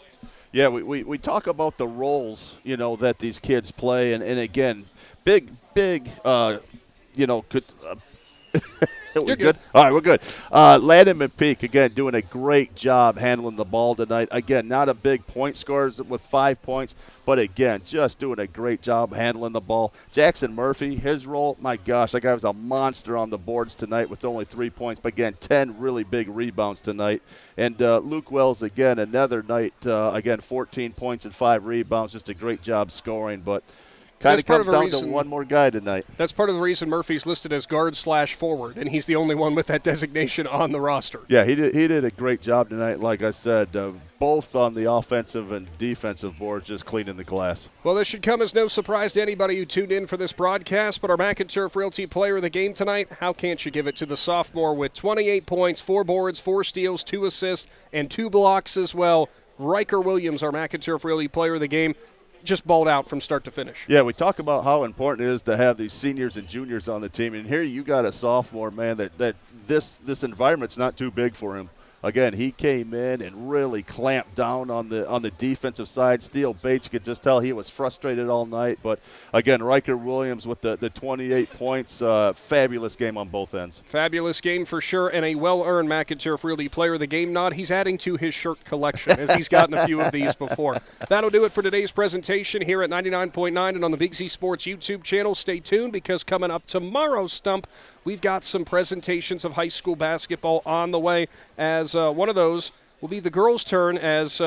Yeah, we talk about the roles, that these kids play, and again, big, We're good. All right, we're good. Layden McPeak, again, doing a great job handling the ball tonight. Again, not a big point scorer with 5 points, but again, just doing a great job handling the ball. Jackson Murphy, his role, my gosh, that guy was a monster on the boards tonight with only 3 points, but again, 10 really big rebounds tonight. And Luke Wells, again, another night, 14 points and 5 rebounds, just a great job scoring, but kind of comes down to one more guy tonight. That's part of the reason Murphy's listed as guard/forward, and he's the only one with that designation on the roster. Yeah, he did a great job tonight. Like I said, both on the offensive and defensive boards, just cleaning the glass. Well, this should come as no surprise to anybody who tuned in for this broadcast, but our Mac and Turf Realty player of the game tonight, how can't you give it to the sophomore with 28 points, 4 boards, 4 steals, 2 assists, and 2 blocks as well. Riker Williams, our Mac and Turf Realty player of the game, just balled out from start to finish. Yeah, we talk about how important it is to have these seniors and juniors on the team, and here you got a sophomore, man, that this environment's not too big for him. Again, he came in and really clamped down on the defensive side. Steele Bates, you could just tell he was frustrated all night. But, again, Riker Williams with the 28 points. Fabulous game on both ends. Fabulous game for sure, and a well-earned Mac and Turf Realty player of the game nod. He's adding to his shirt collection, as he's gotten a few of these before. That'll do it for today's presentation here at 99.9 and on the Big Z Sports YouTube channel. Stay tuned, because coming up tomorrow, Stump, we've got some presentations of high school basketball on the way, as one of those will be the girls' turn, as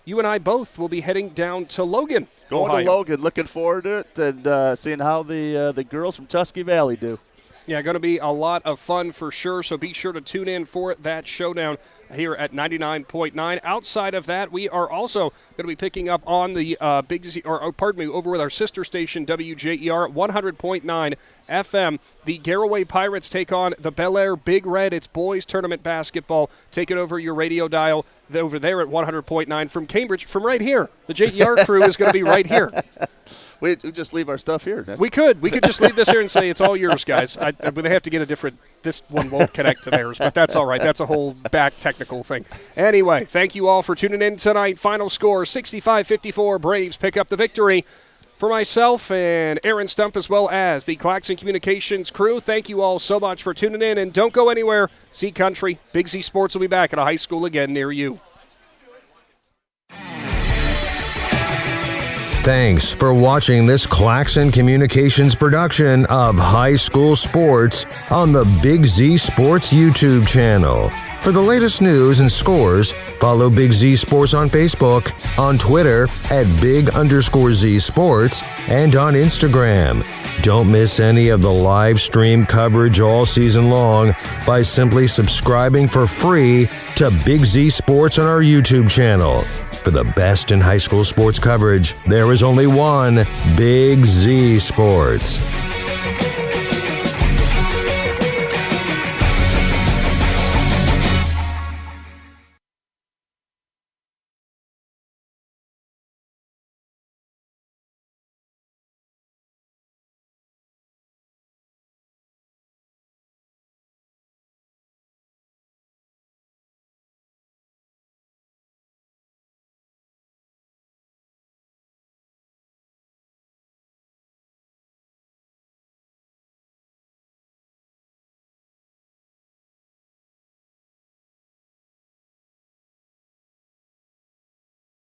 you and I both will be heading down to Logan, Going Ohio. to Logan, looking forward to it, and seeing how the girls from Tusky Valley do. Yeah, going to be a lot of fun for sure, so be sure to tune in for that showdown here at 99.9. Outside of that, we are also going to be picking up on the over with our sister station, WJER 100.9 FM. The Garraway Pirates take on the Bel Air Big Red. It's boys tournament basketball. Take it over your radio dial over there at 100.9 from Cambridge, from right here. The JER crew is going to be right here. We just leave our stuff here. We could just leave this here and say it's all yours, guys. But they have to get a different this one won't connect to theirs, but that's all right. That's a whole back technical thing. Anyway, thank you all for tuning in tonight. Final score, 65-54. Braves pick up the victory. For myself and Aaron Stump, as well as the Claxon Communications crew, thank you all so much for tuning in. And don't go anywhere. Z Country, Big Z Sports will be back at a high school again near you. Thanks for watching this Claxon Communications production of High School Sports on the Big Z Sports YouTube channel. For the latest news and scores, follow Big Z Sports on Facebook, on Twitter at @Big_Z Sports, and on Instagram. Don't miss any of the live stream coverage all season long by simply subscribing for free to Big Z Sports on our YouTube channel. For the best in high school sports coverage, there is only one Big Z Sports.